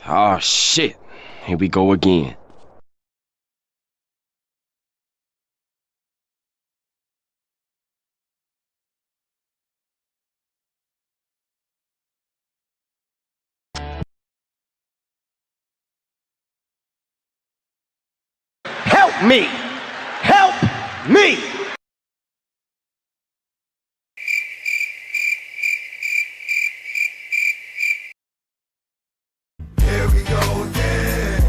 Oh shit. Here we go again. Help me! Help me! Here we go again.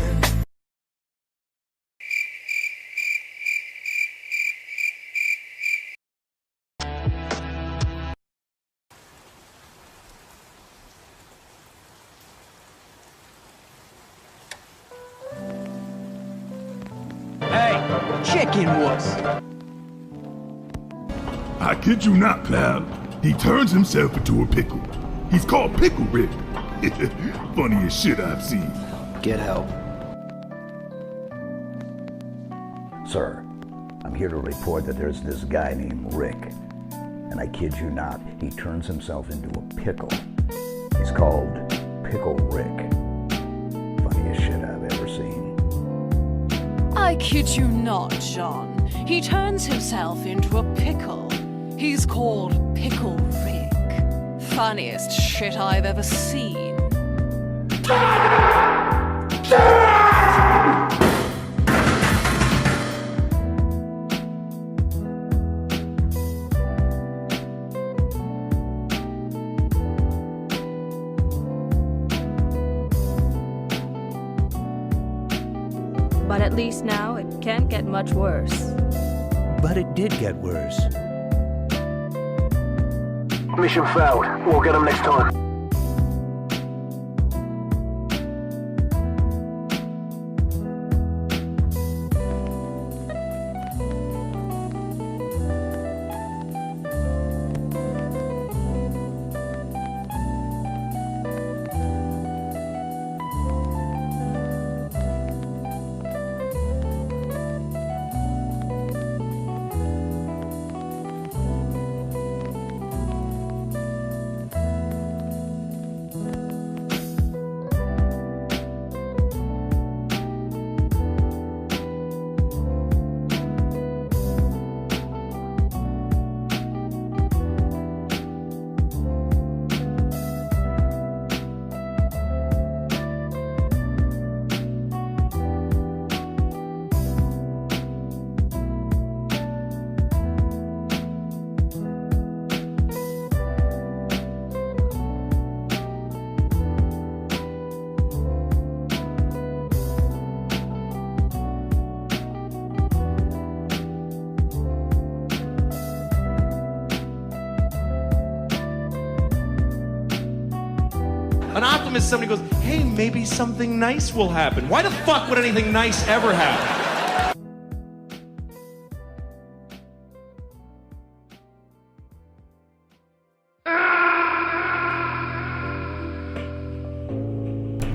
Hey, chicken wuss. I kid you not, pal. He turns himself into a pickle. He's called Pickle Rick. Funniest shit I've seen. Get help. Sir, I'm here to report that there's this guy named Rick. And I kid you not, he turns himself into a pickle. He's called Pickle Rick. Funniest shit I've ever seen. I kid you not, John. He turns himself into a pickle. He's called Pickle Rick. Funniest shit I've ever seen. But at least now it can't get much worse. But it did get worse. Mission failed. We'll get them next time. An optimist, somebody goes, hey, maybe something nice will happen. Why the fuck would anything nice ever happen?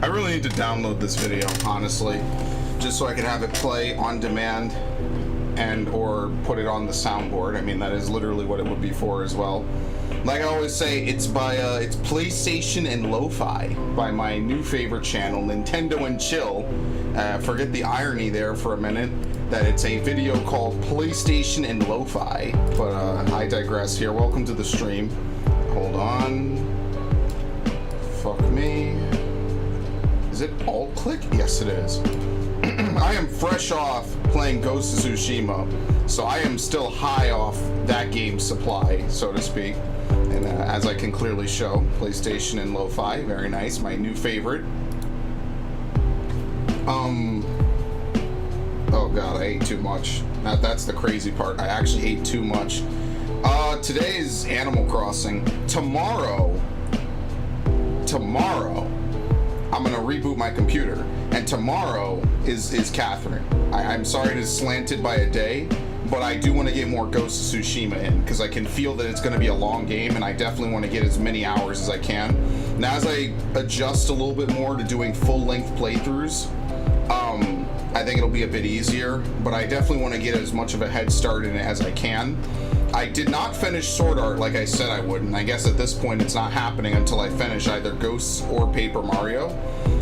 I really need to download this video, honestly, just so I can have it play on demand and or put it on the soundboard. I mean, that is literally what it would be for as well. Like I always say, it's by it's PlayStation and Lo-Fi by my new favorite channel, Nintendo and Chill. Forget the irony there for a minute that it's a video called PlayStation and Lo-Fi, but I digress here. Welcome to the stream. Hold on. Fuck me. Is it alt-click? Yes, it is. I am fresh off playing Ghost of Tsushima, so I am still high off that game's supply, so to speak. And as I can clearly show, PlayStation and Lo-Fi, very nice, my new favorite. Oh god, I ate too much. That's the crazy part. I actually ate too much. Today is Animal Crossing. Tomorrow, I'm gonna reboot my computer, and tomorrow is Catherine. I'm sorry it is slanted by a day, but I do want to get more Ghost of Tsushima in, because I can feel that it's going to be a long game, and I definitely want to get as many hours as I can. Now, as I adjust a little bit more to doing full-length playthroughs, I think it'll be a bit easier, but I definitely want to get as much of a head start in it as I can. I did not finish Sword Art like I said I would, and I guess at this point it's not happening until I finish either Ghosts or Paper Mario.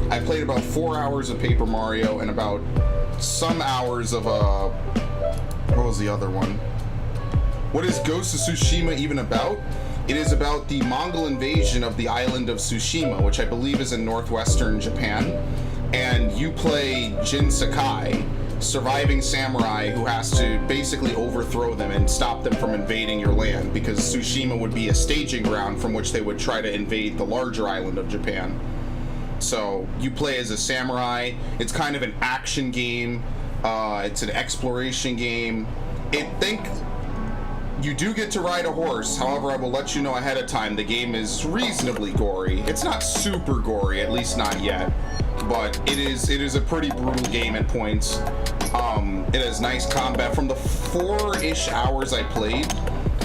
I played about 4 hours of Paper Mario and about some hours of what was the other one? What is Ghost of Tsushima even about? It is about the Mongol invasion of the island of Tsushima, which I believe is in northwestern Japan. And you play Jin Sakai, surviving samurai who has to basically overthrow them and stop them from invading your land, because Tsushima would be a staging ground from which they would try to invade the larger island of Japan. So you play as a samurai. It's kind of an action game. It's an exploration game. You do get to ride a horse. However, I will let you know ahead of time, the game is reasonably gory. It's not super gory, at least not yet, but it is a pretty brutal game at points. It has nice combat. From the 4-ish hours I played,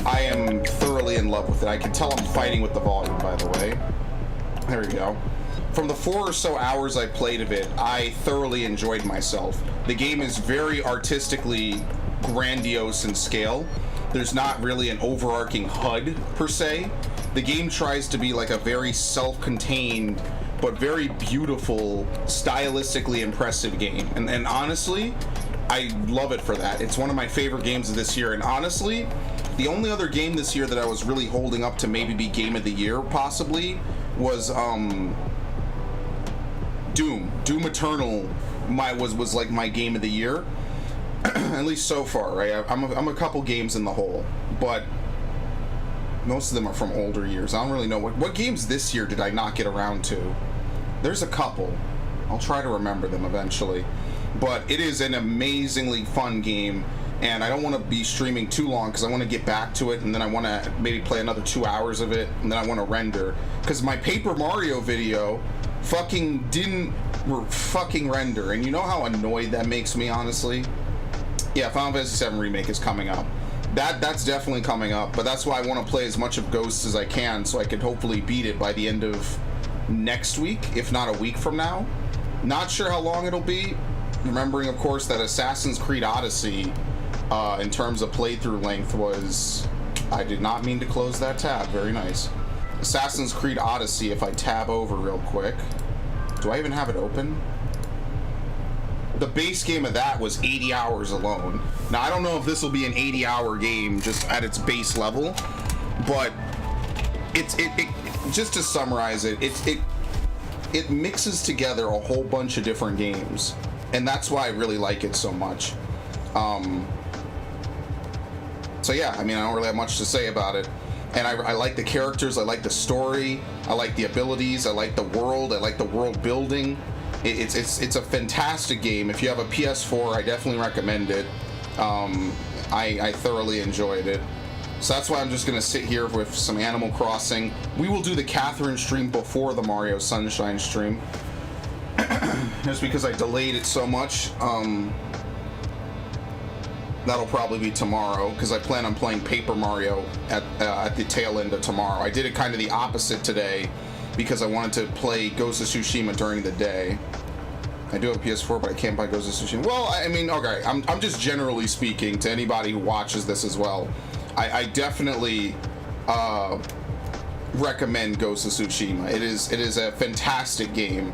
I am thoroughly in love with it. I can tell I'm fighting with the volume, by the way. There we go. From the 4 or so hours I played of it, I thoroughly enjoyed myself. The game is very artistically grandiose in scale. There's not really an overarching HUD per se. The game tries to be like a very self-contained but very beautiful, stylistically impressive game. And honestly, I love it for that. It's one of my favorite games of this year. And honestly, the only other game this year that I was really holding up to maybe be Game of the Year, possibly, was Doom Eternal. Was like my Game of the Year. At least so far, right? I'm a couple games in the hole, but most of them are from older years. I don't really know what games this year did I not get around to. There's a couple. I'll try to remember them eventually. But it is an amazingly fun game, and I don't want to be streaming too long because I want to get back to it, and then I want to maybe play another 2 hours of it, and then I want to render. Because my Paper Mario video fucking didn't fucking render, and you know how annoyed that makes me, honestly? Yeah, Final Fantasy VII Remake is coming up. That's definitely coming up, but that's why I want to play as much of Ghosts as I can, so I could hopefully beat it by the end of next week, if not a week from now. Not sure how long it'll be, remembering, of course, that Assassin's Creed Odyssey, in terms of playthrough length, was... I did not mean to close that tab. Very nice. Assassin's Creed Odyssey, if I tab over real quick... Do I even have it open? The base game of that was 80 hours alone. Now, I don't know if this will be an 80-hour game just at its base level, but it just to summarize it, it mixes together a whole bunch of different games, and that's why I really like it so much. So yeah, I mean, I don't really have much to say about it. And I like the characters, I like the story, I like the abilities, I like the world, I like the world building. It's a fantastic game. If you have a PS4, I definitely recommend it. I thoroughly enjoyed it. So that's why I'm just going to sit here with some Animal Crossing. We will do the Catherine stream before the Mario Sunshine stream. Just because I delayed it so much. That'll probably be tomorrow, because I plan on playing Paper Mario at the tail end of tomorrow. I did it kind of the opposite today, because I wanted to play Ghost of Tsushima during the day. I do have a PS4, but I can't buy Ghost of Tsushima. Well, I mean, okay, I'm just generally speaking to anybody who watches this as well. I definitely recommend Ghost of Tsushima. It is a fantastic game,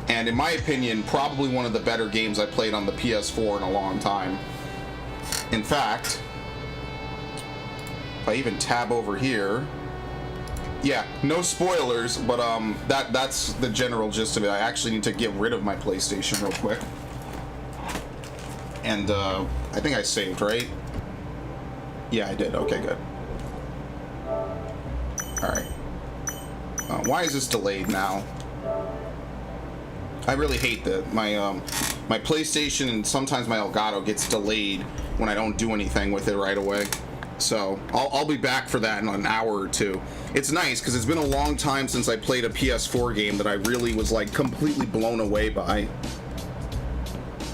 and in my opinion, probably one of the better games I played on the PS4 in a long time. In fact, if I even tab over here, yeah, no spoilers, but that's the general gist of it. I actually need to get rid of my PlayStation real quick. And I think I saved, right? Yeah, I did. Okay, good. Alright. Why is this delayed now? I really hate that. My PlayStation and sometimes my Elgato gets delayed when I don't do anything with it right away. So I'll be back for that in an hour or two. It's nice because it's been a long time since I played a PS4 game that I really was like completely blown away by.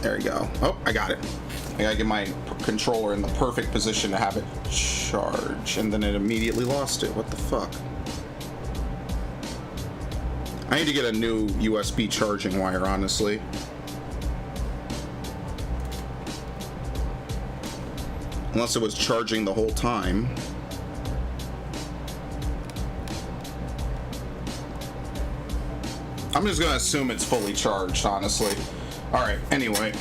There we go. Oh, I got it. I gotta get my controller in the perfect position to have it charge, and then it immediately lost it. What the fuck? I need to get a new USB charging wire, honestly. Unless it was charging the whole time. I'm just gonna assume it's fully charged, honestly. Alright, anyway.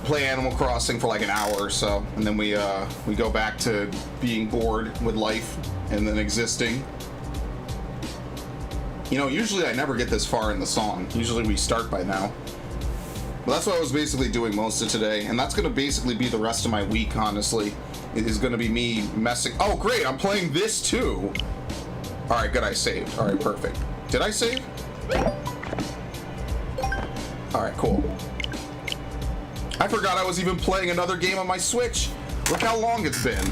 Play Animal Crossing for like an hour or so, and then we go back to being bored with life and then existing. You know, usually I never get this far in the song. Usually we start by now. But that's what I was basically doing most of today, and that's gonna basically be the rest of my week, honestly. It is gonna be me messing. Oh, great, I'm playing this too. Alright, good, I saved. Alright, perfect. Did I save? Alright, cool. I forgot I was even playing another game on my Switch. Look how long it's been.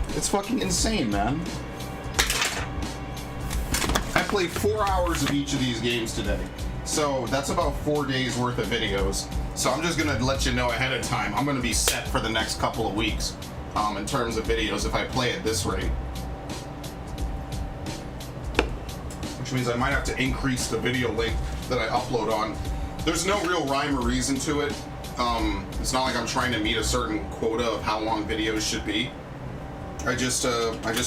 It's fucking insane, man. I played 4 hours of each of these games today. So that's about 4 days worth of videos. So I'm just gonna let you know ahead of time. I'm gonna be set for the next couple of weeks in terms of videos if I play at this rate. Which means I might have to increase the video length that I upload on. There's no real rhyme or reason to it. It's not like I'm trying to meet a certain quota of how long videos should be. I just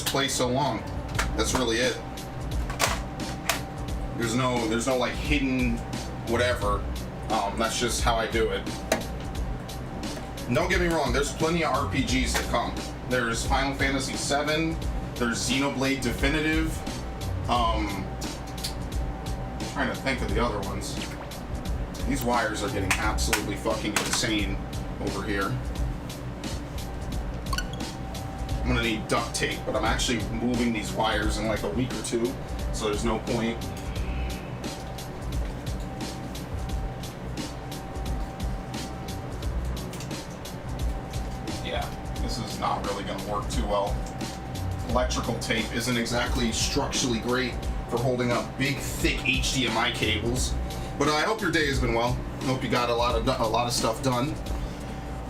play so long. That's really it. There's no like hidden whatever. That's just how I do it. And don't get me wrong, there's plenty of RPGs that come. There's Final Fantasy VII, there's Xenoblade Definitive, I'm trying to think of the other ones. These wires are getting absolutely fucking insane over here. I'm gonna need duct tape, but I'm actually moving these wires in like a week or two, so there's no point. Yeah, this is not really gonna work too well. Electrical tape isn't exactly structurally great for holding up big, thick HDMI cables. But I hope your day has been well. I hope you got a lot of stuff done.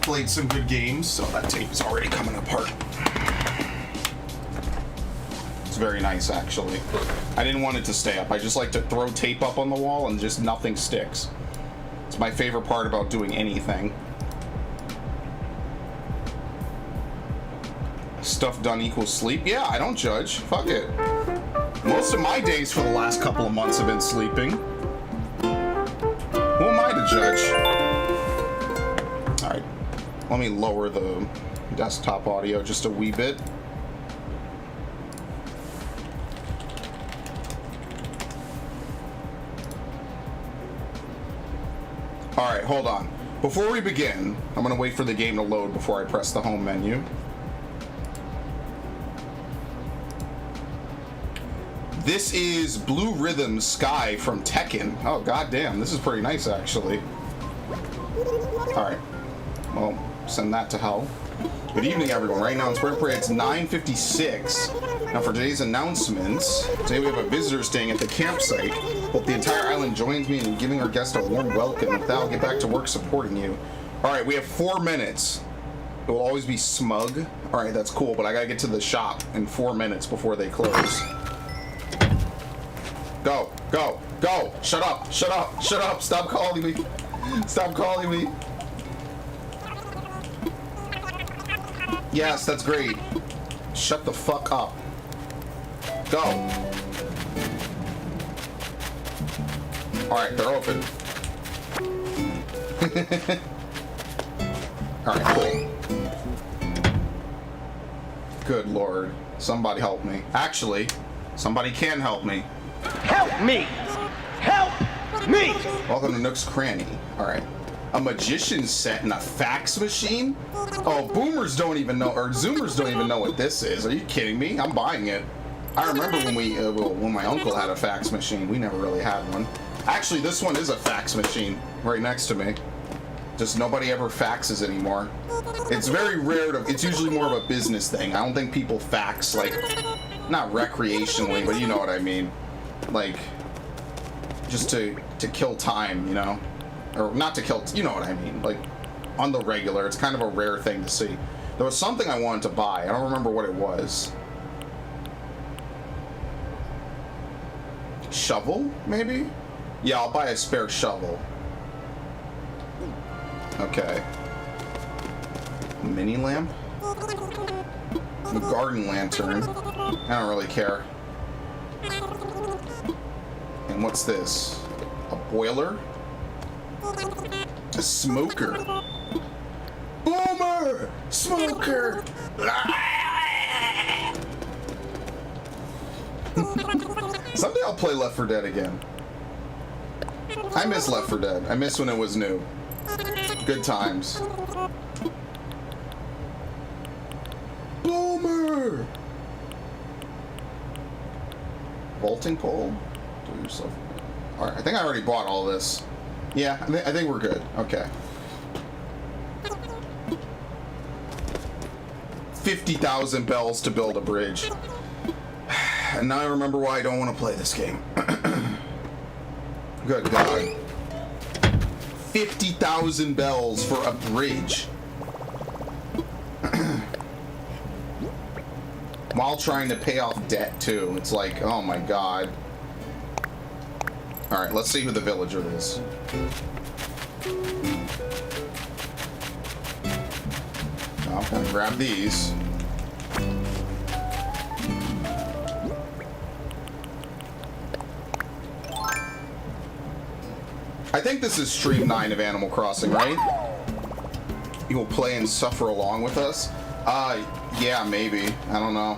Played some good games, so that tape is already coming apart. It's very nice, actually. I didn't want it to stay up. I just like to throw tape up on the wall and just nothing sticks. It's my favorite part about doing anything. Stuff done equals sleep? Yeah, I don't judge. Fuck it. Most of my days for the last couple of months have been sleeping. Who am I to judge? Alright, let me lower the desktop audio just a wee bit. Alright, hold on. Before we begin, I'm gonna wait for the game to load before I press the home menu. This is Blue Rhythm Sky from Tekken. Oh, goddamn, this is pretty nice, actually. Alright. Well, send that to hell. Good evening, everyone. Right now, it's 9:56. Now, for today's announcements, today we have a visitor staying at the campsite. Hope the entire island joins me in giving our guests a warm welcome. With that, I'll get back to work supporting you. Alright, we have 4 minutes. It will always be smug. Alright, that's cool, but I gotta get to the shop in 4 minutes before they close. Go, go, go! Shut up, shut up, shut up! Stop calling me! Stop calling me! Yes, that's great. Shut the fuck up. Go! Alright, they're open. Alright, cool. Good lord. Somebody help me. Actually, somebody can help me. Help me! Help me! Welcome to Nook's Cranny. Alright. A magician's set and a fax machine? Oh, boomers don't even know, or zoomers don't even know what this is. Are you kidding me? I'm buying it. I remember when when my uncle had a fax machine. We never really had one. Actually, this one is a fax machine right next to me. Just nobody ever faxes anymore. It's very rare to, it's usually more of a business thing. I don't think people fax, like, not recreationally, but you know what I mean. Like, just to kill time, you know? Or not to kill, you know what I mean. Like, on the regular, it's kind of a rare thing to see. There was something I wanted to buy. I don't remember what it was. Shovel, maybe? Yeah, I'll buy a spare shovel. Okay. Mini lamp? A garden lantern. I don't really care. And what's this? A boiler? A smoker. Boomer! Smoker! Someday I'll play Left 4 Dead again. I miss Left 4 Dead. I miss when it was new. Good times. Boomer! Vaulting pole? Do yourself. Alright, I think I already bought all this. Yeah, I think we're good. Okay. 50,000 bells to build a bridge. And now I remember why I don't want to play this game. Good God. 50,000 bells for a bridge. While trying to pay off debt, too. It's like, oh my God. Alright, let's see who the villager is. I'm gonna grab these. I think this is stream 9 of Animal Crossing, right? You will play and suffer along with us? Yeah, maybe. I don't know.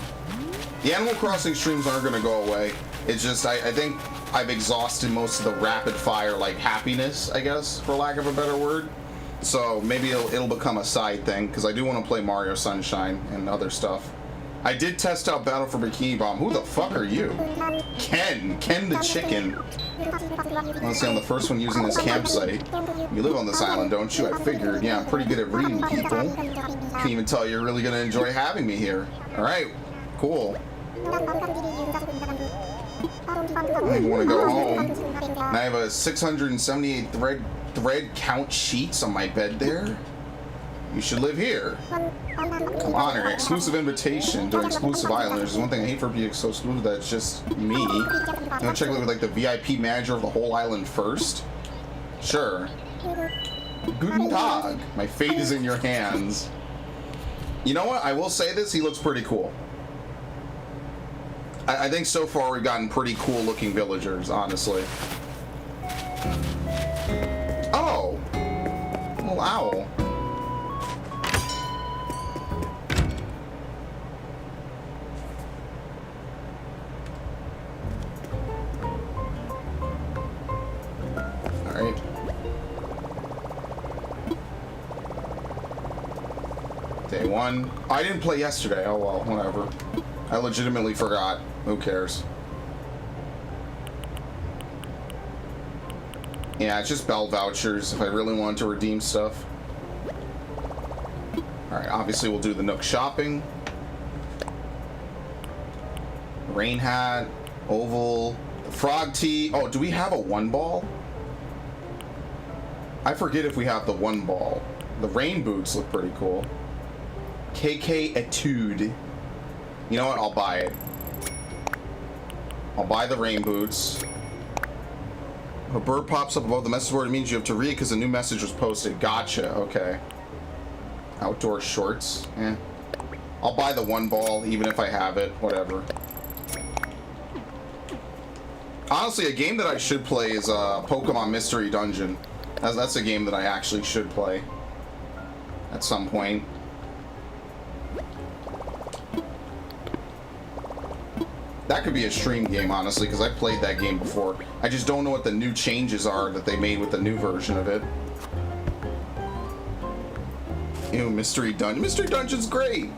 The Animal Crossing streams aren't gonna go away. It's just, I think I've exhausted most of the rapid fire, like, happiness, I guess, for lack of a better word. So maybe it'll become a side thing, because I do want to play Mario Sunshine and other stuff. I did test out Battle for Bikini Bomb. Who the fuck are you? Ken the chicken. Let's see, I'm the first one using this campsite. You live on this island, don't you? I figured, yeah, I'm pretty good at reading people. Can't even tell you're really going to enjoy having me here. Alright, cool. I want to go home. And I have a 678 thread count sheets on my bed there. You should live here. Come on, an exclusive invitation to an exclusive island. There's one thing I hate for being so exclusive that it's just me. You want to check with like the VIP manager of the whole island first? Sure. Guten Tag. My fate is in your hands. You know what? I will say this. He looks pretty cool. I think so far we've gotten pretty cool looking villagers, honestly. Oh! Little owl. Alright. Day 1. Oh, I didn't play yesterday. Oh well, whatever. I legitimately forgot. Who cares? Yeah, it's just bell vouchers if I really want to redeem stuff. Alright, obviously we'll do the Nook shopping. Rain hat, oval, the frog tea. Oh, do we have a 1-ball? I forget if we have the 1-ball. The rain boots look pretty cool. KK Etude. You know what? I'll buy it. I'll buy the rain boots. If a bird pops up above the message board, it means you have to read because a new message was posted. Gotcha. Okay. Outdoor shorts. Eh. I'll buy the 1-ball even if I have it. Whatever. Honestly, a game that I should play is Pokemon Mystery Dungeon. That's a game that I actually should play at some point. That could be a stream game, honestly, because I played that game before. I just don't know what the new changes are that they made with the new version of it. Ew, Mystery Dungeon. Mystery Dungeon's great!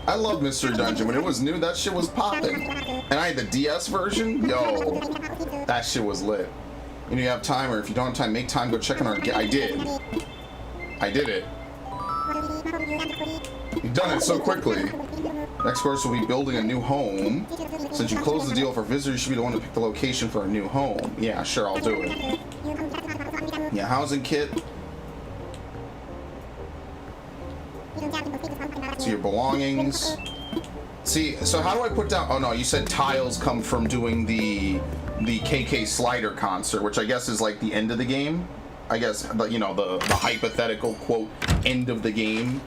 I love Mystery Dungeon. When it was new, that shit was popping. And I had the DS version. Yo, that shit was lit. You know, you have time, or if you don't have time, make time, go check on our... I did. I did it. You've done it so quickly. Next course will be building a new home. Since you closed the deal for visitors, you should be the one to pick the location for a new home. Yeah, sure, I'll do it. Yeah, housing kit. So your belongings. See, so how do I put down... Oh no, you said tiles come from doing the KK Slider concert, which I guess is like the end of the game. I guess, you know, the hypothetical, quote, end of the game.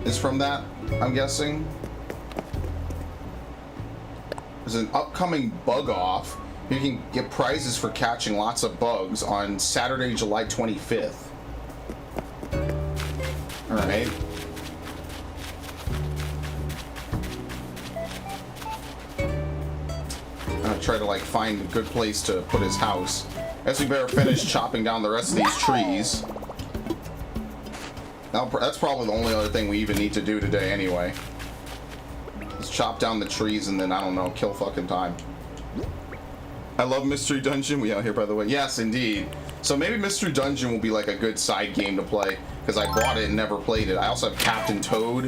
is from that, I'm guessing. There's an upcoming bug off. You can get prizes for catching lots of bugs on Saturday, July 25th. Alright. I'm gonna try to like find a good place to put his house. I guess we better finish chopping down the rest of these trees. That's probably the only other thing we even need to do today anyway. Just chop down the trees and then, I don't know, kill fucking time. I love Mystery Dungeon. We out here, by the way. Yes, indeed. So maybe Mystery Dungeon will be like a good side game to play, because I bought it and never played it. I also have Captain Toad,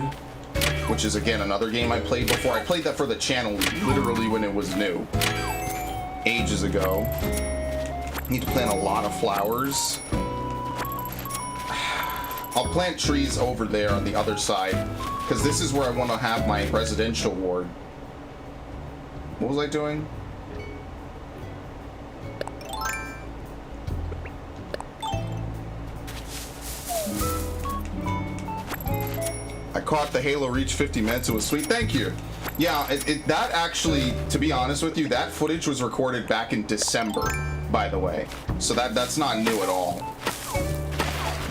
which is, again, another game I played before. I played that for the channel literally when it was new. Ages ago. Need to plant a lot of flowers. I'll plant trees over there on the other side, because this is where I want to have my residential ward. What was I doing? I caught the Halo Reach 50 minutes. It was sweet. Thank you. Yeah, that actually, to be honest with you, that footage was recorded back in December, by the way. So that's not new at all.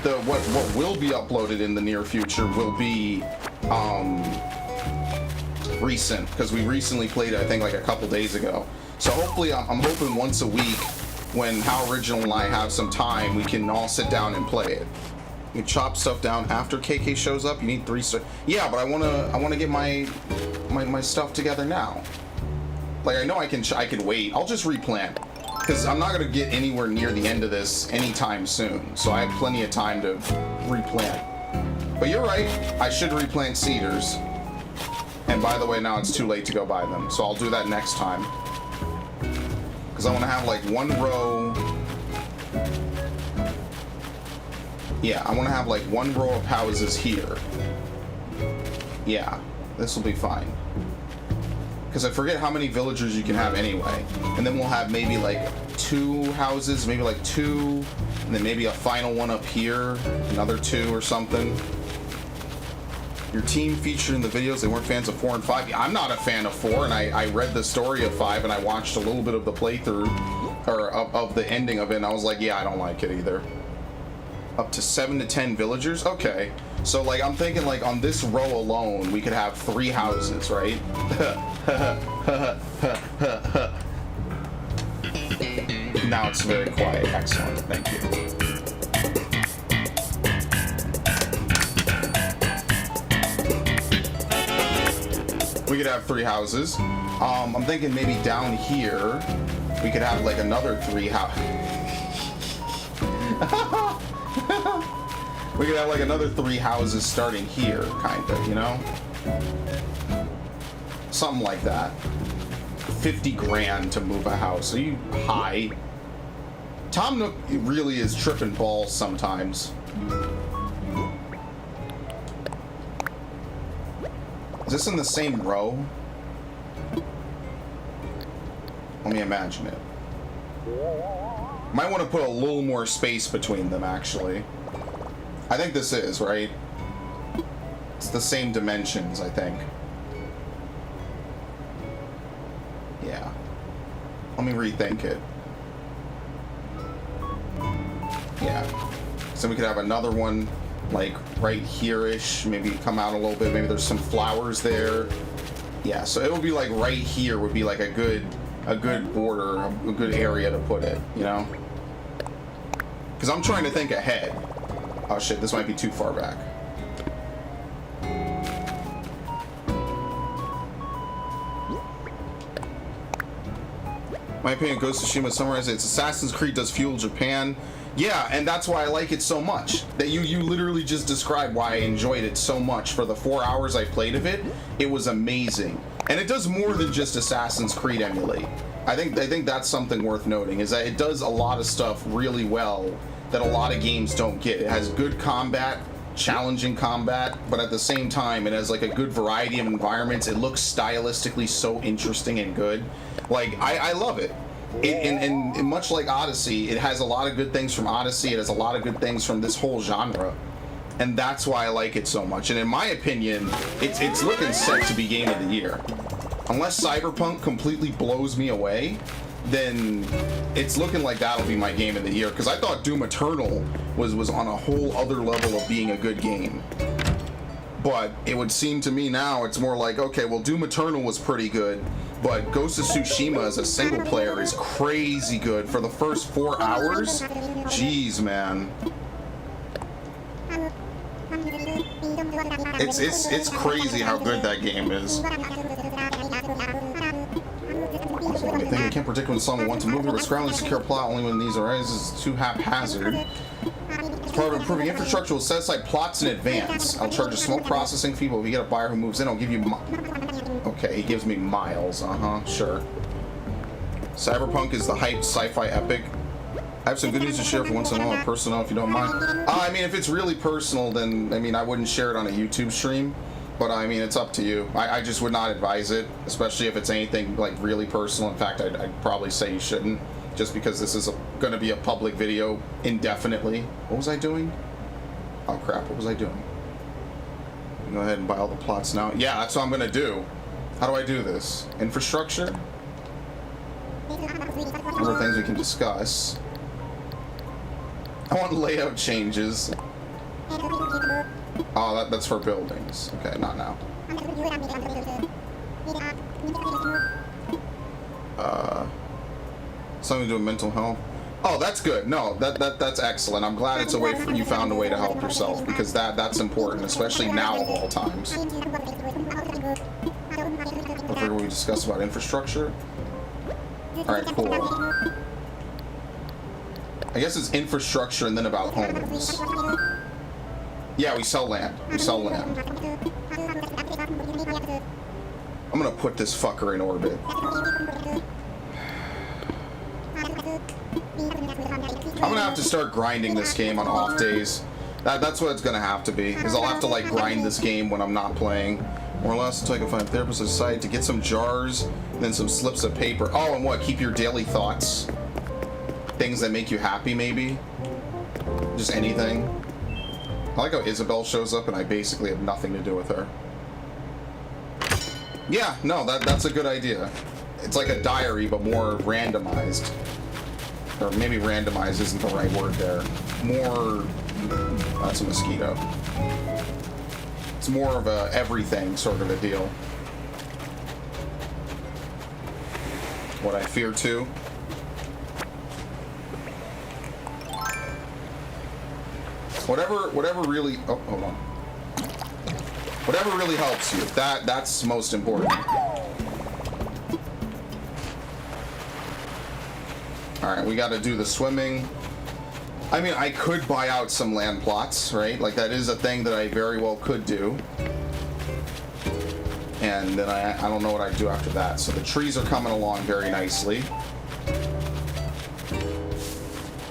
What will be uploaded in the near future will be recent, because we recently played it, I think, like a couple days ago. So hopefully, I'm hoping once a week, when How Original and I have some time, we can all sit down and play it. You chop stuff down after KK shows up. You need 3 stars. Yeah, but I wanna get my stuff together now. Like, I know I can wait. I'll just replant, because I'm not gonna get anywhere near the end of this anytime soon. So I have plenty of time to replant. But you're right. I should replant cedars. And by the way, now it's too late to go buy them. So I'll do that next time. Because I want to have like one row. Yeah, I want to have like one row of houses here. Yeah, this will be fine. Because I forget how many villagers you can have anyway. And then we'll have maybe like 2 houses, maybe like 2, and then maybe a final one up here, another 2 or something. Your team featured in the videos, they weren't fans of 4 and 5. Yeah, I'm not a fan of 4, and I read the story of 5, and I watched a little bit of the playthrough, or of the ending of it, and I was like, yeah, I don't like it either. Up to 7 to 10 villagers? Okay. So, like, I'm thinking, like, on this row alone, we could have 3 houses, right? Now it's very quiet. Excellent. Thank you. We could have 3 houses. I'm thinking maybe down here, we could have, like, another 3 houses. We could have like another 3 houses starting here, kind of, you know? Something like that. 50 grand to move a house. Are you high? Tom Nook really is tripping balls sometimes. Is this in the same row? Let me imagine it. Might want to put a little more space between them, actually. I think this is, right? It's the same dimensions, I think. Yeah. Let me rethink it. Yeah. So we could have another one, like, right here-ish. Maybe come out a little bit. Maybe there's some flowers there. Yeah, so it would be, like, right here would be, like, a good border, a good area to put it, you know? Because I'm trying to think ahead. Oh shit, this might be too far back. My opinion, Ghost of Tsushima summarizes it's Assassin's Creed does fuel Japan. Yeah, and that's why I like it so much. That you literally just described why I enjoyed it so much. For the 4 hours I played of it, it was amazing. And it does more than just Assassin's Creed emulate. I think that's something worth noting, is that it does a lot of stuff really well that a lot of games don't get. It has good combat, challenging combat, but at the same time, it has like a good variety of environments. It looks stylistically so interesting and good. Like, I love it. And much like Odyssey, it has a lot of good things from Odyssey. It has a lot of good things from this whole genre. and that's why I like it so much. And in my opinion, it's looking set to be game of the year. Unless Cyberpunk completely blows me away, then it's looking like that'll be my game of the year. Because I thought Doom Eternal was on a whole other level of being a good game. But it would seem to me now it's more like, okay, well, Doom Eternal was pretty good, but Ghost of Tsushima as a single player is crazy good. For the first 4 hours, jeez, man. It's crazy how good that game is. Anything you can't predict when someone wants to move or scrounging secure plot only when these arise is too haphazard. As part of improving infrastructure, will set aside plots in advance. I'll charge a small processing fee, but if you get a buyer who moves in, I'll give you okay, he gives me miles. Sure. Cyberpunk is the hyped sci-fi epic. I have some good news to share for once in a while, personal, if you don't mind. I mean, if it's really personal, then, I mean, I wouldn't share it on a YouTube stream. But, I mean, it's up to you. I just would not advise it, especially if it's anything, like, really personal. In fact, I'd probably say you shouldn't, just because this is going to be a public video indefinitely. What was I doing? Oh, crap. What was I doing? Go ahead and buy all the plots now. Yeah, that's what I'm going to do. How do I do this? Infrastructure? Other things we can discuss. I want layout changes. Oh, that's for buildings. Okay, not now. Something to do with mental health. Oh, that's good. No, that's excellent. I'm glad it's a way for you found a way to help yourself, because that's important, especially now of all times. What figure we discuss about infrastructure? All right, cool. I guess it's infrastructure and then about homes. Yeah, we sell land. We sell land. I'm gonna put this fucker in orbit. I'm gonna have to start grinding this game on off days. That's what it's gonna have to be, is I'll have to like grind this game when I'm not playing. More or less until I can find a therapist on the site to get some jars, and then some slips of paper. Oh, and what? Keep your daily thoughts. Things that make you happy, maybe. Just anything. I like how Isabel shows up and I basically have nothing to do with her. Yeah, no, that's a good idea. It's like a diary, but more randomized. Or maybe randomized isn't the right word there. More... that's a mosquito. It's more of a everything sort of a deal. What I fear too. Whatever really... oh, hold on. Whatever really helps you. That's most important. Alright, we gotta do the swimming. I mean, I could buy out some land plots, right? Like, that is a thing that I very well could do. And then I don't know what I'd do after that. So the trees are coming along very nicely.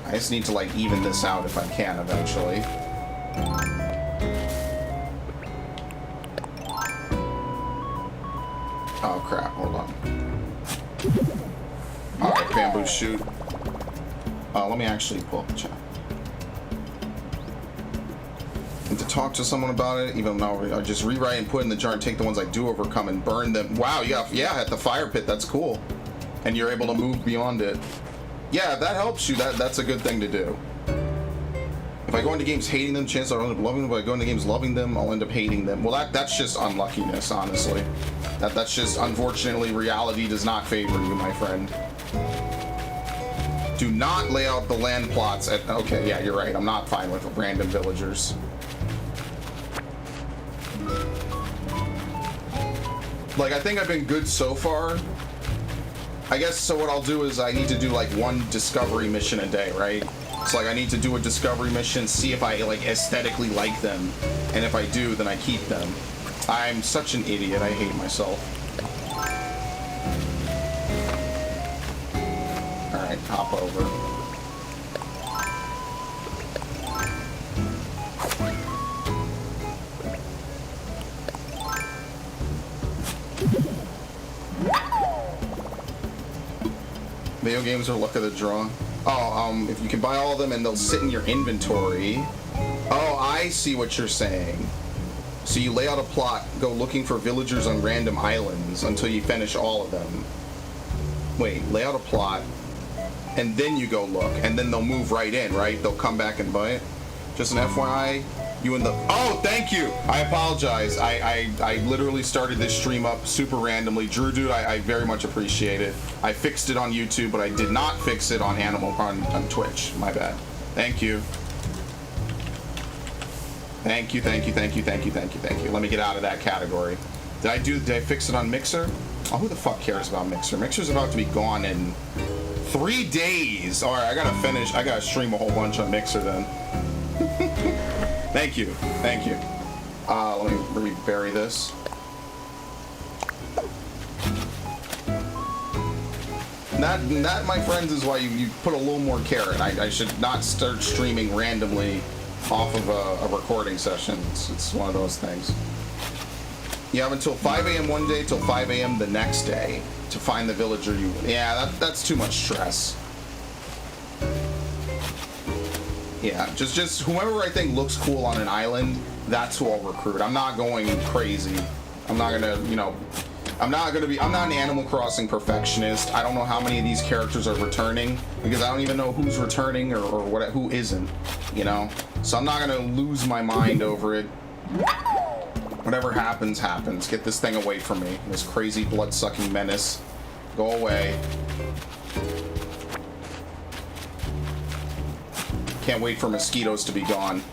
I just need to, like, even this out if I can eventually. Oh, crap. Hold on. Alright, bamboo shoot. Let me actually pull up the chat. And to talk to someone about it, even though I just rewrite and put in the jar and take the ones I do overcome and burn them. Wow, yeah, at the fire pit, that's cool. And you're able to move beyond it. Yeah, that helps you. That's a good thing to do. If I go into games hating them, chances are I'll end up loving them. But if I go into games loving them, I'll end up hating them. Well, that's just unluckiness, honestly. That's just, unfortunately, reality does not favor you, my friend. Do not lay out the land plots at... okay, yeah, you're right. I'm not fine with random villagers. Like, I think I've been good so far. I guess, so what I'll do is I need to do, like, one discovery mission a day, right? So, like, I need to do a discovery mission, see if I, like, aesthetically like them. And if I do, then I keep them. I'm such an idiot. I hate myself. Alright, hop over. Video games are luck of the draw. Oh, if you can buy all of them and they'll sit in your inventory. Oh, I see what you're saying. So you lay out a plot, go looking for villagers on random islands until you finish all of them. Wait, lay out a plot, and then you go look, and then they'll move right in, right? They'll come back and bite. Just an FYI, you and the... Oh, thank you! I apologize. I literally started this stream up super randomly. Drew Dude, I very much appreciate it. I fixed it on YouTube, but I did not fix it on on Twitch. My bad. Thank you. Thank you, thank you, thank you, thank you, thank you, thank you. Let me get out of that category. Did I fix it on Mixer? Oh, who the fuck cares about Mixer? Mixer's about to be gone in 3 days. All right, I gotta finish. I gotta stream a whole bunch on Mixer then. Thank you, thank you. Let me re-bury this. That, my friends, is why you put a little more care in. I should not start streaming randomly off of a recording session. It's one of those things. You have until 5 a.m. one day till 5 a.m. the next day to find the villager you... Yeah, that's too much stress. Yeah, just whoever I think looks cool on an island, that's who I'll recruit. I'm not going crazy. I'm not gonna, you know... I'm not an Animal Crossing perfectionist. I don't know how many of these characters are returning, because I don't even know who's returning or who isn't, you know? So I'm not gonna lose my mind over it. Whatever happens, happens. Get this thing away from me. This crazy blood-sucking menace. Go away. Can't wait for mosquitoes to be gone.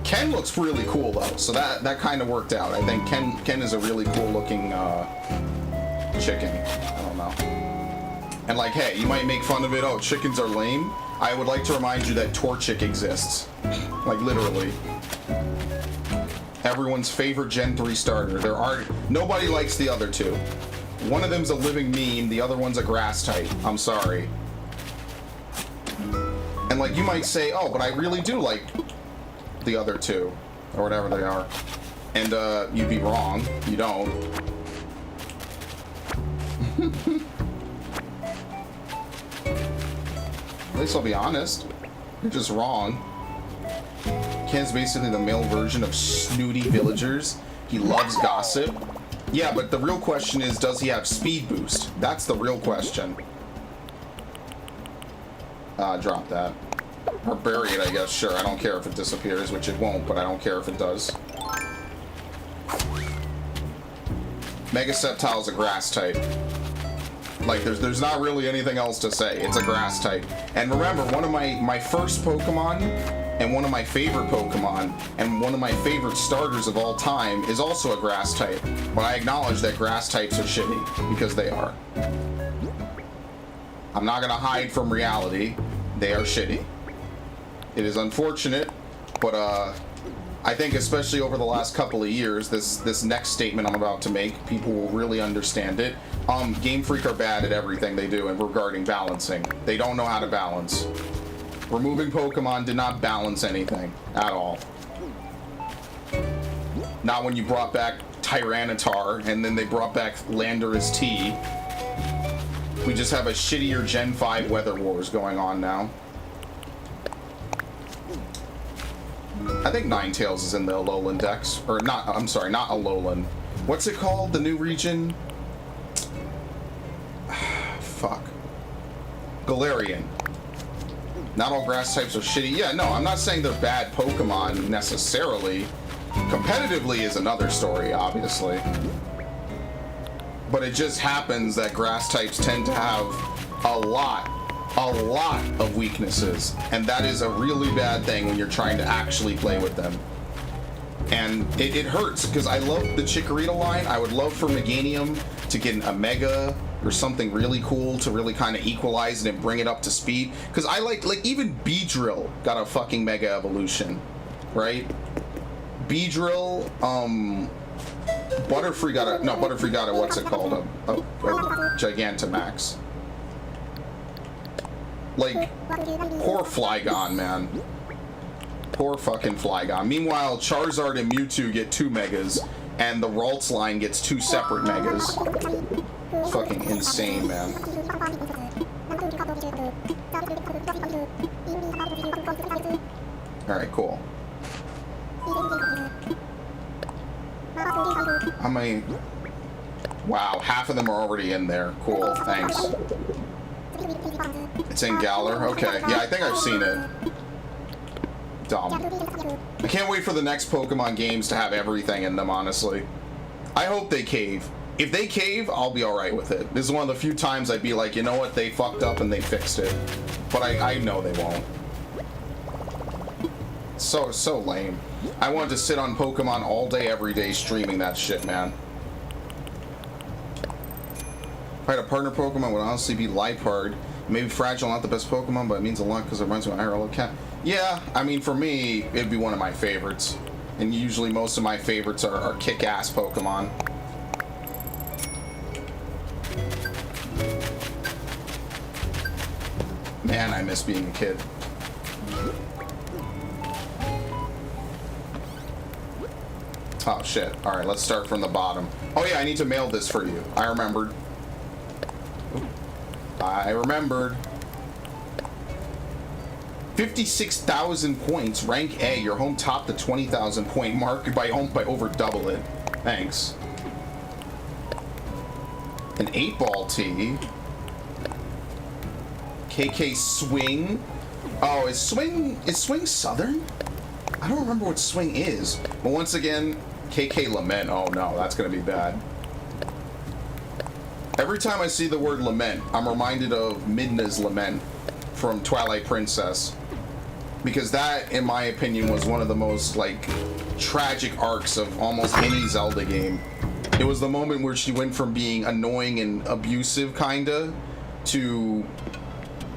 Ken looks really cool though, so that kind of worked out. I think Ken is a really cool looking chicken. I don't know. And like, hey, you might make fun of it. Oh, chickens are lame. I would like to remind you that Torchic exists. Like literally. Everyone's favorite Gen 3 starter. Nobody likes the other two. One of them's a living meme. The other one's a grass type. I'm sorry. And like you might say, oh, but I really do like the other two, or whatever they are, and you'd be wrong. You don't. At least I'll be honest. You're just wrong. Ken's basically the male version of snooty villagers. He loves gossip. Yeah, but the real question is, does he have speed boost? That's the real question. Drop that. Or bury it, I guess. Sure, I don't care if it disappears, which it won't, but I don't care if it does. Mega Sceptile is a grass type. Like, there's not really anything else to say. It's a grass type. And remember, one of my first Pokemon, and one of my favorite Pokemon, and one of my favorite starters of all time is also a grass type. But I acknowledge that grass types are shitty, because they are. I'm not gonna hide from reality. They are shitty. It is unfortunate, but I think especially over the last couple of years, this next statement I'm about to make, people will really understand it. Game Freak are bad at everything they do and regarding balancing. They don't know how to balance. Removing Pokemon did not balance anything at all. Not when you brought back Tyranitar and then they brought back Landorus T. We just have a shittier Gen 5 Weather Wars going on now. I think Ninetales is in the Alolan Dex. Or not, I'm sorry, not Alolan. What's it called? The new region? Fuck. Galarian. Not all grass types are shitty. Yeah, no, I'm not saying they're bad Pokemon necessarily. Competitively is another story, obviously. But it just happens that grass types tend to have a lot of weaknesses, and that is a really bad thing when you're trying to actually play with them. And it hurts, because I love the Chikorita line. I would love for Meganium to get a Mega or something really cool to really kind of equalize it and bring it up to speed. Because I like even Beedrill got a fucking Mega Evolution, right? Beedrill, Butterfree got a, what's it called? A Gigantamax. Like, poor Flygon, man. Poor fucking Flygon. Meanwhile, Charizard and Mewtwo get 2 Megas, and the Ralts line gets 2 separate Megas. Fucking insane, man. Alright, cool. How many? Wow, half of them are already in there. Cool, thanks. It's in Galar? Okay, yeah, I think I've seen it. Dumb. I can't wait for the next Pokemon games to have everything in them, honestly. I hope they cave. If they cave, I'll be alright with it. This is one of the few times I'd be like, you know what, they fucked up and they fixed it. But I know they won't. So lame. I wanted to sit on Pokemon all day, every day, streaming that shit, man. If I had a partner Pokemon, it would honestly be Liepard. Maybe Fragile, not the best Pokemon, but it means a lot because it reminds me of IRL cat. Yeah, I mean, for me, it'd be one of my favorites. And usually most of my favorites are kick-ass Pokemon. Man, I miss being a kid. Oh, shit. Alright, let's start from the bottom. Oh, yeah, I need to mail this for you. I remembered. I remembered. 56,000 points. Rank A. Your home topped the 20,000 point mark by over double it. Thanks. An 8-ball tee. KK Swing. Oh, is Swing Southern? I don't remember what Swing is. But once again, KK Lament. Oh no, that's gonna be bad. Every time I see the word lament, I'm reminded of Midna's Lament from Twilight Princess. Because that, in my opinion, was one of the most, like, tragic arcs of almost any Zelda game. It was the moment where she went from being annoying and abusive, kinda, to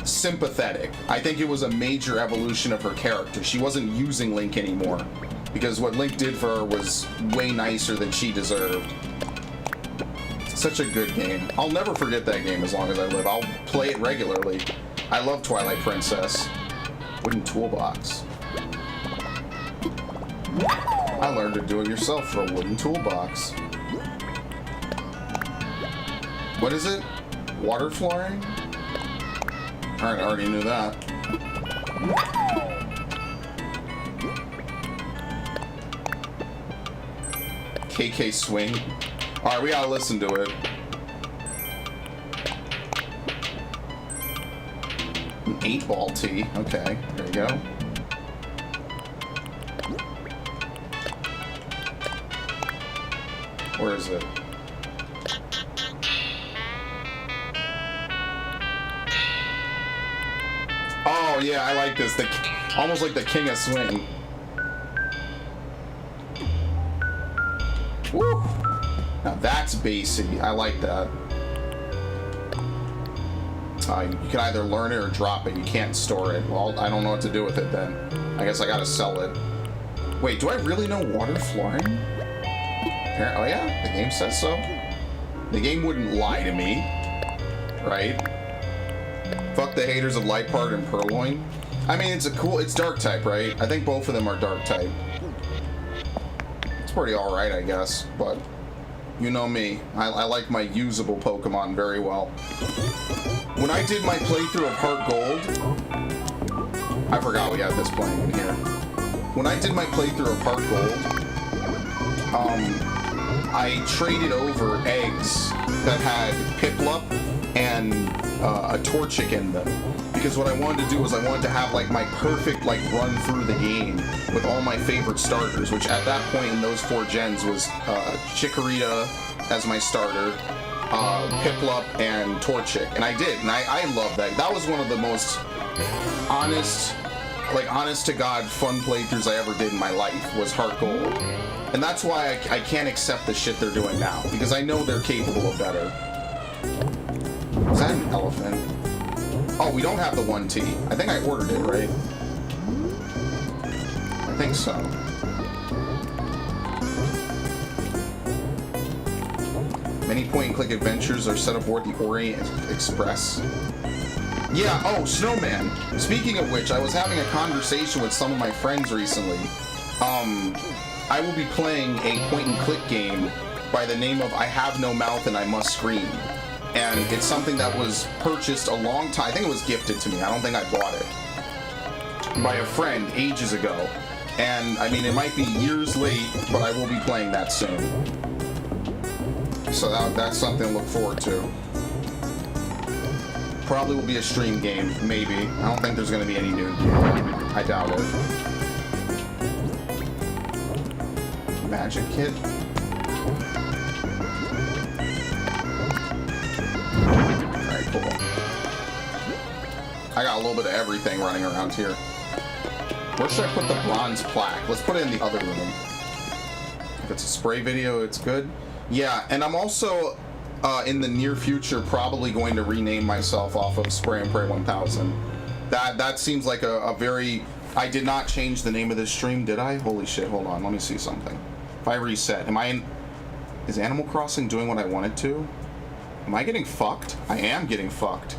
sympathetic. I think it was a major evolution of her character. She wasn't using Link anymore, because what Link did for her was way nicer than she deserved. Such a good game. I'll never forget that game as long as I live. I'll play it regularly. I love Twilight Princess. Wooden toolbox. I learned to do it yourself for a wooden toolbox. What is it? Water flooring? Alright, I already knew that. KK Swing. Alright, we gotta listen to it. An 8-ball tee. Okay, there you go. Where is it? Oh yeah, I like this. Almost like the King of Swing. Woo! Now that's bassy. I like that. You can either learn it or drop it. You can't store it. Well, I don't know what to do with it then. I guess I gotta sell it. Wait, do I really know water flooring? Oh yeah, the game says so. The game wouldn't lie to me, right? Fuck the haters of Liepard and Purloin. I mean, it's dark type, right? I think both of them are dark type. It's pretty alright, I guess, but you know me. I like my usable Pokemon very well. When I did my playthrough of Heart Gold, I forgot we had this playing in here. When I did my playthrough of Heart Gold, I traded over eggs that had Piplup and a Torchic in them. Because what I wanted to do was I wanted to have like my perfect like run through the game with all my favorite starters, which at that point in those 4 gens was Chikorita as my starter, Piplup, and Torchic, and I did, and I love that. That was one of the most honest to God fun playthroughs I ever did in my life, was Heart Gold. And that's why I can't accept the shit they're doing now, because I know they're capable of better. Is that an elephant? Oh, we don't have the 1T. I think I ordered it, right? I think so. Many point-and-click adventures are set aboard the Orient Express. Yeah, oh, Snowman. Speaking of which, I was having a conversation with some of my friends recently. I will be playing a point-and-click game by the name of I Have No Mouth and I Must Scream. And it's something that was purchased a long time, I think it was gifted to me, I don't think I bought it, by a friend ages ago. And I mean, it might be years late, but I will be playing that soon. So that's something to look forward to. Probably will be a stream game, maybe. I don't think there's going to be any new. I doubt it. Magic Kit. Alright, cool. I got a little bit of everything running around here. Where should I put the bronze plaque? Let's put it in the other room. If it's a spray video, it's good. Yeah, and I'm also, in the near future, probably going to rename myself off of Spray and Pray 1000. That seems like a very... I did not change the name of this stream, did I? Holy shit, hold on, let me see something. If I reset, am I in... Is Animal Crossing doing what I wanted to? Am I getting fucked? I am getting fucked.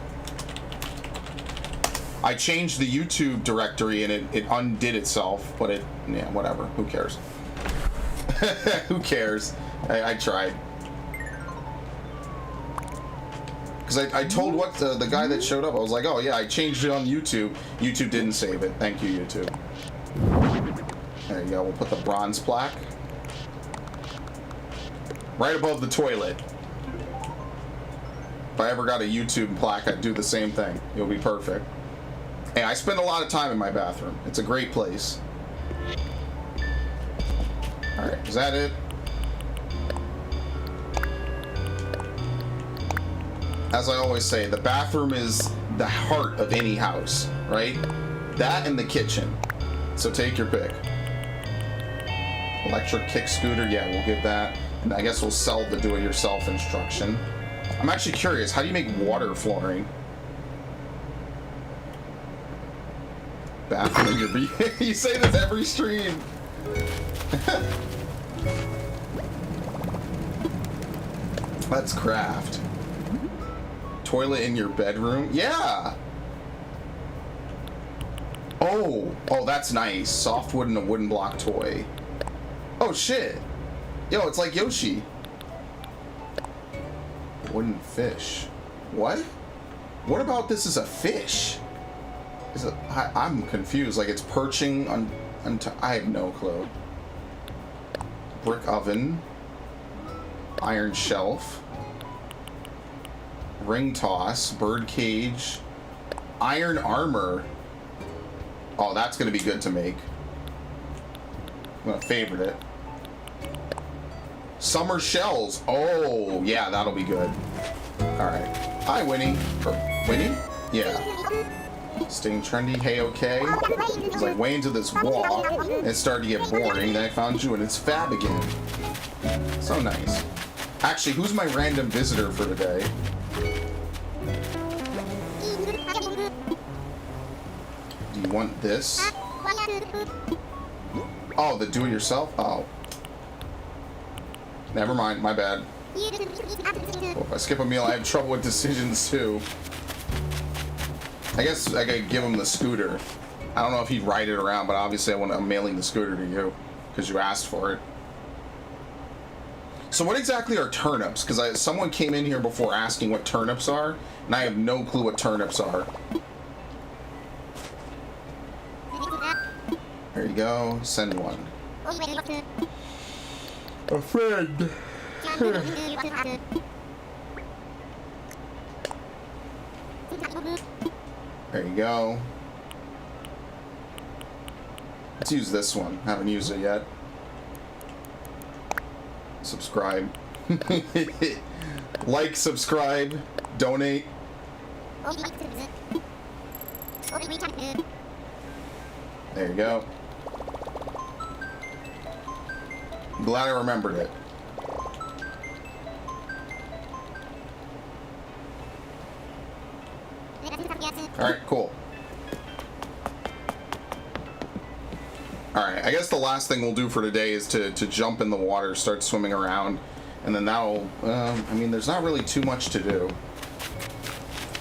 I changed the YouTube directory and it undid itself, but it... Yeah, whatever, who cares? Who cares? I tried. Because I told what the guy that showed up, I was like, oh yeah, I changed it on YouTube. YouTube didn't save it. Thank you, YouTube. There you go, we'll put the bronze plaque. Right above the toilet. If I ever got a YouTube plaque, I'd do the same thing. It would be perfect. Hey, I spend a lot of time in my bathroom. It's a great place. Alright, is that it? As I always say, the bathroom is the heart of any house, right? That and the kitchen. So take your pick. Electric kick scooter, yeah, we'll give that. And I guess we'll sell the do-it-yourself instruction. I'm actually curious, how do you make water flooring? Bathroom, you say this every stream. Let's craft. Toilet in your bedroom? Yeah! Oh, that's nice. Softwood and a wooden block toy. Oh shit! Yo, it's like Yoshi. Wooden fish. What? What about this is a fish? Is it? I'm confused. Like it's perching on I have no clue. Brick oven. Iron shelf. Ring toss, bird cage, iron armor. Oh, that's gonna be good to make. I'm gonna favorite it. Summer shells. Oh, yeah, that'll be good. Alright. Hi, Winnie. Winnie? Yeah. Staying trendy. Hey, okay. It's like way into this wall. And it started to get boring. Then I found you and it's fab again. So nice. Actually, who's my random visitor for today? Do you want this? Oh, the do-it-yourself? Oh. Never mind, my bad. Well, if I skip a meal, I have trouble with decisions too. I guess I gotta give him the scooter. I don't know if he'd ride it around, but obviously I'm mailing the scooter to you because you asked for it. So what exactly are turnips? Because someone came in here before asking what turnips are, and I have no clue what turnips are. There you go. Send one. A friend. There you go. Let's use this one. Haven't used it yet. Subscribe. Like, subscribe, donate. There you go. Glad I remembered it. Alright, cool. Alright, I guess the last thing we'll do for today is to jump in the water, start swimming around, and then that'll, I mean, there's not really too much to do.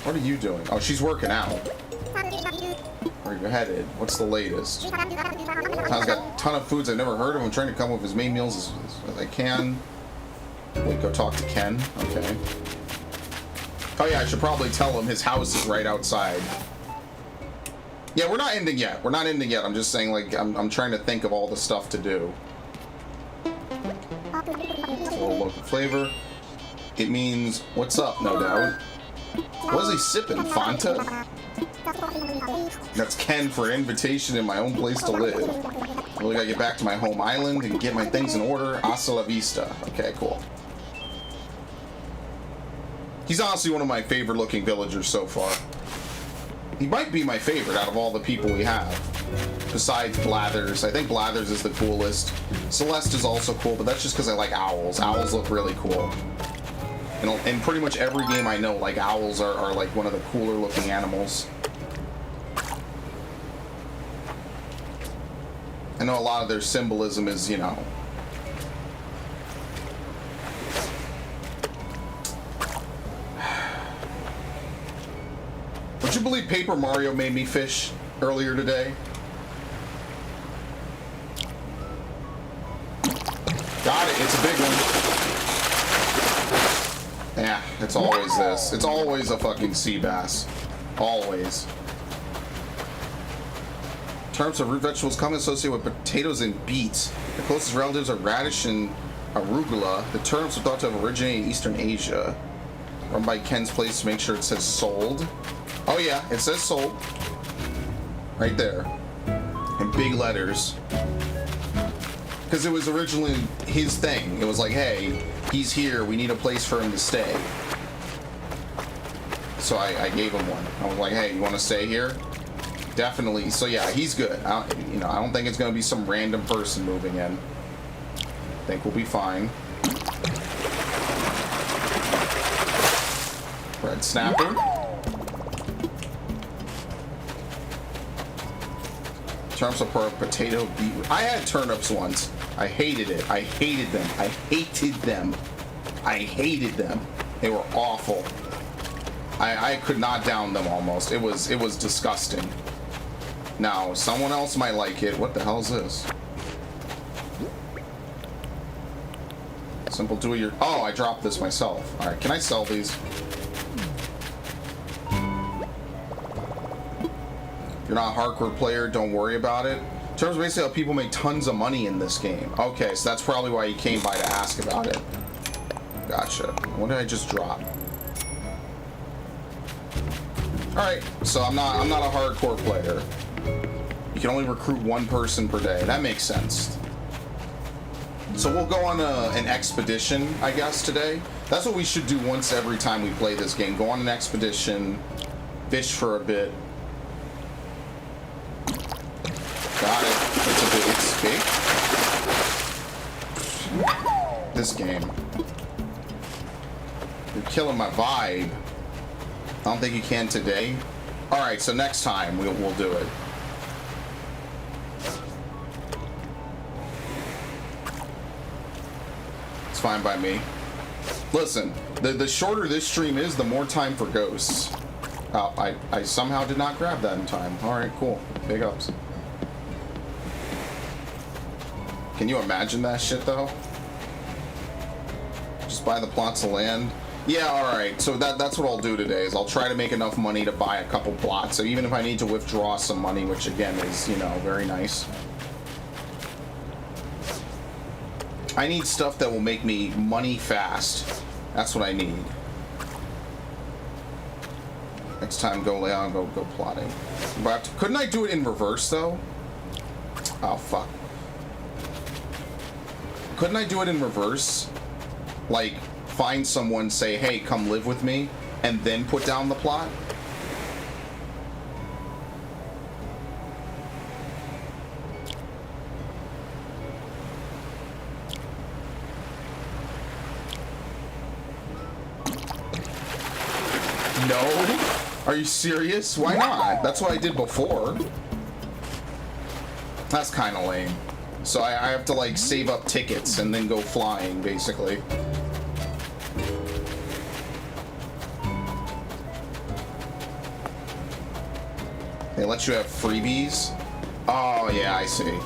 What are you doing? Oh, she's working out. Where are you headed? What's the latest? Tom's got a ton of foods I've never heard of. I'm trying to come up with as many meals as I can. Wait, go talk to Ken. Okay. Oh yeah, I should probably tell him his house is right outside. Yeah, we're not ending yet. We're not ending yet. I'm just saying, like, I'm trying to think of all the stuff to do. A little local flavor. It means, what's up, no doubt. What is he sipping? Fanta? That's Ken for an invitation in my own place to live. Really gotta get back to my home island and get my things in order. Hasta la vista. Okay, cool. He's honestly one of my favorite looking villagers so far. He might be my favorite out of all the people we have. Besides Blathers. I think Blathers is the coolest. Celeste is also cool, but that's just because I like owls. Owls look really cool. And in pretty much every game I know, like, owls are like one of the cooler looking animals. I know a lot of their symbolism is, you know... Would you believe Paper Mario made me fish earlier today? Got it, it's a big one. Yeah, it's always this. It's always a fucking sea bass. Always. Terms of root vegetables come associated with potatoes and beets. The closest relatives are radish and arugula. The turnips are thought to have originated in Eastern Asia. Run by Ken's place to make sure it says sold. Oh yeah, it says sold. Right there. In big letters. Because it was originally his thing. It was like, hey, he's here, we need a place for him to stay. So I gave him one. I was like, hey, you want to stay here? Definitely. So yeah, he's good. I don't think it's going to be some random person moving in. I think we'll be fine. Red snapper. Turnips are part of potato beetroot. I had turnips once. I hated it. I hated them. I hated them. I hated them. They were awful. I could not down them almost. It was disgusting. Now, someone else might like it. What the hell is this? Simple do-it-your... Oh, I dropped this myself. Alright, can I sell these? If you're not a hardcore player, don't worry about it. In terms of basically how people make tons of money in this game. Okay, so that's probably why you came by to ask about it. Gotcha. What did I just drop? Alright, so I'm not a hardcore player. You can only recruit one person per day. That makes sense. So we'll go on an expedition, I guess, today. That's what we should do once every time we play this game. Go on an expedition, fish for a bit. Got it. It's big. This game. You're killing my vibe. I don't think you can today. Alright, so next time we'll do it. It's fine by me. Listen, the shorter this stream is, the more time for ghosts. Oh, I somehow did not grab that in time. Alright, cool. Big ups. Can you imagine that shit, though? Just buy the plots of land. Yeah, alright. So that's what I'll do today, is I'll try to make enough money to buy a couple plots. So even if I need to withdraw some money, which again is, you know, very nice. I need stuff that will make me money fast. That's what I need. Next time, go plotting. But couldn't I do it in reverse, though? Oh, fuck. Couldn't I do it in reverse? Like, find someone, say, hey, come live with me, and then put down the plot? No? Are you serious? Why not? That's what I did before. That's kind of lame. So I have to, like, save up tickets and then go flying, basically. They let you have freebies? Oh, yeah, I see.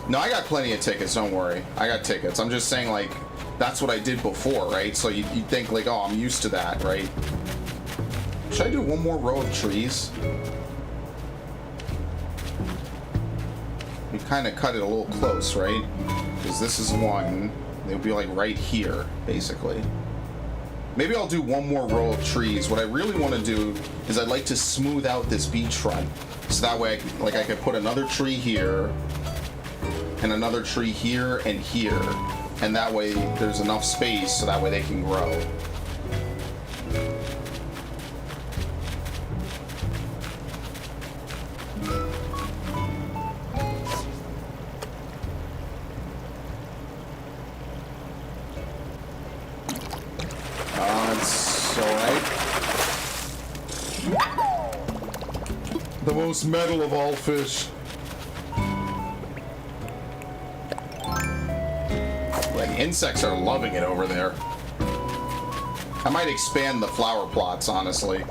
No, I got plenty of tickets, don't worry. I got tickets. I'm just saying, like, that's what I did before, right? So you'd think, like, oh, I'm used to that, right? Should I do one more row of trees? kind of cut it a little close, right? Because this is one. They would be like right here, basically. Maybe I'll do one more row of trees. What I really want to do is I'd like to smooth out this beachfront. So that way, I could put another tree here, and another tree here and here. And that way there's enough space so that way they can grow. It's alright. The most metal of all fish. Insects are loving it over there. I might expand the flower plots, honestly.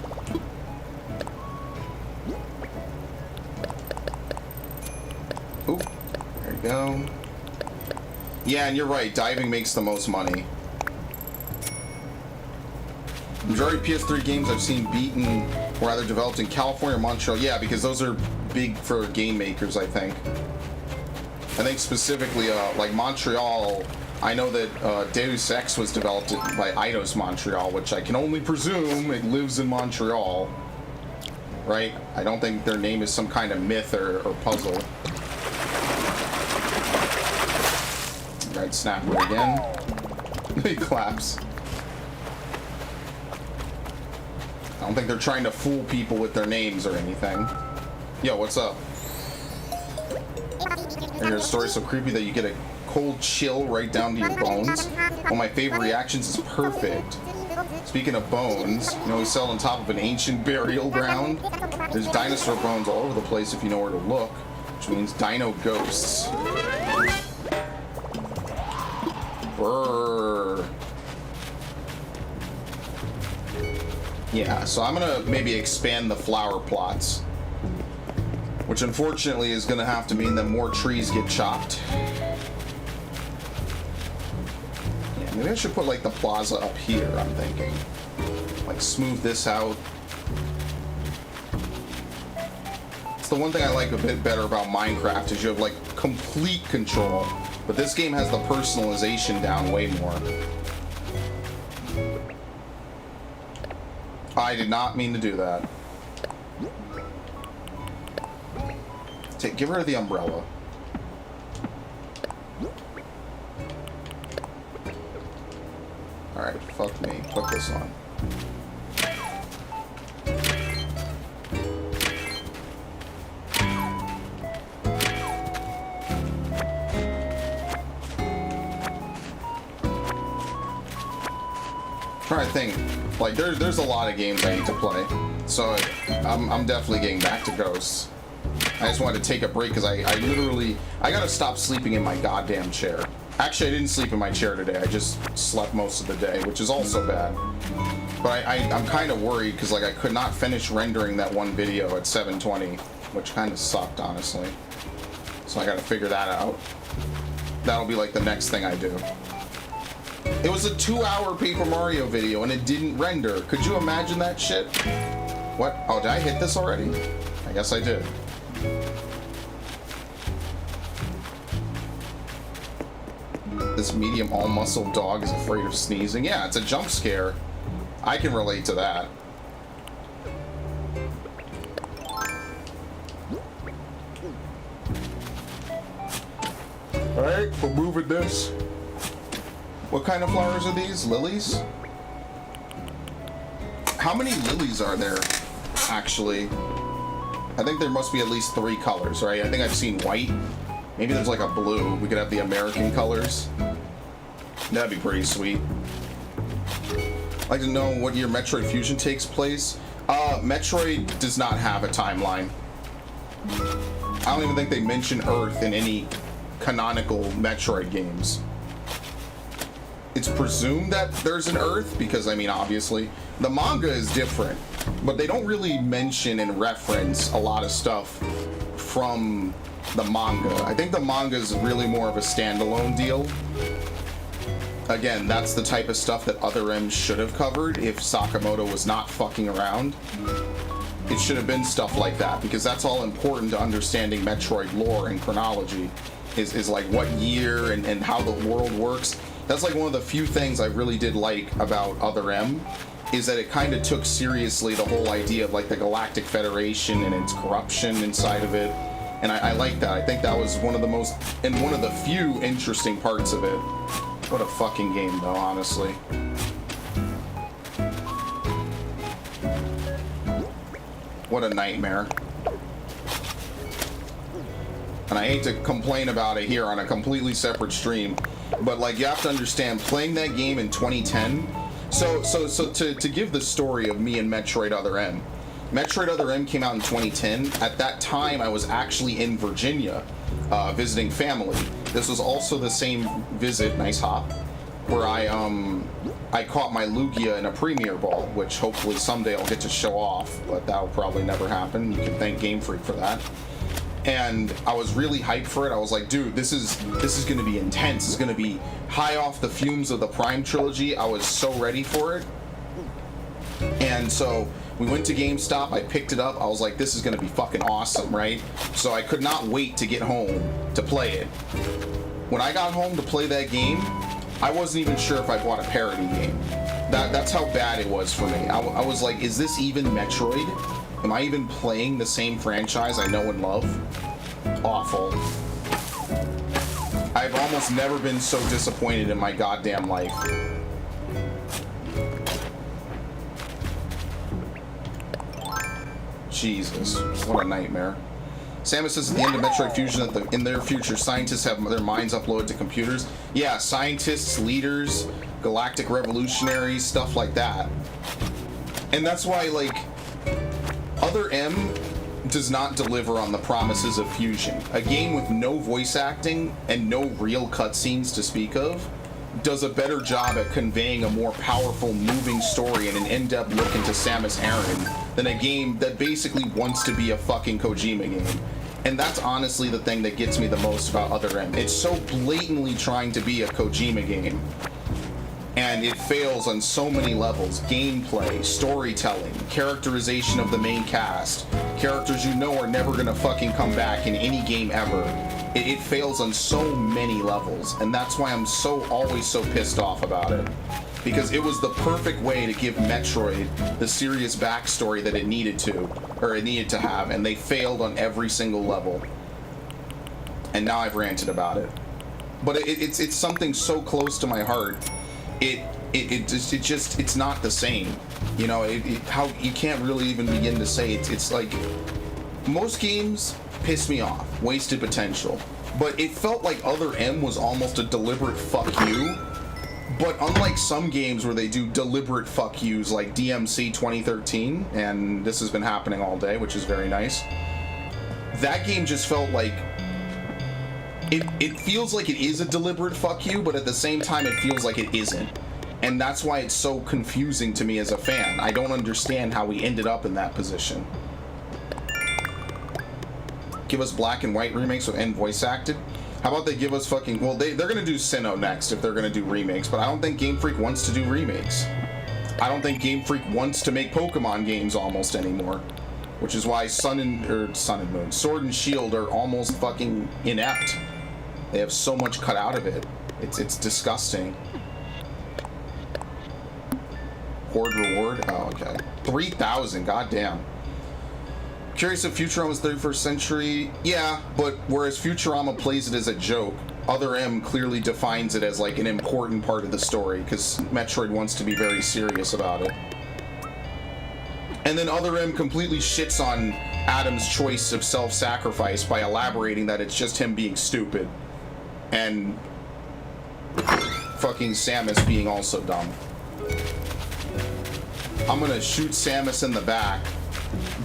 Ooh, there you go. Yeah, and you're right, diving makes the most money. Majority of PS3 games I've seen beaten were either developed in California or Montreal. Yeah, because those are big for game makers, I think. I think specifically, like Montreal, I know that Deus Ex was developed by Eidos Montreal, which I can only presume it lives in Montreal, right? I don't think their name is some kind of myth or puzzle. Right, snapper again. He claps. I don't think they're trying to fool people with their names or anything. Yo, what's up? And your story's so creepy that you get a cold chill right down to your bones. One of my favorite reactions is perfect. Speaking of bones, you know, we sell on top of an ancient burial ground. There's dinosaur bones all over the place if you know where to look, which means dino ghosts. Brrr. Yeah, so I'm gonna maybe expand the flower plots, which unfortunately is gonna have to mean that more trees get chopped. Maybe I should put like the plaza up here, I'm thinking. Like smooth this out. It's the one thing I like a bit better about Minecraft is you have like complete control. But this game has the personalization down way more. I did not mean to do that. Get rid of the umbrella. Alright, fuck me. Put this on. Trying to think. Like, there's a lot of games I need to play. So, I'm definitely getting back to Ghosts. I just wanted to take a break because I gotta stop sleeping in my goddamn chair. Actually, I didn't sleep in my chair today. I just slept most of the day, which is also bad. But I'm kind of worried because like I could not finish rendering that one video at 720, which kind of sucked, honestly. So I gotta figure that out. That'll be like the next thing I do. It was a 2-hour Paper Mario video and it didn't render. Could you imagine that shit? What? Oh, did I hit this already? I guess I did. This medium all-muscle dog is afraid of sneezing. Yeah, it's a jump scare. I can relate to that. Alright, we're moving this. What kind of flowers are these? Lilies? How many lilies are there, actually? I think there must be at least 3 colors, right? I think I've seen white. Maybe there's like a blue. We could have the American colors. That'd be pretty sweet. I'd like to know what year Metroid Fusion takes place. Metroid does not have a timeline. I don't even think they mention Earth in any canonical Metroid games. It's presumed that there's an Earth because, I mean, obviously. The manga is different, but they don't really mention and reference a lot of stuff from the manga. I think the manga is really more of a standalone deal. Again, that's the type of stuff that Other M should have covered if Sakamoto was not fucking around. It should have been stuff like that, because that's all important to understanding Metroid lore and chronology, is like what year and how the world works. That's like one of the few things I really did like about Other M, is that it kind of took seriously the whole idea of like the Galactic Federation and its corruption inside of it. And I like that. I think that was one of the most, and one of the few interesting parts of it. What a fucking game though, honestly. What a nightmare. And I hate to complain about it here on a completely separate stream, but like you have to understand, playing that game in 2010. So to give the story of me and Metroid Other M. Metroid Other M came out in 2010. At that time, I was actually in Virginia, visiting family. This was also the same visit, nice hop, where I caught my Lugia in a Premier Ball, which hopefully someday I'll get to show off, but that'll probably never happen. You can thank Game Freak for that. And I was really hyped for it. I was like, dude, this is gonna be intense. It's gonna be high off the fumes of the Prime trilogy. I was so ready for it. And so we went to GameStop, I picked it up, I was like, this is gonna be fucking awesome, right? So I could not wait to get home to play it. When I got home to play that game, I wasn't even sure if I bought a parody game. That's how bad it was for me. I was like, is this even Metroid? Am I even playing the same franchise I know and love? Awful. I've almost never been so disappointed in my goddamn life. Jesus, what a nightmare. Samus says at the end of Metroid Fusion that in their future, scientists have their minds uploaded to computers. Yeah, scientists, leaders, galactic revolutionaries, stuff like that. And that's why, like, Other M does not deliver on the promises of Fusion. A game with no voice acting and no real cutscenes to speak of does a better job at conveying a more powerful, moving story and an in-depth look into Samus Aran than a game that basically wants to be a fucking Kojima game. And that's honestly the thing that gets me the most about Other M. It's so blatantly trying to be a Kojima game, and it fails on so many levels. Gameplay, storytelling, characterization of the main cast, characters you know are never gonna fucking come back in any game ever. It fails on so many levels, and that's why I'm always so pissed off about it. Because it was the perfect way to give Metroid the serious backstory that it needed to have, and they failed on every single level. And now I've ranted about it. But it's something so close to my heart. It's not the same. You know, how you can't really even begin to say it's like most games piss me off, wasted potential. But it felt like Other M was almost a deliberate fuck you. But unlike some games where they do deliberate fuck yous like DMC 2013, and this has been happening all day, which is very nice, that game just felt like it feels like it is a deliberate fuck you, but at the same time it feels like it isn't. And that's why it's so confusing to me as a fan. I don't understand how we ended up in that position. Give us black and white remakes and voice acted. How about they give us fucking... Well, they're going to do Sinnoh next if they're going to do remakes, but I don't think Game Freak wants to do remakes. I don't think Game Freak wants to make Pokemon games almost anymore. Which is why Sword and Shield are almost fucking inept. They have so much cut out of it. It's disgusting. Horde reward? Oh, okay. 3,000, goddamn. Curious if Futurama is 31st century? Yeah, but whereas Futurama plays it as a joke, Other M clearly defines it as like an important part of the story, because Metroid wants to be very serious about it. And then Other M completely shits on Adam's choice of self-sacrifice by elaborating that it's just him being stupid. And fucking Samus being also dumb. I'm gonna shoot Samus in the back,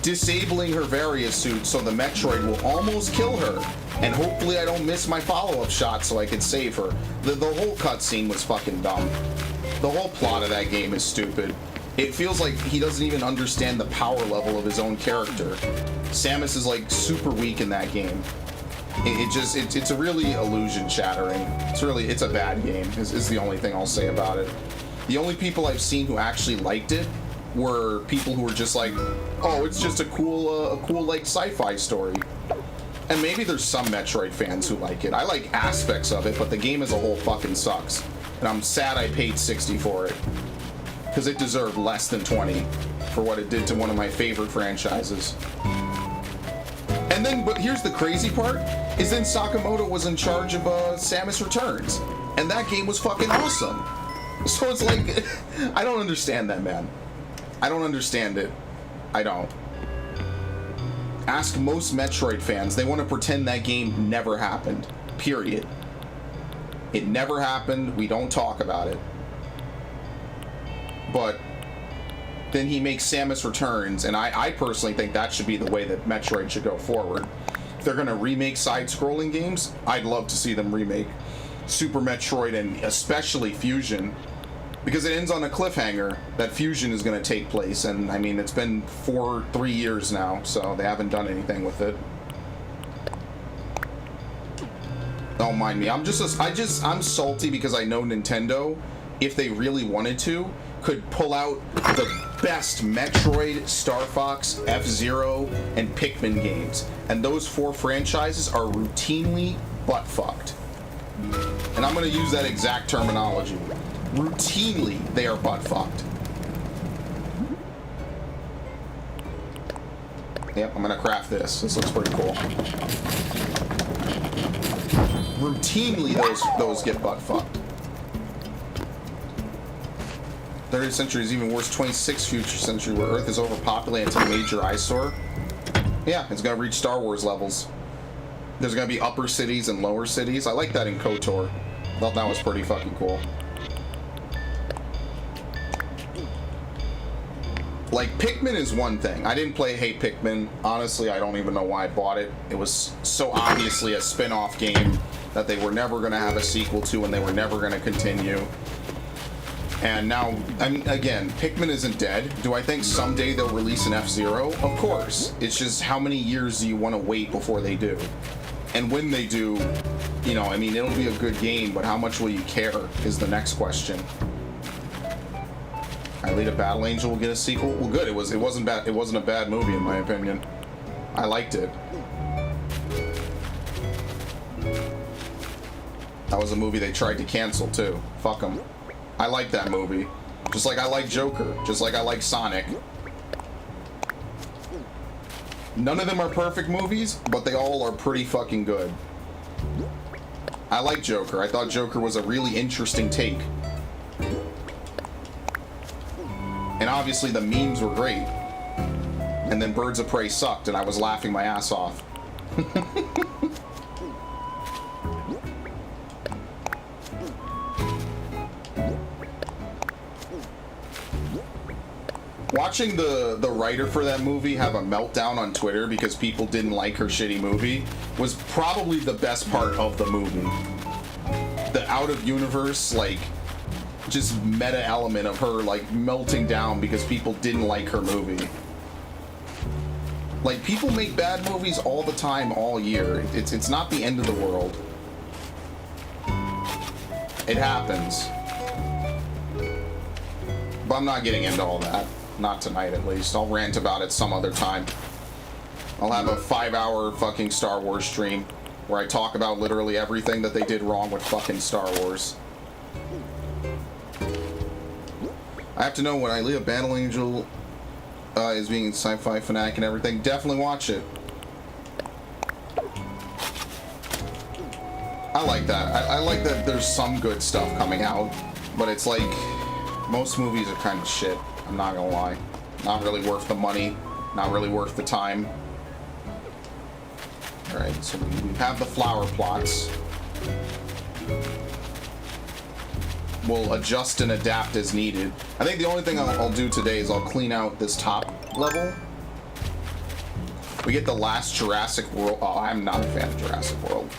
disabling her Varia suit so the Metroid will almost kill her, and hopefully I don't miss my follow-up shot so I can save her. The whole cutscene was fucking dumb. The whole plot of that game is stupid. It feels like he doesn't even understand the power level of his own character. Samus is like super weak in that game. It's a really illusion shattering. It's a bad game is the only thing I'll say about it. The only people I've seen who actually liked it were people who were just like, oh, it's just a cool like sci-fi story. And maybe there's some Metroid fans who like it. I like aspects of it, but the game as a whole fucking sucks. And I'm sad I paid $60 for it. Because it deserved less than $20 for what it did to one of my favorite franchises. And then, but here's the crazy part, is then Sakamoto was in charge of Samus Returns. And that game was fucking awesome. So it's like, I don't understand that, man. I don't understand it. I don't. Ask most Metroid fans, they want to pretend that game never happened. Period. It never happened, we don't talk about it. But then he makes Samus Returns, and I personally think that should be the way that Metroid should go forward. If they're gonna remake side-scrolling games, I'd love to see them remake Super Metroid and especially Fusion, because it ends on a cliffhanger that Fusion is going to take place, and I mean, it's been 3 years now, so they haven't done anything with it. Don't mind me. I'm salty because I know Nintendo, if they really wanted to, could pull out the best Metroid, Star Fox, F-Zero, and Pikmin games, and those 4 franchises are routinely butt-fucked. And I'm going to use that exact terminology. Routinely, they are butt-fucked. Yep, I'm going to craft this. This looks pretty cool. Routinely, those get butt-fucked. 30th century is even worse. 26th future century, where Earth is overpopulated into a major eyesore. Yeah, it's going to reach Star Wars levels. There's going to be upper cities and lower cities. I like that in KOTOR. Thought that was pretty fucking cool. Like, Pikmin is one thing. I didn't play Hey Pikmin. Honestly, I don't even know why I bought it. It was so obviously a spin-off game that they were never going to have a sequel to, and they were never going to continue. And now, I mean, again, Pikmin isn't dead. Do I think someday they'll release an F-Zero? Of course. It's just how many years do you want to wait before they do? And when they do, you know, I mean, it'll be a good game, but how much will you care is the next question. Alita Battle Angel will get a sequel? Well, good. It wasn't bad. It wasn't a bad movie in my opinion. I liked it. That was a movie they tried to cancel too. Fuck them. I like that movie. Just like I like Joker. Just like I like Sonic. None of them are perfect movies, but they all are pretty fucking good. I like Joker. I thought Joker was a really interesting take. And obviously the memes were great. And then Birds of Prey sucked and I was laughing my ass off. Watching the writer for that movie have a meltdown on Twitter because people didn't like her shitty movie was probably the best part of the movie. The out of universe, like, just meta element of her, like, melting down because people didn't like her movie. Like, people make bad movies all the time, all year. It's not the end of the world. It happens. But I'm not getting into all that. Not tonight, at least. I'll rant about it some other time. I'll have a 5-hour fucking Star Wars stream where I talk about literally everything that they did wrong with fucking Star Wars. I have to know when Alita Battle Angel is being sci-fi fanatic and everything. Definitely watch it. I like that. I like that there's some good stuff coming out, but it's like most movies are kind of shit. I'm not gonna lie. Not really worth the money. Not really worth the time. Alright, so we have the flower plots. We'll adjust and adapt as needed. I think the only thing I'll do today is I'll clean out this top level. We get the last Jurassic World. Oh, I'm not a fan of Jurassic World.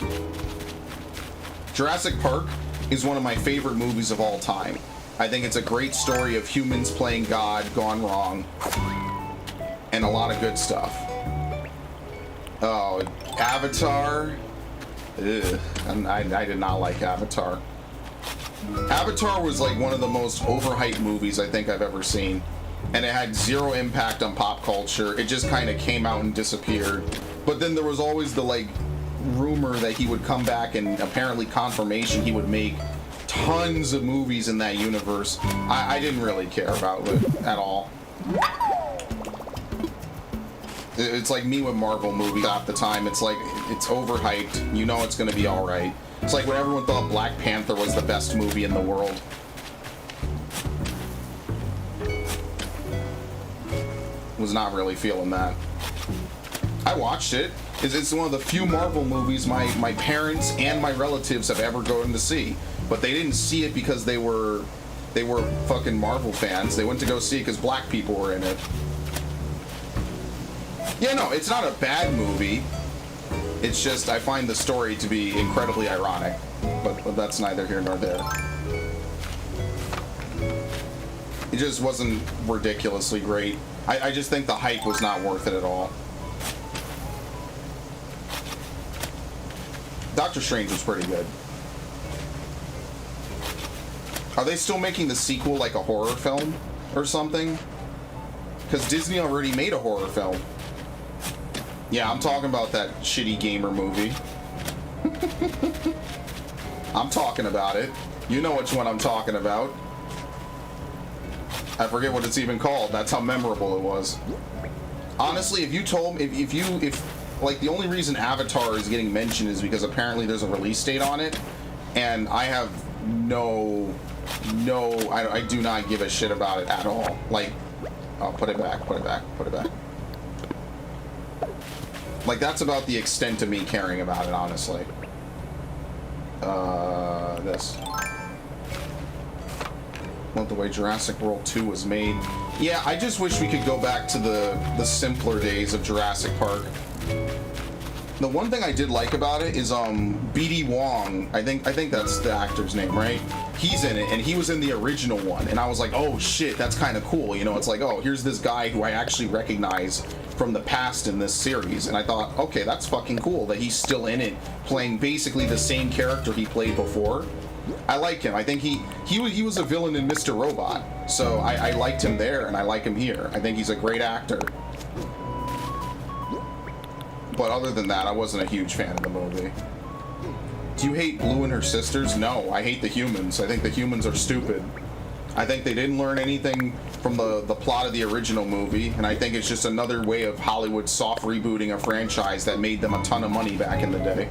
Jurassic Park is one of my favorite movies of all time. I think it's a great story of humans playing God gone wrong. And a lot of good stuff. Oh, Avatar. Ugh. I did not like Avatar. Avatar was like one of the most overhyped movies I think I've ever seen. and it had zero impact on pop culture. It just kind of came out and disappeared. But then there was always the like rumor that he would come back, and apparently confirmation he would make tons of movies in that universe. I didn't really care about it at all. It's like me with Marvel movies at the time. It's like, it's overhyped. You know it's going to be alright. It's like when everyone thought Black Panther was the best movie in the world. Was not really feeling that. I watched it. It's one of the few Marvel movies my parents and my relatives have ever gone to see. But they didn't see it because they were fucking Marvel fans. They went to go see it because black people were in it. Yeah, no, it's not a bad movie. It's just I find the story to be incredibly ironic. But that's neither here nor there. It just wasn't ridiculously great. I just think the hype was not worth it at all. Doctor Strange was pretty good. Are they still making the sequel like a horror film or something? Because Disney already made a horror film. Yeah, I'm talking about that shitty gamer movie. I'm talking about it. You know which one I'm talking about. I forget what it's even called. That's how memorable it was. Honestly, if you told me, if like the only reason Avatar is getting mentioned is because apparently there's a release date on it, and I have I do not give a shit about it at all. Like, oh, put it back. Like, that's about the extent of me caring about it, honestly. This. Love the way Jurassic World 2 was made. Yeah, I just wish we could go back to the simpler days of Jurassic Park. The one thing I did like about it is B.D. Wong, I think that's the actor's name, right? He's in it, and he was in the original one, and I was like, oh shit, that's kind of cool, you know? It's like, oh, here's this guy who I actually recognize from the past in this series, and I thought, okay, that's fucking cool that he's still in it, playing basically the same character he played before. I like him. I think he was a villain in Mr. Robot, so I liked him there, and I like him here. I think he's a great actor. But other than that, I wasn't a huge fan of the movie. Do you hate Blue and her sisters? No, I hate the humans. I think the humans are stupid. I think they didn't learn anything from the plot of the original movie, and I think it's just another way of Hollywood soft rebooting a franchise that made them a ton of money back in the day.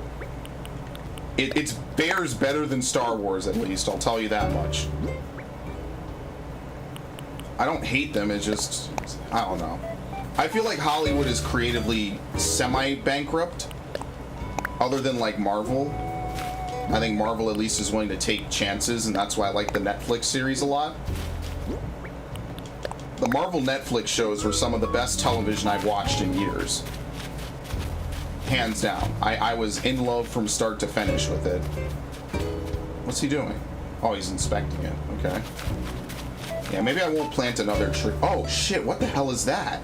It's bears better than Star Wars, at least, I'll tell you that much. I don't hate them, it's just, I don't know. I feel like Hollywood is creatively semi-bankrupt, other than like Marvel. I think Marvel at least is willing to take chances, and that's why I like the Netflix series a lot. The Marvel Netflix shows were some of the best television I've watched in years. Hands down. I was in love from start to finish with it. What's he doing? Oh, he's inspecting it. Okay. Yeah, maybe I won't plant another tree. Oh, shit. What the hell is that?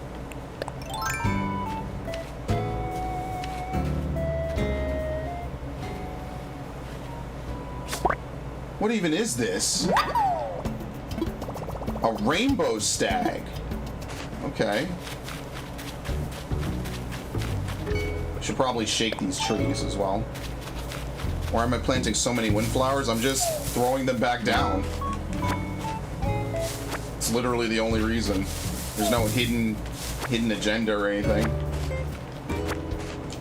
What even is this? A rainbow stag. Okay. Should probably shake these trees as well. Why am I planting so many windflowers? I'm just throwing them back down. It's literally the only reason. There's no hidden agenda or anything.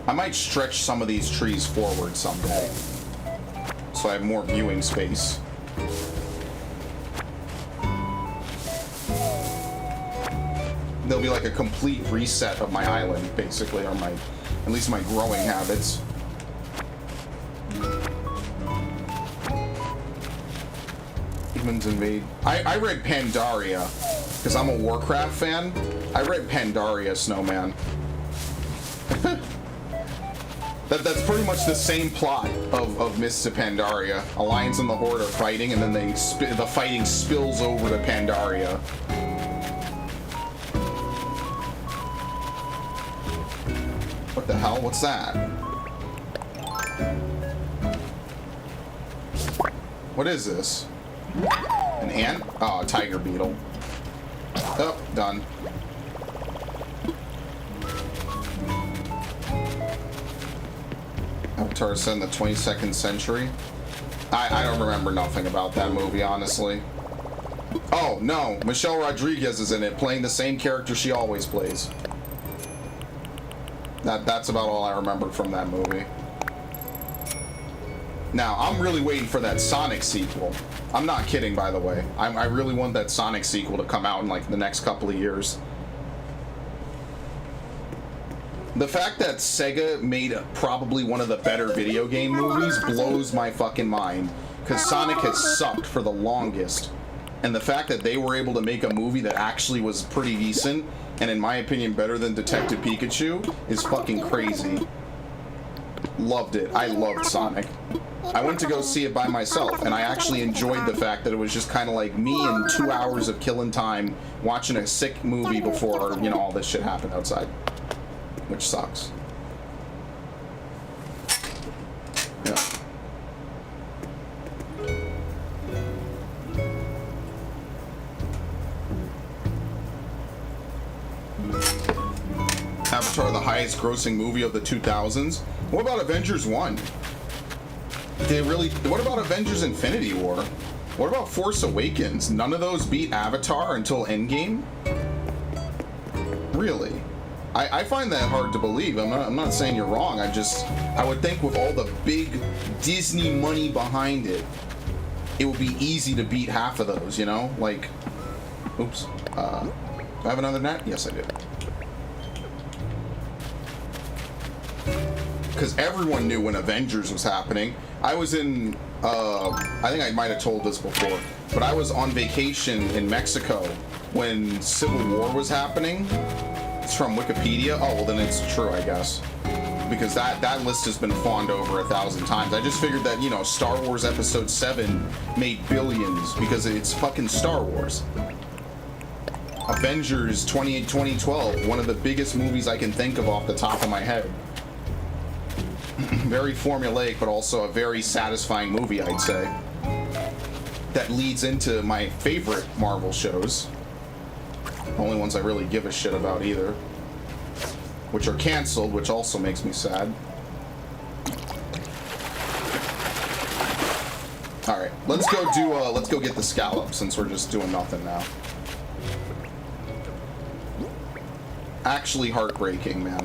I might stretch some of these trees forward someday, so I have more viewing space. There'll be like a complete reset of my island, basically, or my, at least my growing habits. Humans invade. I read Pandaria, because I'm a Warcraft fan. I read Pandaria, Snowman. That's pretty much the same plot of Mists of Pandaria. Alliance and the Horde are fighting, and then the fighting spills over to Pandaria. What the hell? What's that? What is this? An ant? Oh, a tiger beetle. Oh, done. Avatar set in the 22nd century. I don't remember nothing about that movie, honestly. Oh, no. Michelle Rodriguez is in it, playing the same character she always plays. That's about all I remember from that movie. Now, I'm really waiting for that Sonic sequel. I'm not kidding, by the way. I really want that Sonic sequel to come out in, like, the next couple of years. The fact that Sega made probably one of the better video game movies blows my fucking mind. Because Sonic has sucked for the longest. And the fact that they were able to make a movie that actually was pretty decent, and in my opinion better than Detective Pikachu, is fucking crazy. Loved it. I loved Sonic. I went to go see it by myself, and I actually enjoyed the fact that it was just kind of like me and 2 hours of killing time watching a sick movie before, you know, all this shit happened outside. Which sucks. Yeah. Avatar, the highest grossing movie of the 2000s. What about Avengers 1? What about Avengers Infinity War? What about Force Awakens? None of those beat Avatar until Endgame? Really? I find that hard to believe. I'm not saying you're wrong. I would think with all the big Disney money behind it, it would be easy to beat half of those, you know? Like, oops. Do I have another net? Yes, I do. Because everyone knew when Avengers was happening. I was in, I think I might have told this before, but I was on vacation in Mexico when Civil War was happening. It's from Wikipedia. Oh, well then it's true, I guess. Because that list has been fawned over 1,000 times. I just figured that, you know, Star Wars Episode 7 made billions because it's fucking Star Wars. Avengers 2012, one of the biggest movies I can think of off the top of my head. Very formulaic, but also a very satisfying movie, I'd say. That leads into my favorite Marvel shows. Only ones I really give a shit about either. Which are canceled, which also makes me sad. Alright, let's go get the scallop since we're just doing nothing now. Actually heartbreaking, man.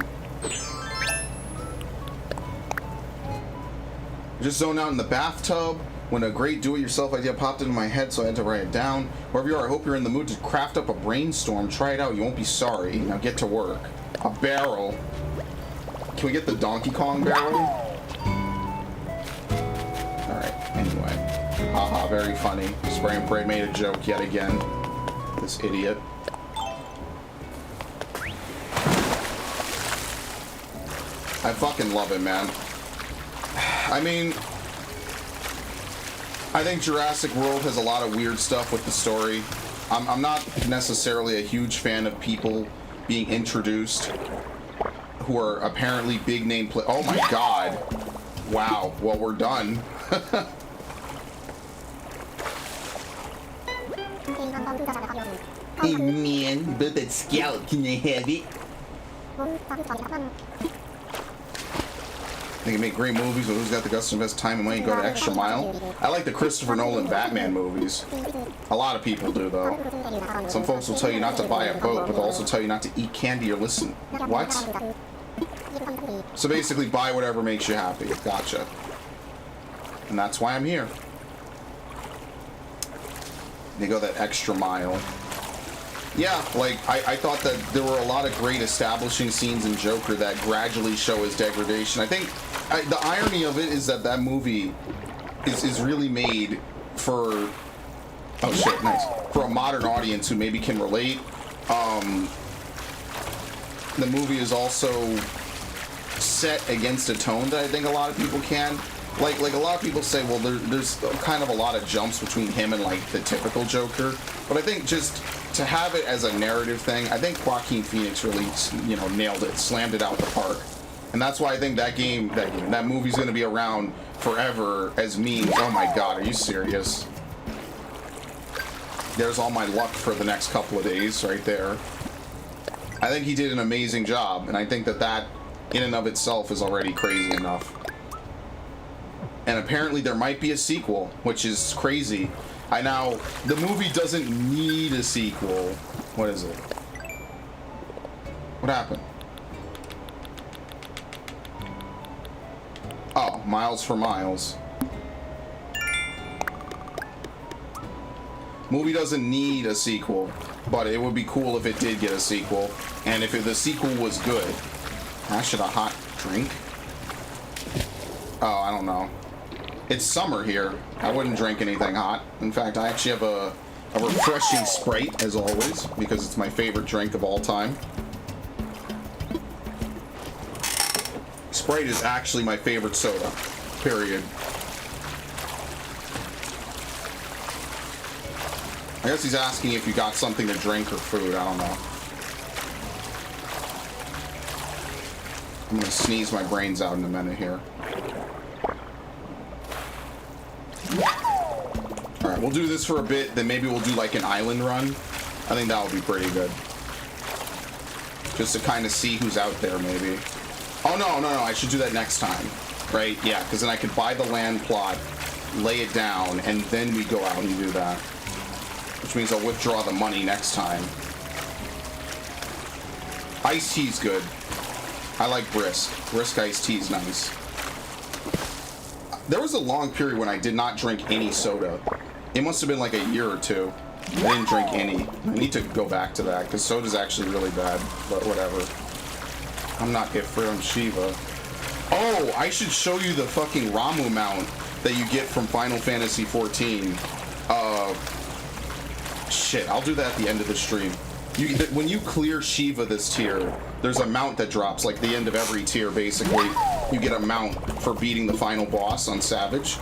Just zoned out in the bathtub when a great do-it-yourself idea popped into my head, so I had to write it down. Wherever you are, I hope you're in the mood to craft up a brainstorm. Try it out. You won't be sorry. Now get to work. A barrel. Can we get the Donkey Kong barrel? Alright, anyway. Haha, very funny. Spray and Pray made a joke yet again. This idiot. I fucking love it, man. I mean, I think Jurassic World has a lot of weird stuff with the story. I'm not necessarily a huge fan of people being introduced who are apparently big name play. Oh my god. Wow. Well, we're done. Hey man, but that scallop, can I have it? They can make great movies, but who's got the guts to invest time and money and go the extra mile? I like the Christopher Nolan Batman movies. A lot of people do, though. Some folks will tell you not to buy a boat, but they'll also tell you not to eat candy or listen. What? So basically, buy whatever makes you happy. Gotcha. And that's why I'm here. They go that extra mile. Yeah, like, I thought that there were a lot of great establishing scenes in Joker that gradually show his degradation. I think the irony of it is that that movie is really made for, oh shit, nice, for a modern audience who maybe can relate. The movie is also set against a tone that I think a lot of people can. Like a lot of people say, well, there's kind of a lot of jumps between him and like the typical Joker. But I think just to have it as a narrative thing, I think Joaquin Phoenix really, you know, nailed it, slammed it out the park. And that's why I think that movie's gonna be around forever as memes. Oh my god, are you serious? There's all my luck for the next couple of days right there. I think he did an amazing job, and I think that that in and of itself is already crazy enough. And apparently there might be a sequel, which is crazy. The movie doesn't need a sequel. What is it? What happened? Oh, Miles for Miles. Movie doesn't need a sequel, but it would be cool if it did get a sequel, and if the sequel was good. Should a hot drink? Oh, I don't know. It's summer here. I wouldn't drink anything hot. In fact, I actually have a refreshing Sprite, as always, because it's my favorite drink of all time. Sprite is actually my favorite soda, period. I guess he's asking if you got something to drink or food. I don't know. I'm gonna sneeze my brains out in a minute here. Alright, we'll do this for a bit, then maybe we'll do like an island run. I think that would be pretty good. Just to kind of see who's out there, maybe. Oh, no, I should do that next time. Right? Yeah, because then I could buy the land plot, lay it down, and then we go out and do that. Which means I'll withdraw the money next time. Iced tea's good. I like Brisk. Brisk iced tea's nice. There was a long period when I did not drink any soda. It must have been like a year or two. I didn't drink any. I need to go back to that, because soda's actually really bad. But whatever. I'm not Ifrit, I'm Shiva. Oh, I should show you the fucking Ramu mount that you get from Final Fantasy XIV. Shit, I'll do that at the end of the stream. When you clear Shiva this tier, there's a mount that drops, like the end of every tier, basically. You get a mount for beating the final boss on Savage.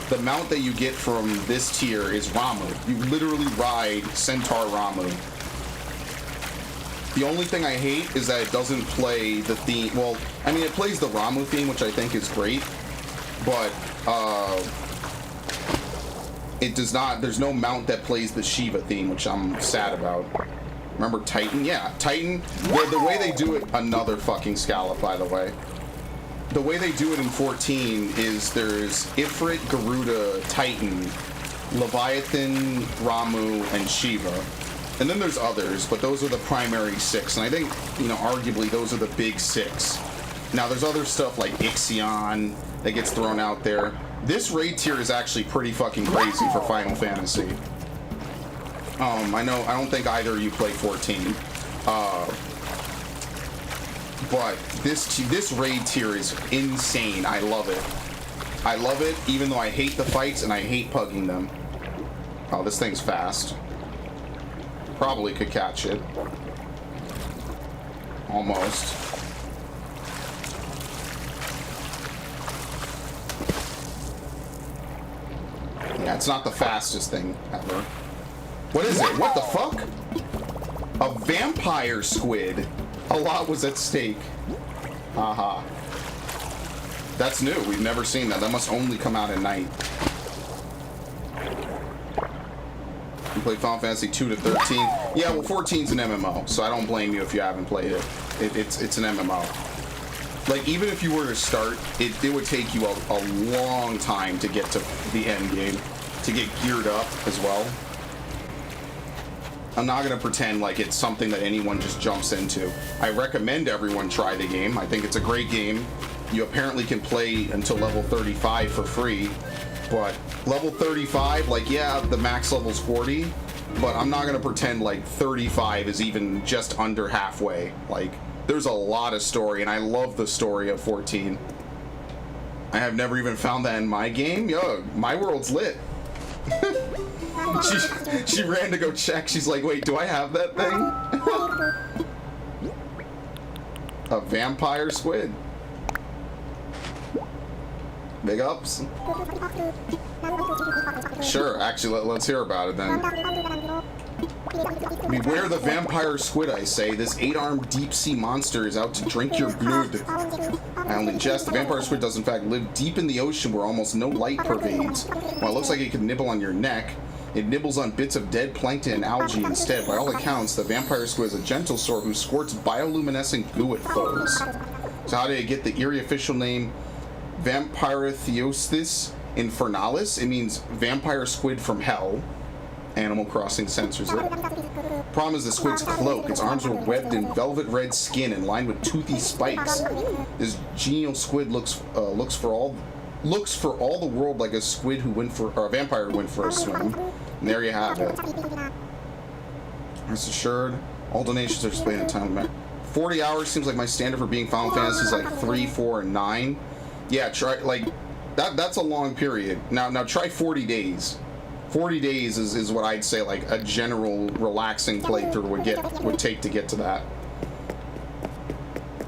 The mount that you get from this tier is Ramu. You literally ride Centaur Ramu. The only thing I hate is that it doesn't play the theme. Well, I mean, it plays the Ramu theme, which I think is great, but it does not. There's no mount that plays the Shiva theme, which I'm sad about. Remember Titan? Yeah, Titan. The way they do it, another fucking scallop, by the way. The way they do it in 14 is there's Ifrit, Garuda, Titan, Leviathan, Ramu, and Shiva. And then there's others, but those are the primary 6. And I think, you know, arguably those are the big 6. Now there's other stuff like Ixion that gets thrown out there. This raid tier is actually pretty fucking crazy for Final Fantasy. I don't think either of you play 14. But this raid tier is insane. I love it. I love it, even though I hate the fights and I hate pugging them. Oh, this thing's fast. Probably could catch it. Almost. Yeah, it's not the fastest thing ever. What is it? What the fuck? A vampire squid. A lot was at stake. Aha. That's new. We've never seen that. That must only come out at night. You played Final Fantasy 2 to 13? Yeah, well, 14's an MMO, so I don't blame you if you haven't played it. It's an MMO. Like, even if you were to start, it would take you a long time to get to the end game, to get geared up as well. I'm not going to pretend like it's something that anyone just jumps into. I recommend everyone try the game. I think it's a great game. You apparently can play until level 35 for free, but level 35, like, yeah, the max level's 40, but I'm not going to pretend like 35 is even just under halfway. Like, there's a lot of story, and I love the story of 14. I have never even found that in my game. Yo, my world's lit. She ran to go check. She's like, wait, do I have that thing? A vampire squid. Big ups. Sure, actually, let's hear about it then. Beware the vampire squid, I say. This 8-armed deep-sea monster is out to drink your blood. I only jest. The vampire squid does, in fact, live deep in the ocean where almost no light pervades. While it looks like it could nibble on your neck, It nibbles on bits of dead plankton and algae instead. By all accounts, the vampire squid is a gentle sort who squirts bioluminescent goo at foes. So how did it get the eerie official name Vampirothiostis infernalis? It means vampire squid from hell. Animal Crossing censors it. Problem is the squid's cloak. Its arms are webbed in velvet red skin and lined with toothy spikes. This genial squid looks for all the world like a squid who went for, or a vampire who went for a swim. And there you have it. Rest assured, all donations are displayed in time. 40 hours seems like my standard for being Final Fantasy is like 3, 4, and 9. Yeah, try like that's a long period. Now try 40 days. 40 days is what I'd say like a general relaxing playthrough would take to get to that.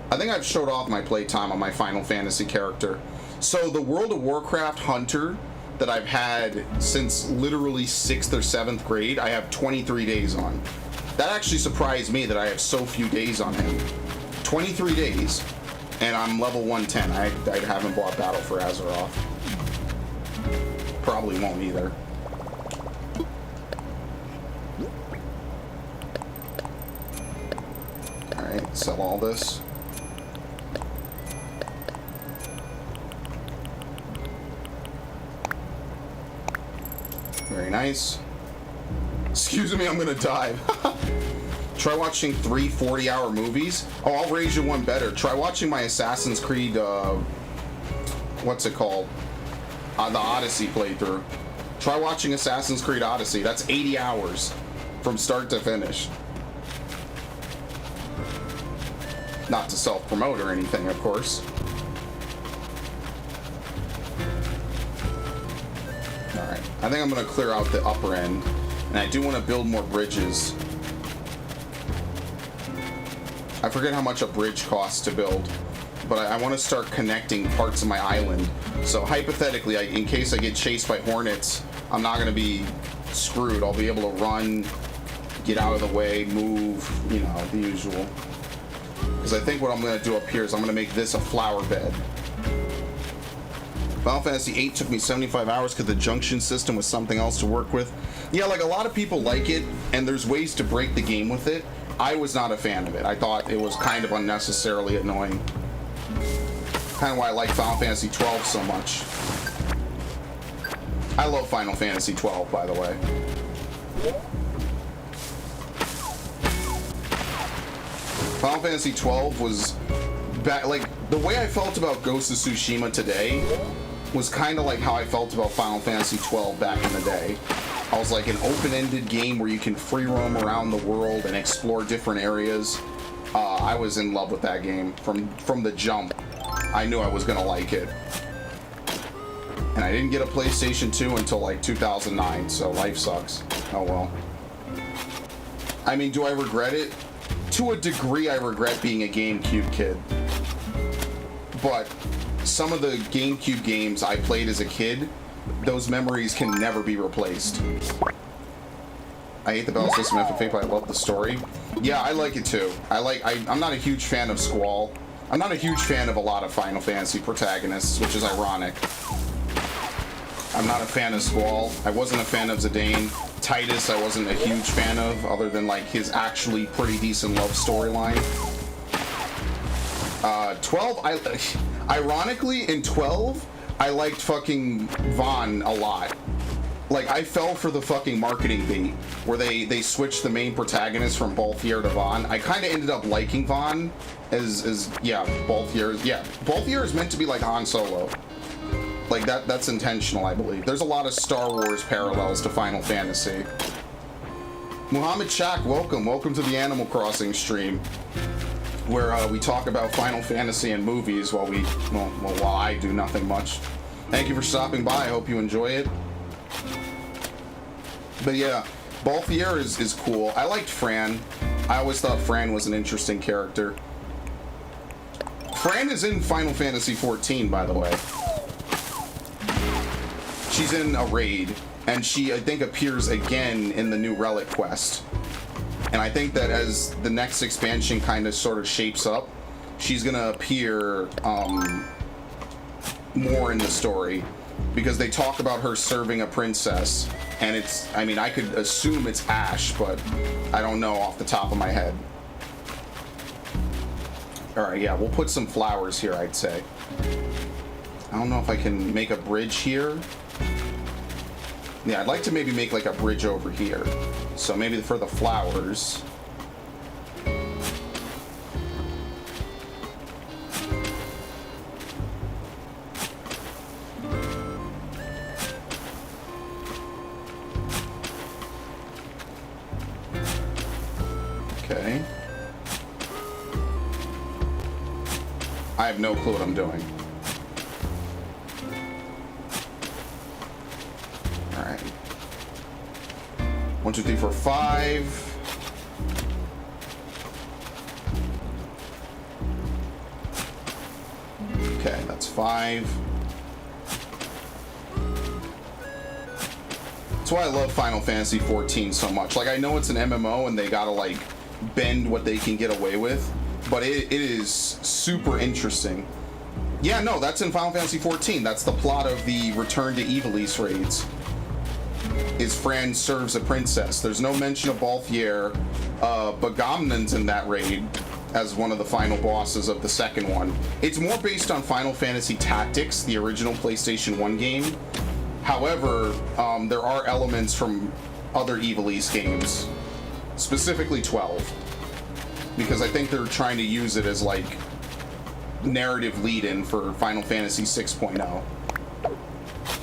I think I've showed off my playtime on my Final Fantasy character. So the World of Warcraft hunter that I've had since literally 6th or 7th grade, I have 23 days on. That actually surprised me that I have so few days on him. 23 days, and I'm level 110. I haven't bought Battle for Azeroth. Probably won't either. Alright, sell all this. Very nice. Excuse me, I'm gonna dive. Try watching 3 40-hour movies. Oh, I'll raise you one better. Try watching my Assassin's Creed, what's it called? The Odyssey playthrough. Try watching Assassin's Creed Odyssey. That's 80 hours from start to finish. Not to self-promote or anything, of course. Alright, I think I'm going to clear out the upper end. And I do want to build more bridges. I forget how much a bridge costs to build. But I want to start connecting parts of my island. So hypothetically, in case I get chased by hornets, I'm not going to be screwed. I'll be able to run, get out of the way, move, you know, the usual. Because I think what I'm going to do up here is I'm going to make this a flower bed. Final Fantasy VIII took me 75 hours because the junction system was something else to work with. Yeah, like a lot of people like it, and there's ways to break the game with it. I was not a fan of it. I thought it was kind of unnecessarily annoying. Kind of why I like Final Fantasy XII so much. I love Final Fantasy XII, by the way. Final Fantasy XII was back, like the way I felt about Ghost of Tsushima today was kind of like how I felt about Final Fantasy XII back in the day. I was like an open-ended game where you can free roam around the world and explore different areas. I was in love with that game from the jump. I knew I was gonna like it. And I didn't get a PlayStation 2 until like 2009, so life sucks. Oh well. I mean, do I regret it? To a degree, I regret being a GameCube kid. But some of the GameCube games I played as a kid, those memories can never be replaced. I hate the battle system FFA, but I love the story. Yeah, I like it too. I'm not a huge fan of Squall. I'm not a huge fan of a lot of Final Fantasy protagonists, which is ironic. I'm not a fan of Squall. I wasn't a fan of Zidane. Titus, I wasn't a huge fan of, other than like his actually pretty decent love storyline. 12, ironically, in 12, I liked fucking Vaughn a lot. Like, I fell for the fucking marketing bait, where they switched the main protagonist from Balthier to Vaughn. I kind of ended up liking Vaughn as yeah, Balthier. Yeah, Balthier is meant to be like Han Solo. Like, that's intentional, I believe. There's a lot of Star Wars parallels to Final Fantasy. Muhammad Shaq, welcome to the Animal Crossing stream, where we talk about Final Fantasy and movies while while I do nothing much. Thank you for stopping by. I hope you enjoy it. But yeah, Balthier is cool. I liked Fran. I always thought Fran was an interesting character. Fran is in Final Fantasy XIV, by the way. She's in a raid, and she, I think, appears again in the new Relic quest. And I think that as the next expansion kind of sort of shapes up, she's gonna appear more in the story. because they talk about her serving a princess, and it's, I mean, I could assume it's Ash, but I don't know off the top of my head. Alright, yeah, we'll put some flowers here, I'd say. I don't know if I can make a bridge here. Yeah, I'd like to maybe make like a bridge over here. So maybe for the flowers. Okay. I have no clue what I'm doing. Alright. 1, 2, 3, 4, 5. Okay, that's 5. That's why I love Final Fantasy XIV so much. Like, I know it's an MMO and they gotta, like, bend what they can get away with, but it is super interesting. Yeah, no, that's in Final Fantasy XIV. That's the plot of the Return to Ivalice raids. Is Fran serves a princess. There's no mention of Balthier. Bagamnan's in that raid as one of the final bosses of the second one. It's more based on Final Fantasy Tactics, the original PlayStation 1 game. However, there are elements from other Ivalice games, specifically 12, because I think they're trying to use it as like narrative lead-in for Final Fantasy 6.0,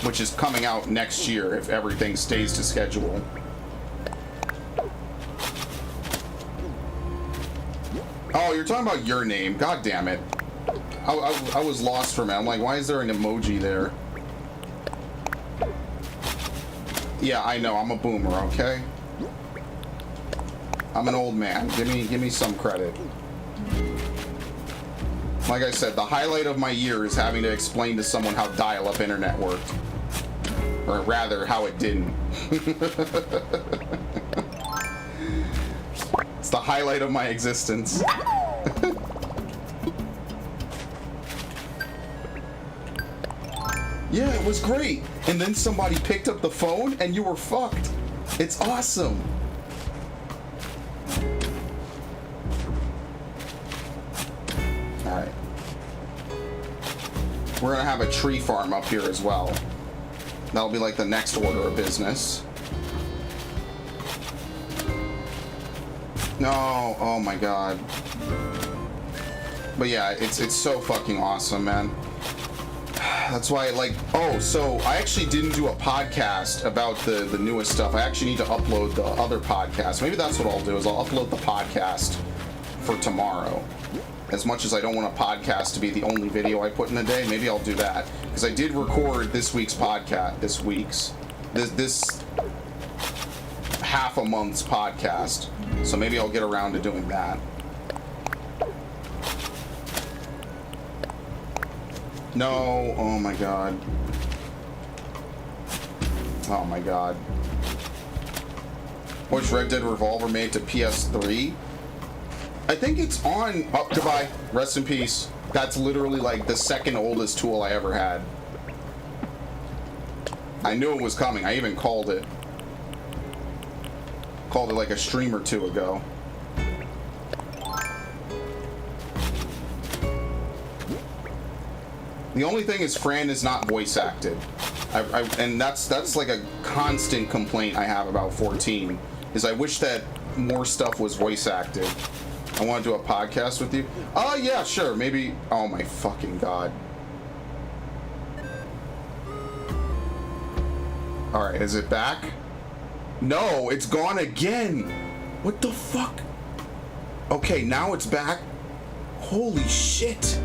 which is coming out next year if everything stays to schedule. Oh, you're talking about your name. God damn it. I was lost for a minute. I'm like, why is there an emoji there? Yeah, I know. I'm a boomer, okay? I'm an old man. Give me some credit. Like I said, the highlight of my year is having to explain to someone how dial-up internet worked. Or rather, how it didn't. It's the highlight of my existence. Yeah, it was great. And then somebody picked up the phone and you were fucked. It's awesome. Alright. We're gonna have a tree farm up here as well. That'll be like the next order of business. No, oh my god. But yeah, it's so fucking awesome, man. That's why, like, oh, so I actually didn't do a podcast about the newest stuff. I actually need to upload the other podcast. Maybe that's what I'll do, is I'll upload the podcast for tomorrow. As much as I don't want a podcast to be the only video I put in a day, maybe I'll do that. Because I did record this week's podcast, this half a month's podcast. So maybe I'll get around to doing that. No, oh my god. Oh my god. Which Red Dead Revolver made to PS3? I think it's on... Oh, goodbye. Rest in peace. That's literally like the second oldest tool I ever had. I knew it was coming. I even called it. Called it like a stream or two ago. The only thing is Fran is not voice acted. And that's like a constant complaint I have about 14, is I wish that more stuff was voice acted. I want to do a podcast with you. Oh, yeah, sure. Maybe. Oh, my fucking god. All right, is it back? No, it's gone again. What the fuck? Okay, now it's back. Holy shit.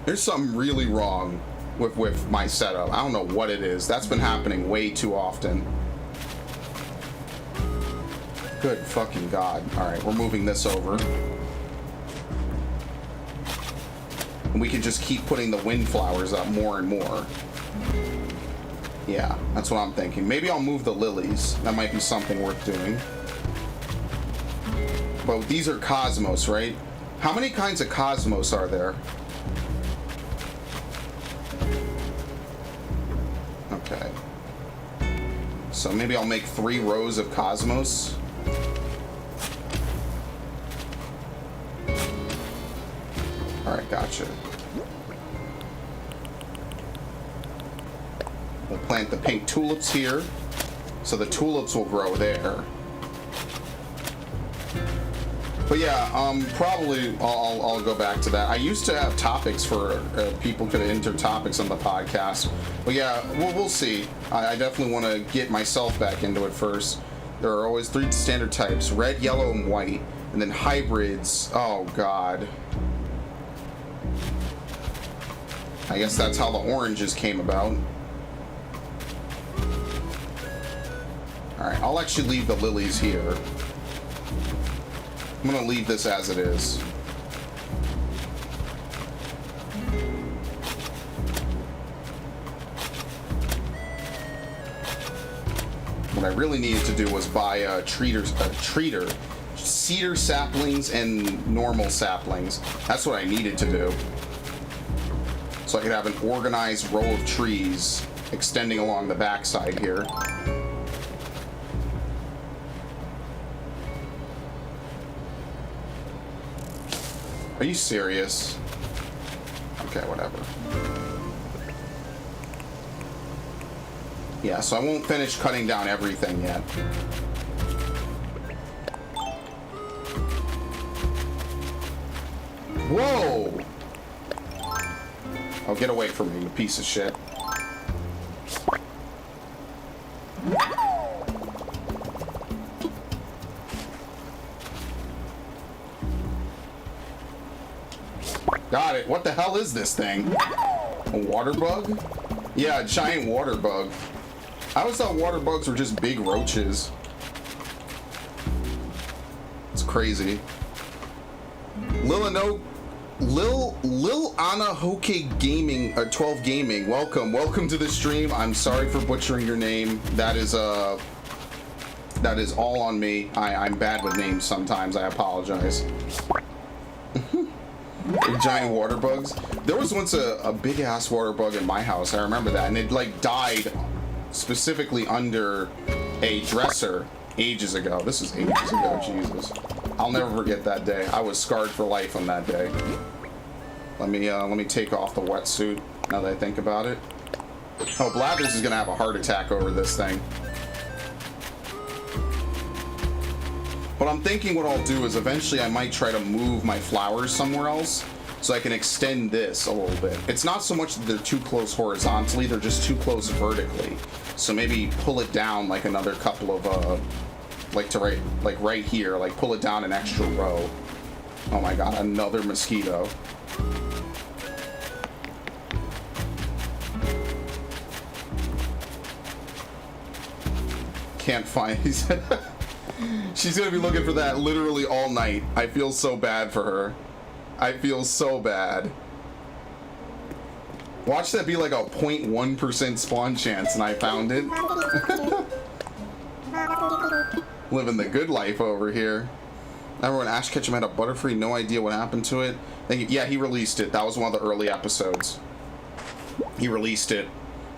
There's something really wrong with my setup. I don't know what it is. That's been happening way too often. Good fucking god. Alright, we're moving this over. And we can just keep putting the windflowers up more and more. Yeah, that's what I'm thinking. Maybe I'll move the lilies. That might be something worth doing. But these are cosmos, right? How many kinds of cosmos are there? Okay. So maybe I'll make 3 rows of Cosmos. Alright, gotcha. We'll plant the pink tulips here, so the tulips will grow there. But yeah, probably I'll go back to that. I used to have topics for people could enter topics on the podcast. But yeah, we'll see. I definitely want to get myself back into it first. There are always 3 standard types: red, yellow, and white. And then hybrids. Oh god. I guess that's how the oranges came about. Alright, I'll actually leave the lilies here. I'm gonna leave this as it is. What I really needed to do was buy a treater, cedar saplings and normal saplings. That's what I needed to do. So I could have an organized row of trees extending along the backside here. Are you serious? Okay, whatever. Yeah, so I won't finish cutting down everything yet. Whoa! Oh, get away from me, you piece of shit. Got it. What the hell is this thing? A water bug? Yeah, a giant water bug. I always thought water bugs were just big roaches. It's crazy. Lil Anna Hoke Gaming, 12 Gaming. Welcome to the stream. I'm sorry for butchering your name. That is all on me. I'm bad with names sometimes. I apologize. Giant water bugs. There was once a big ass water bug in my house. I remember that, and it like died specifically under a dresser ages ago. This is ages ago. Jesus, I'll never forget that day. I was scarred for life on that day. Let me take off the wetsuit now that I think about it. Oh, Blathers is gonna have a heart attack over this thing. But I'm thinking what I'll do is eventually I might try to move my flowers somewhere else so I can extend this a little bit. It's not so much that they're too close horizontally, they're just too close vertically. So maybe pull it down like another couple of, right here, like pull it down an extra row. Oh my god, another mosquito. Can't find, he said. She's gonna be looking for that literally all night. I feel so bad for her. I feel so bad. Watch that be like a 0.1% spawn chance and I found it. Living the good life over here. Everyone, Ash Ketchum had a Butterfree, no idea what happened to it. Yeah, he released it. That was one of the early episodes. He released it.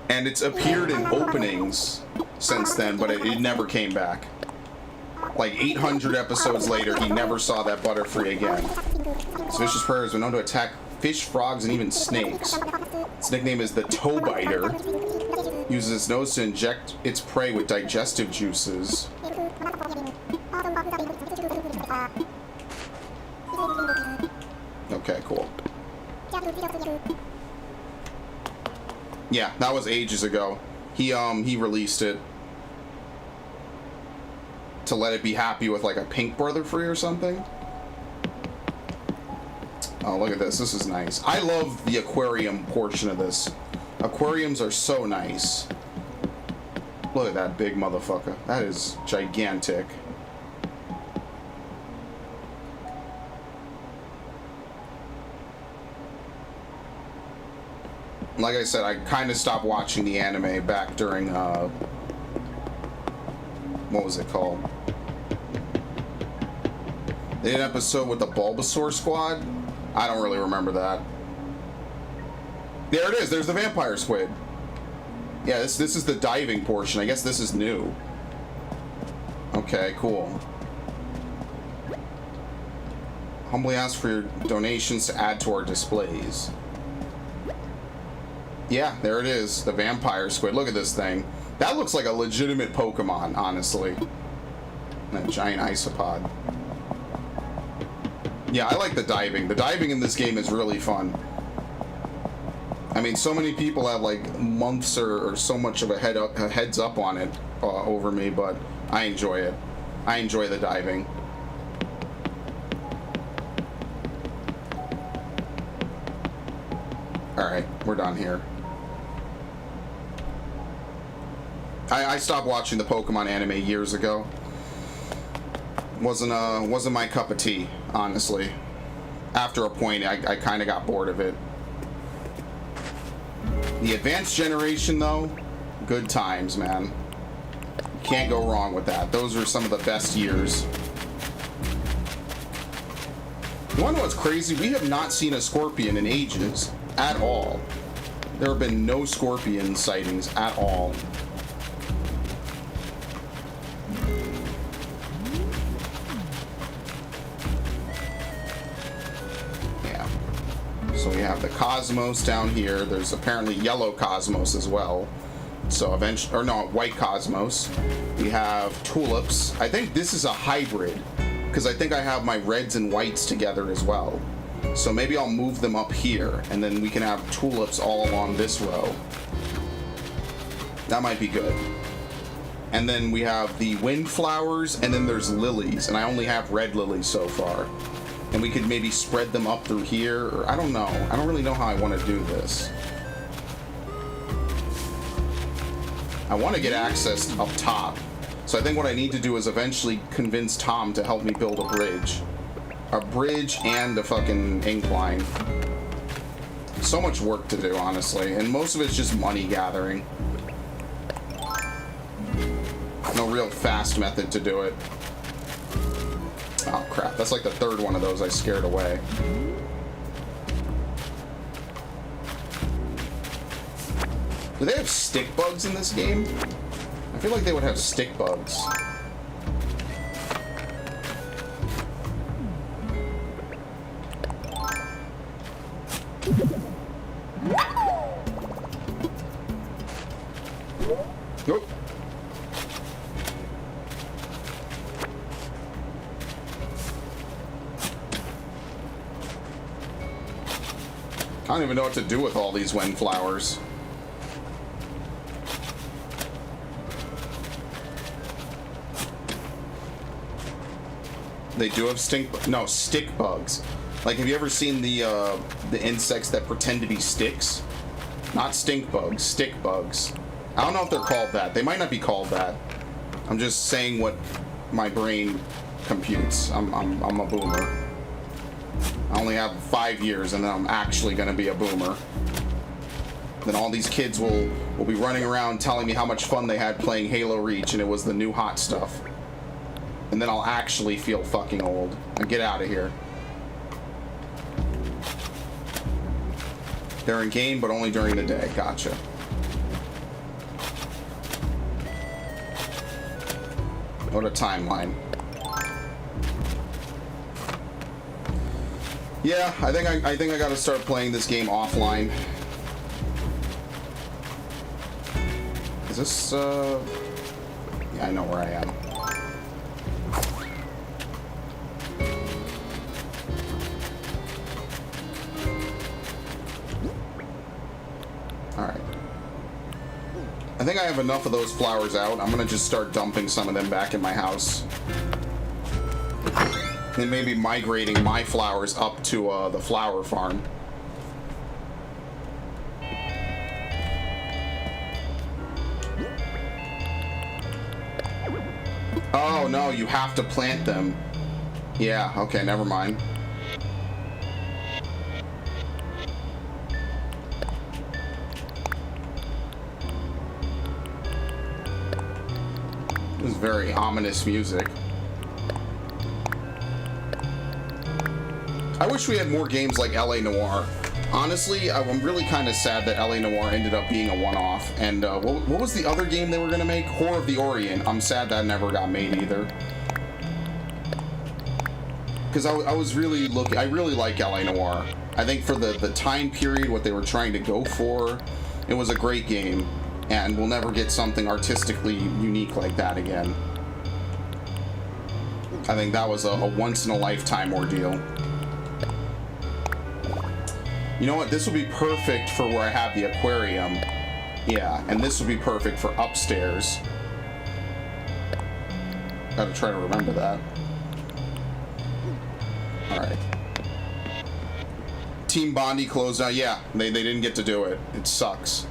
And it's appeared in openings since then, but it never came back. Like 800 episodes later, he never saw that Butterfree again. Its vicious predators are known to attack fish, frogs, and even snakes. Its nickname is the Toe Biter. Uses its nose to inject its prey with digestive juices. Okay, cool. Yeah, that was ages ago. He released it to let it be happy with like a pink Butterfree or something. Oh, look at this. This is nice. I love the aquarium portion of this. Aquariums are so nice. Look at that big motherfucker. That is gigantic. Like I said, I kind of stopped watching the anime back during, what was it called? They did an episode with the Bulbasaur squad. I don't really remember that. There it is. There's the vampire squid. Yeah, this is the diving portion. I guess this is new. Okay, cool. Humbly ask for your donations to add to our displays. Yeah, there it is. The vampire squid. Look at this thing. That looks like a legitimate Pokemon, honestly. That giant isopod. Yeah, I like the diving. The diving in this game is really fun. I mean, so many people have like months or so much of a heads up on it over me, but I enjoy it. I enjoy the diving. Alright, we're done here. I stopped watching the Pokemon anime years ago. Wasn't my cup of tea, honestly. After a point, I kind of got bored of it. The advanced generation, though, good times, man. Can't go wrong with that. Those are some of the best years. You wanna know what's crazy? We have not seen a Scorpion in ages. At all. There have been no Scorpion sightings at all. Yeah. So we have the Cosmos down here. There's apparently yellow Cosmos as well. So eventually, or no, white Cosmos. We have Tulips. I think this is a hybrid, because I think I have my reds and whites together as well. So maybe I'll move them up here, and then we can have Tulips all along this row. That might be good. And then we have the Windflowers, and then there's Lilies, and I only have red lilies so far. And we could maybe spread them up through here, or I don't know. I don't really know how I want to do this. I want to get access up top. So I think what I need to do is eventually convince Tom to help me build a bridge. A bridge and a fucking incline. So much work to do, honestly. And most of it's just money gathering. No real fast method to do it. Oh crap, that's like the third one of those I scared away. Do they have stick bugs in this game? I feel like they would have stick bugs. Nope. I don't even know what to do with all these Windflowers. They do have stick bugs. Like, have you ever seen the insects that pretend to be sticks? Not stink bugs, stick bugs. I don't know if they're called that. They might not be called that. I'm just saying what my brain computes. I'm a boomer. I only have 5 years, and then I'm actually gonna be a boomer. Then all these kids will be running around telling me how much fun they had playing Halo Reach, and it was the new hot stuff. And then I'll actually feel fucking old. And get out of here. They're in game, but only during the day. Gotcha. What a timeline. Yeah, I think I gotta start playing this game offline. Is this yeah, I know where I am. Alright. I think I have enough of those flowers out. I'm gonna just start dumping some of them back in my house. And maybe migrating my flowers up to the flower farm. Oh no, you have to plant them. Yeah, okay, never mind. This is very ominous music. I wish we had more games like LA Noire. Honestly, I'm really kind of sad that LA Noire ended up being a one-off. And what was the other game they were going to make? Horror of the Orient. I'm sad that never got made either. Because I was really looking... I really like LA Noire. I think for the time period, what they were trying to go for, it was a great game. And we'll never get something artistically unique like that again. I think that was a once-in-a-lifetime ordeal. You know what? This would be perfect for where I have the aquarium. Yeah, and this would be perfect for upstairs. Gotta try to remember that. Alright. Team Bondi closed out. Yeah, they didn't get to do it. It sucks.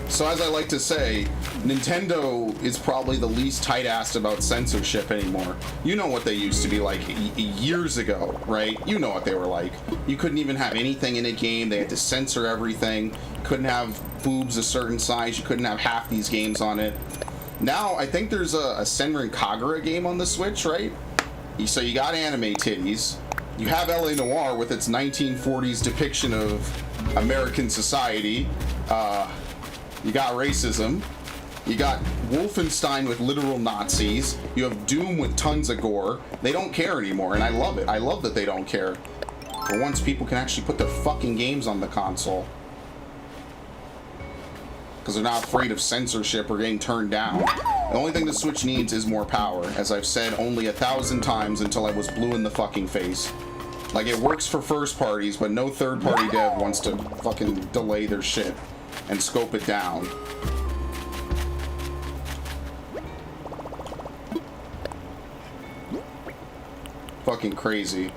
So as I like to say, Nintendo is probably the least tight-assed about censorship anymore. You know what they used to be like years ago, right? You know what they were like. You couldn't even have anything in a game. They had to censor everything. You couldn't have boobs a certain size. You couldn't have half these games on it. Now, I think there's a Senran Kagura game on the Switch, right? So you got anime titties. You have LA Noire with its 1940s depiction of American society. You got racism. You got Wolfenstein with literal Nazis. You have Doom with tons of gore. They don't care anymore, and I love it. I love that they don't care. For once, people can actually put their fucking games on the console. Because they're not afraid of censorship or getting turned down. The only thing the Switch needs is more power, as I've said only 1,000 times until I was blue in the fucking face. Like, it works for first parties, but no third-party dev wants to fucking delay their shit and scope it down. Fucking crazy.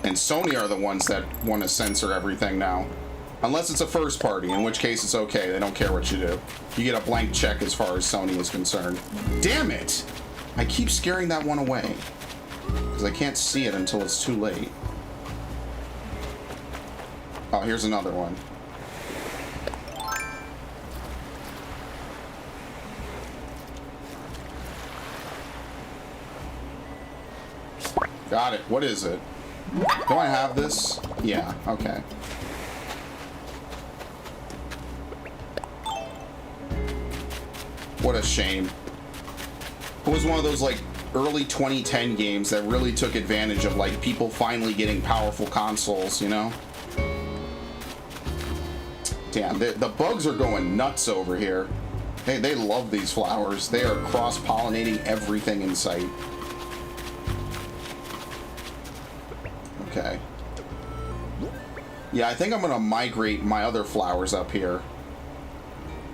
And Sony are the ones that want to censor everything now. Unless it's a first party, in which case it's okay. They don't care what you do. You get a blank check as far as Sony is concerned. Damn it! I keep scaring that one away. Because I can't see it until it's too late. Oh, here's another one. Got it. What is it? Do I have this? Yeah, okay. What a shame. It was one of those, like, early 2010 games that really took advantage of, like, people finally getting powerful consoles, you know? Damn, the bugs are going nuts over here. They love these flowers. They are cross-pollinating everything in sight. Okay. Yeah, I think I'm gonna migrate my other flowers up here.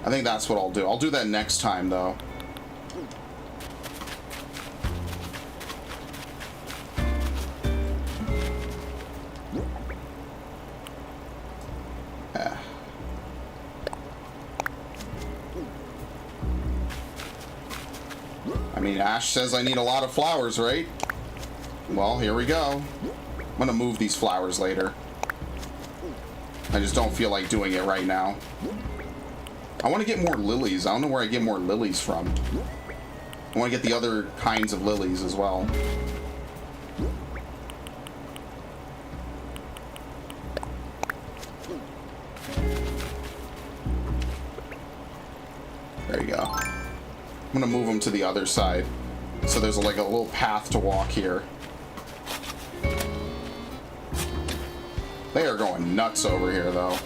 I think that's what I'll do. I'll do that next time, though. I mean, Ash says I need a lot of flowers, right? Well, here we go. I'm gonna move these flowers later. I just don't feel like doing it right now. I want to get more lilies. I don't know where I get more lilies from. I want to get the other kinds of lilies as well. There you go. I'm gonna move them to the other side. So there's like a little path to walk here. They are going nuts over here, though.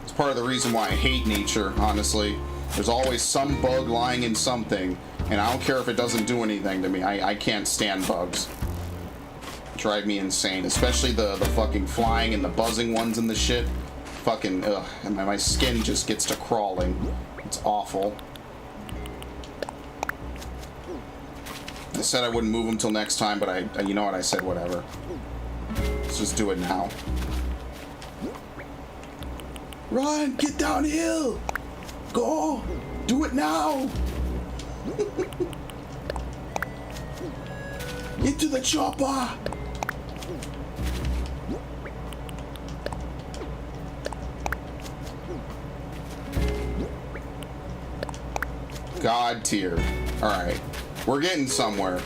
It's part of the reason why I hate nature, honestly. There's always some bug lying in something, and I don't care if it doesn't do anything to me. I can't stand bugs. Drive me insane, especially the fucking flying and the buzzing ones and the shit. Fucking ugh, and my skin just gets to crawling. It's awful. I said I wouldn't move them till next time, but you know what, I said whatever. Let's just do it now. Run, get downhill. Go, do it now. Into the chopper. God tier. Alright. We're getting somewhere.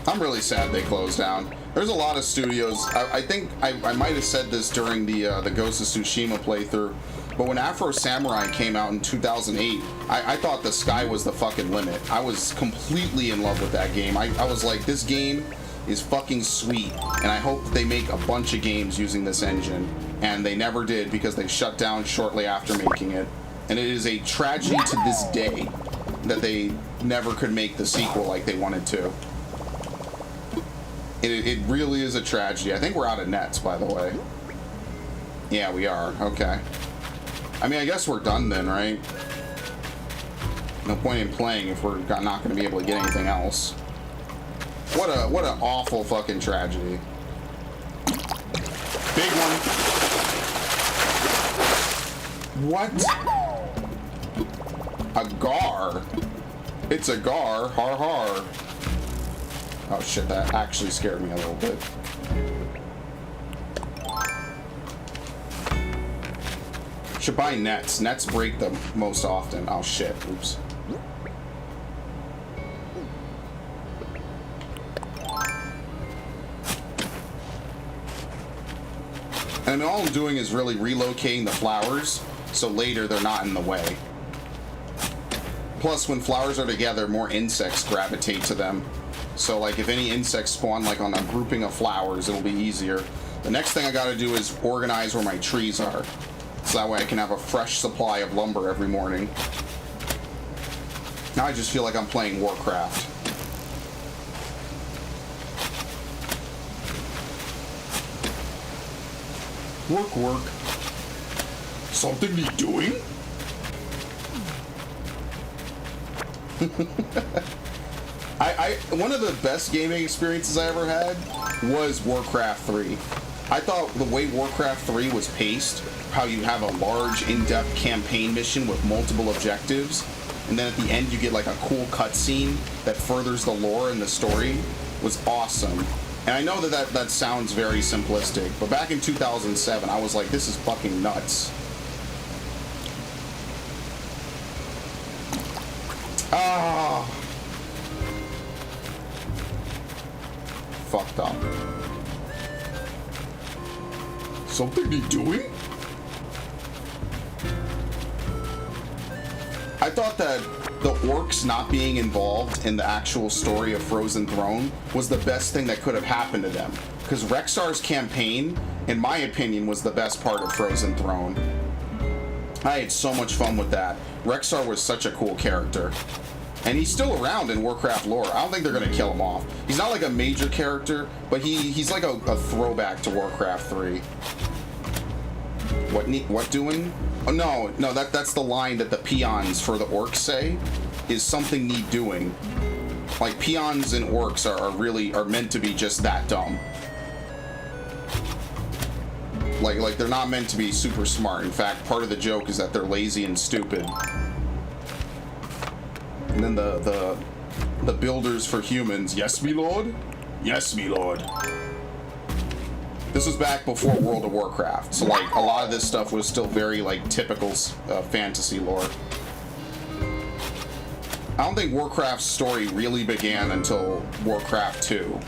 I'm really sad they closed down. There's a lot of studios. I think I might have said this during the Ghost of Tsushima playthrough, but when Afro Samurai came out in 2008, I thought the sky was the fucking limit. I was completely in love with that game. I was like, this game is fucking sweet, and I hope they make a bunch of games using this engine. And they never did because they shut down shortly after making it. And it is a tragedy to this day that they never could make the sequel like they wanted to. It really is a tragedy. I think we're out of nets, by the way. Yeah, we are. Okay. I mean, I guess we're done then, right? No point in playing if we're not going to be able to get anything else. What an awful fucking tragedy. Big one. What? A gar? It's a gar. Har har. Oh shit, that actually scared me a little bit. Should buy nets. Nets break them most often. Oh shit, oops. And all I'm doing is really relocating the flowers, so later they're not in the way. Plus, when flowers are together, more insects gravitate to them. So, like, if any insects spawn, like, on a grouping of flowers, it'll be easier. The next thing I gotta do is organize where my trees are. So that way I can have a fresh supply of lumber every morning. Now I just feel like I'm playing Warcraft. Work, work. Something need doing? One of the best gaming experiences I ever had was Warcraft 3. I thought the way Warcraft 3 was paced, how you have a large, in-depth campaign mission with multiple objectives, and then at the end you get like a cool cutscene that furthers the lore and the story, was awesome. And I know that sounds very simplistic, but back in 2007, I was like, this is fucking nuts. Ah. Fucked up. Something need doing? I thought that the orcs not being involved in the actual story of Frozen Throne was the best thing that could have happened to them. Because Rexxar's campaign, in my opinion, was the best part of Frozen Throne. I had so much fun with that. Rexxar was such a cool character. And he's still around in Warcraft lore. I don't think they're going to kill him off. He's not like a major character, but he's like a throwback to Warcraft 3. What doing? Oh, no, that's the line that the peons for the orcs say, is something need doing. Like, peons and orcs are meant to be just that dumb. Like they're not meant to be super smart. In fact, part of the joke is that they're lazy and stupid. And then the builders for humans, yes, me lord? Yes, me lord. This was back before World of Warcraft, so like a lot of this stuff was still very like typical fantasy lore. I don't think Warcraft's story really began until Warcraft 2.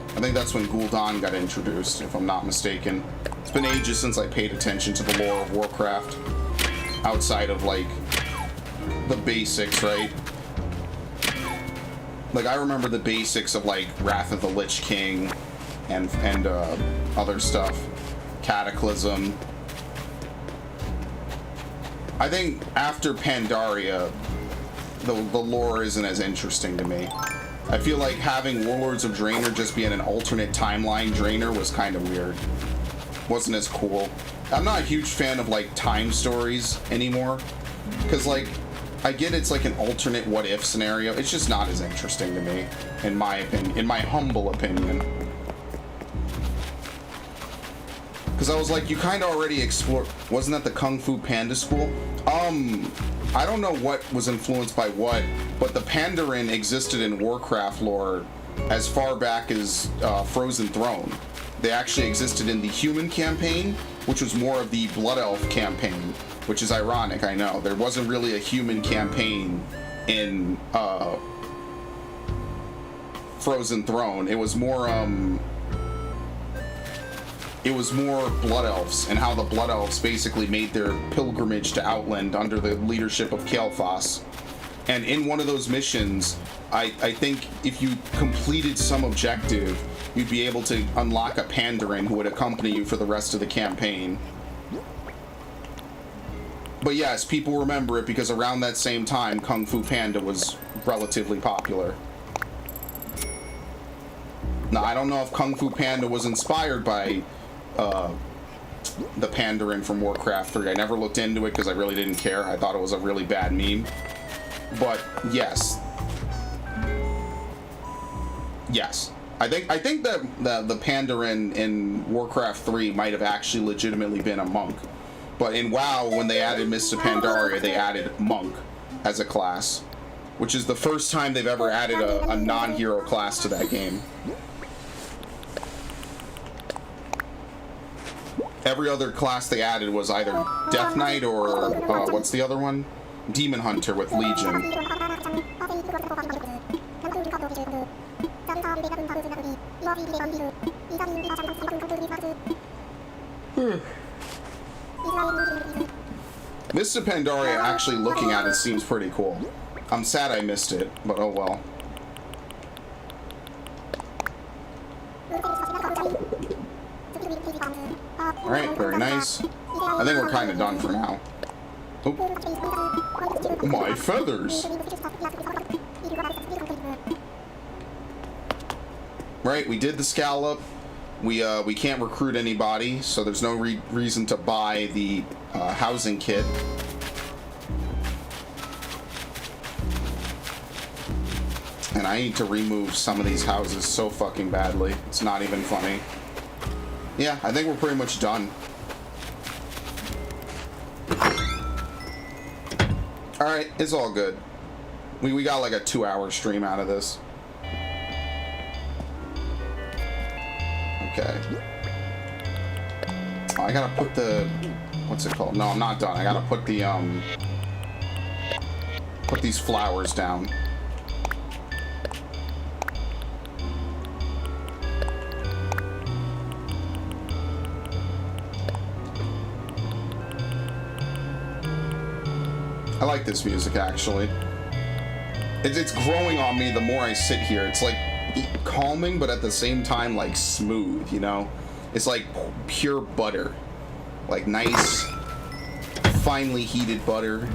I think that's when Gul'dan got introduced, if I'm not mistaken. It's been ages since I paid attention to the lore of Warcraft, outside of like the basics, right? Like I remember the basics of like Wrath of the Lich King and other stuff, Cataclysm. I think after Pandaria, the lore isn't as interesting to me. I feel like having Warlords of Draenor just be in an alternate timeline Draenor was kind of weird. Wasn't as cool. I'm not a huge fan of like time stories anymore, because like I get it's like an alternate what if scenario. It's just not as interesting to me, in my opinion, in my humble opinion. Because I was like, you kind of already explored. Wasn't that the Kung Fu Panda school? I don't know what was influenced by what, but the Pandaren existed in Warcraft lore as far back as Frozen Throne. They actually existed in the human campaign, which was more of the Blood Elf campaign, which is ironic, I know. There wasn't really a human campaign in Frozen Throne. It was more Blood Elves, and how the Blood Elves basically made their pilgrimage to Outland under the leadership of Kael'thas. And in one of those missions, I think if you completed some objective, you'd be able to unlock a Pandarin who would accompany you for the rest of the campaign. But yes, people remember it because around that same time, Kung Fu Panda was relatively popular. Now, I don't know if Kung Fu Panda was inspired by the Pandarin from Warcraft 3. I never looked into it because I really didn't care. I thought it was a really bad meme. But yes. Yes. I think that the Pandarin in Warcraft 3 might have actually legitimately been a monk. But in WoW, when they added Mists of Pandaria, they added monk as a class, which is the first time they've ever added a non-hero class to that game. Every other class they added was either Death Knight or what's the other one? Demon Hunter with Legion. Mists of Pandaria, actually looking at it, seems pretty cool. I'm sad I missed it, but oh well. Alright, very nice. I think we're kind of done for now. Oh. My feathers! Right, we did the scallop. We can't recruit anybody, so there's no reason to buy the housing kit. And I need to remove some of these houses so fucking badly. It's not even funny. Yeah, I think we're pretty much done. Alright, it's all good. We got like a 2-hour stream out of this. Okay. Oh, I gotta put the... What's it called? No, I'm not done. I gotta put the, put these flowers down. I like this music, actually. It's growing on me the more I sit here. It's like calming, but at the same time, like smooth, you know? It's like pure butter. Like nice, finely heated butter.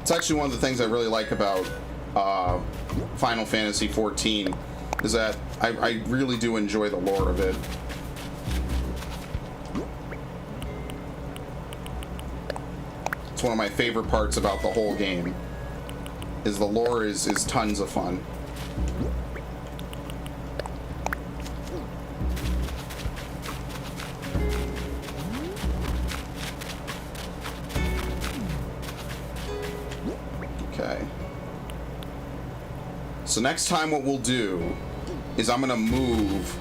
It's actually one of the things I really like about Final Fantasy XIV is that I really do enjoy the lore of it. It's one of my favorite parts about the whole game. Is the lore is tons of fun. Okay. So next time what we'll do is I'm gonna move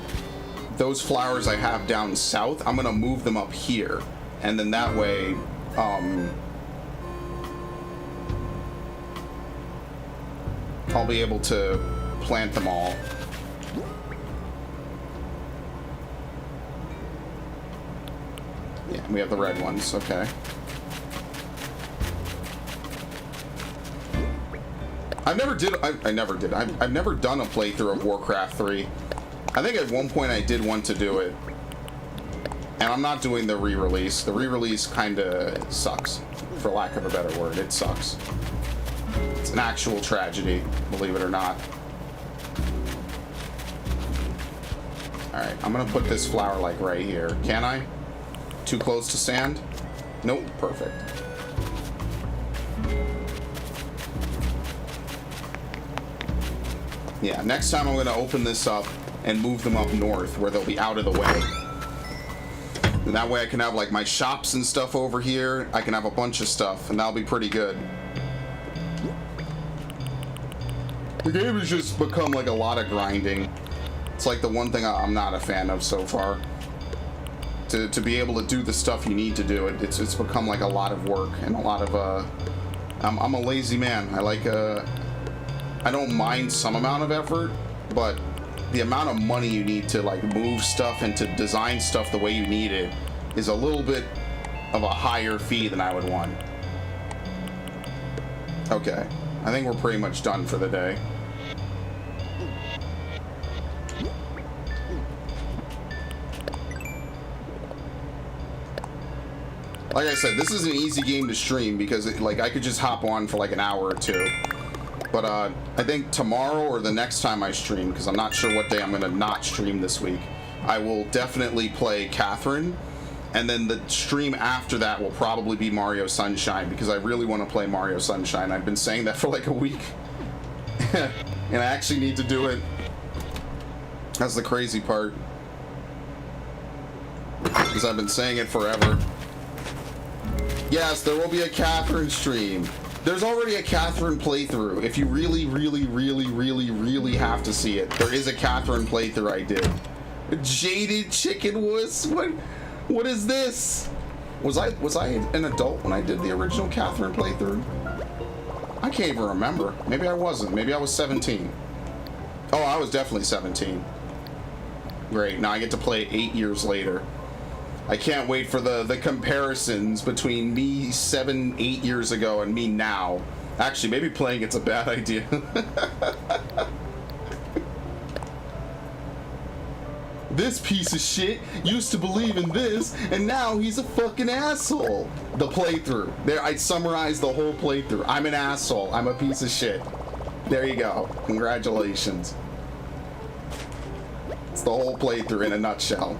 those flowers I have down south, I'm gonna move them up here. And then that way, I'll be able to plant them all. Yeah, we have the red ones, okay. I've never done a playthrough of Warcraft 3. I think at one point I did want to do it. And I'm not doing the re-release. The re-release kinda sucks, for lack of a better word. It sucks. It's an actual tragedy, believe it or not. Alright, I'm gonna put this flower like right here. Can I? Too close to sand? Nope, perfect. Yeah, next time I'm gonna open this up and move them up north where they'll be out of the way. And that way I can have like my shops and stuff over here. I can have a bunch of stuff, and that'll be pretty good. The game has just become like a lot of grinding. It's like the one thing I'm not a fan of so far. To be able to do the stuff you need to do, it's become like a lot of work and a lot of I'm a lazy man. I like I don't mind some amount of effort, but the amount of money you need to like move stuff and to design stuff the way you need it is a little bit of a higher fee than I would want. Okay, I think we're pretty much done for the day. Like I said, this is an easy game to stream because like I could just hop on for like an hour or two. But I think tomorrow or the next time I stream, because I'm not sure what day I'm going to not stream this week, I will definitely play Catherine. And then the stream after that will probably be Mario Sunshine, because I really want to play Mario Sunshine. I've been saying that for like a week. And I actually need to do it. That's the crazy part. Because I've been saying it forever. Yes, there will be a Catherine stream. There's already a Catherine playthrough. If you really, really, really, really, really have to see it, there is a Catherine playthrough I did. Jaded Chicken Wuss? What is this? Was I an adult when I did the original Catherine playthrough? I can't even remember. Maybe I wasn't. Maybe I was 17. Oh, I was definitely 17. Great. Now I get to play it 8 years later. I can't wait for the comparisons between me 7-8 years ago and me now. Actually, maybe playing it's a bad idea. This piece of shit used to believe in this, and now he's a fucking asshole. The playthrough. There, I summarized the whole playthrough. I'm an asshole. I'm a piece of shit. There you go. Congratulations. It's the whole playthrough in a nutshell.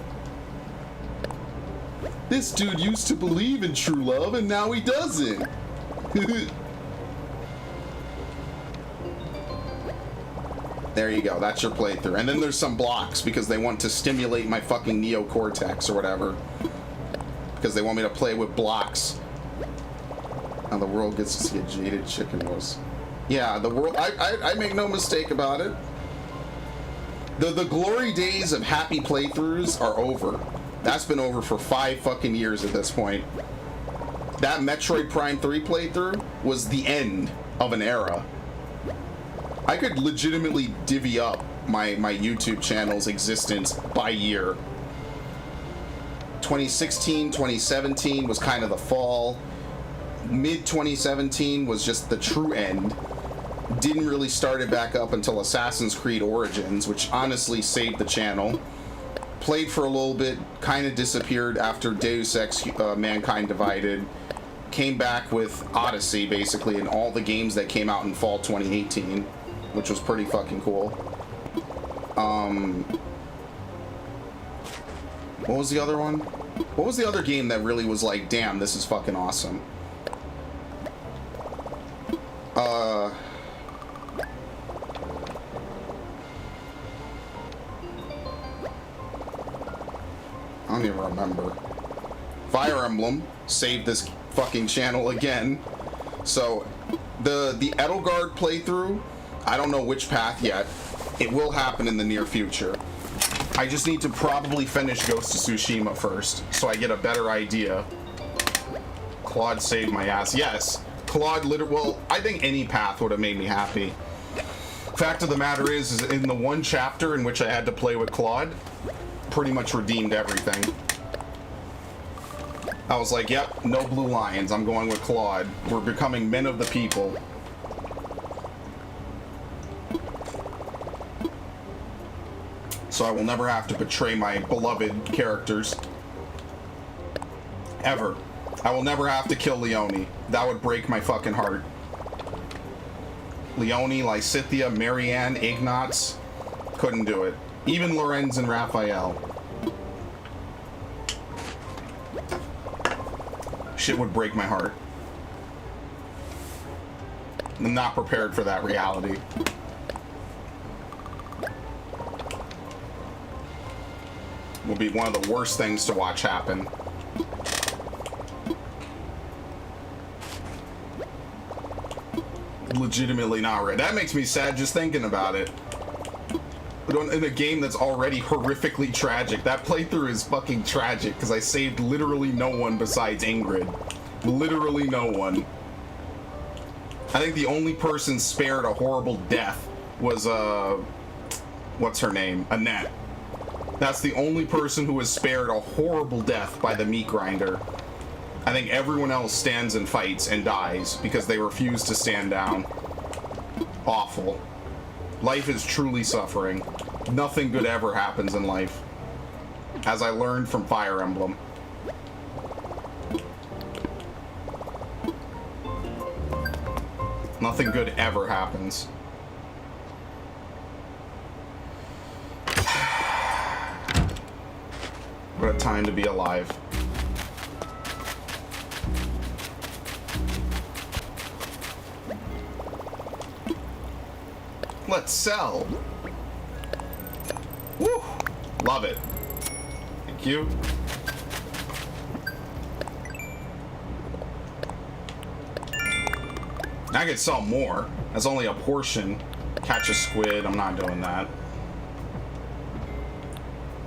This dude used to believe in true love, and now he doesn't. There you go. That's your playthrough. And then there's some blocks because they want to stimulate my fucking neocortex or whatever. Because they want me to play with blocks. Now the world gets to see a Jaded Chicken Wuss. Yeah, the world. I make no mistake about it. The glory days of happy playthroughs are over. That's been over for 5 fucking years at this point. That Metroid Prime 3 playthrough was the end of an era. I could legitimately divvy up my YouTube channel's existence by year. 2016, 2017 was kind of the fall. Mid 2017 was just the true end. Didn't really start it back up until Assassin's Creed Origins, which honestly saved the channel. Played for a little bit, kind of disappeared after Deus Ex Mankind Divided. Came back with Odyssey, basically, and all the games that came out in fall 2018, which was pretty fucking cool. What was the other one? What was the other game that really was like, damn, this is fucking awesome? I don't even remember. Fire Emblem saved this fucking channel again. So the Edelgard playthrough, I don't know which path yet. It will happen in the near future. I just need to probably finish Ghost of Tsushima first, so I get a better idea. Claude saved my ass. Yes, Claude well, I think any path would have made me happy. Fact of the matter is in the one chapter in which I had to play with Claude, pretty much redeemed everything. I was like, yep, no blue lions. I'm going with Claude. We're becoming men of the people. So I will never have to betray my beloved characters. Ever. I will never have to kill Leone. That would break my fucking heart. Leone, Lysithea, Marianne, Ignatz. Couldn't do it. Even Lorenz and Raphael. Shit would break my heart. I'm not prepared for that reality. Will be one of the worst things to watch happen. Legitimately not right. That makes me sad just thinking about it. In a game that's already horrifically tragic. That playthrough is fucking tragic because I saved literally no one besides Ingrid. Literally no one. I think the only person spared a horrible death was, what's her name? Annette. That's the only person who was spared a horrible death by the meat grinder. I think everyone else stands and fights and dies because they refuse to stand down. Awful. Life is truly suffering. Nothing good ever happens in life. As I learned from Fire Emblem. Nothing good ever happens. What a time to be alive. Let's sell. Woo! Love it. Thank you. I could sell more. That's only a portion. Catch a squid. I'm not doing that.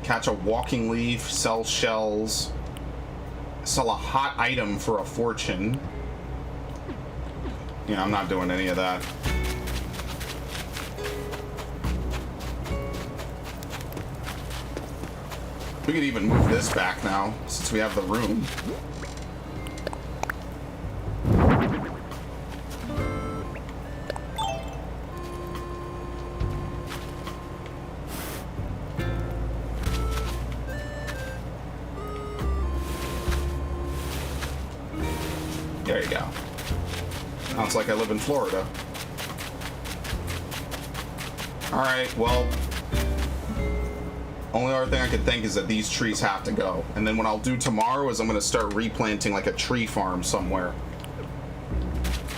Catch a walking leaf. Sell shells. Sell a hot item for a fortune. Yeah, I'm not doing any of that. We could even move this back now, since we have the room. There you go. Sounds like I live in Florida. Alright, well... Only other thing I could think is that these trees have to go. And then what I'll do tomorrow is I'm going to start replanting like a tree farm somewhere.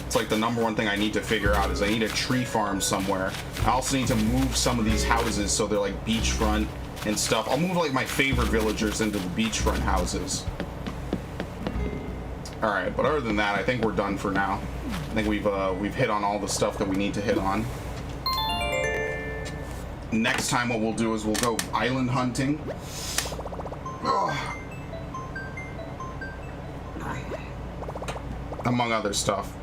It's like the #1 thing I need to figure out is I need a tree farm somewhere. I also need to move some of these houses so they're like beachfront and stuff. I'll move like my favorite villagers into the beachfront houses. Alright, but other than that, I think we're done for now. I think we've hit on all the stuff that we need to hit on. Next time what we'll do is we'll go island hunting. Among other stuff.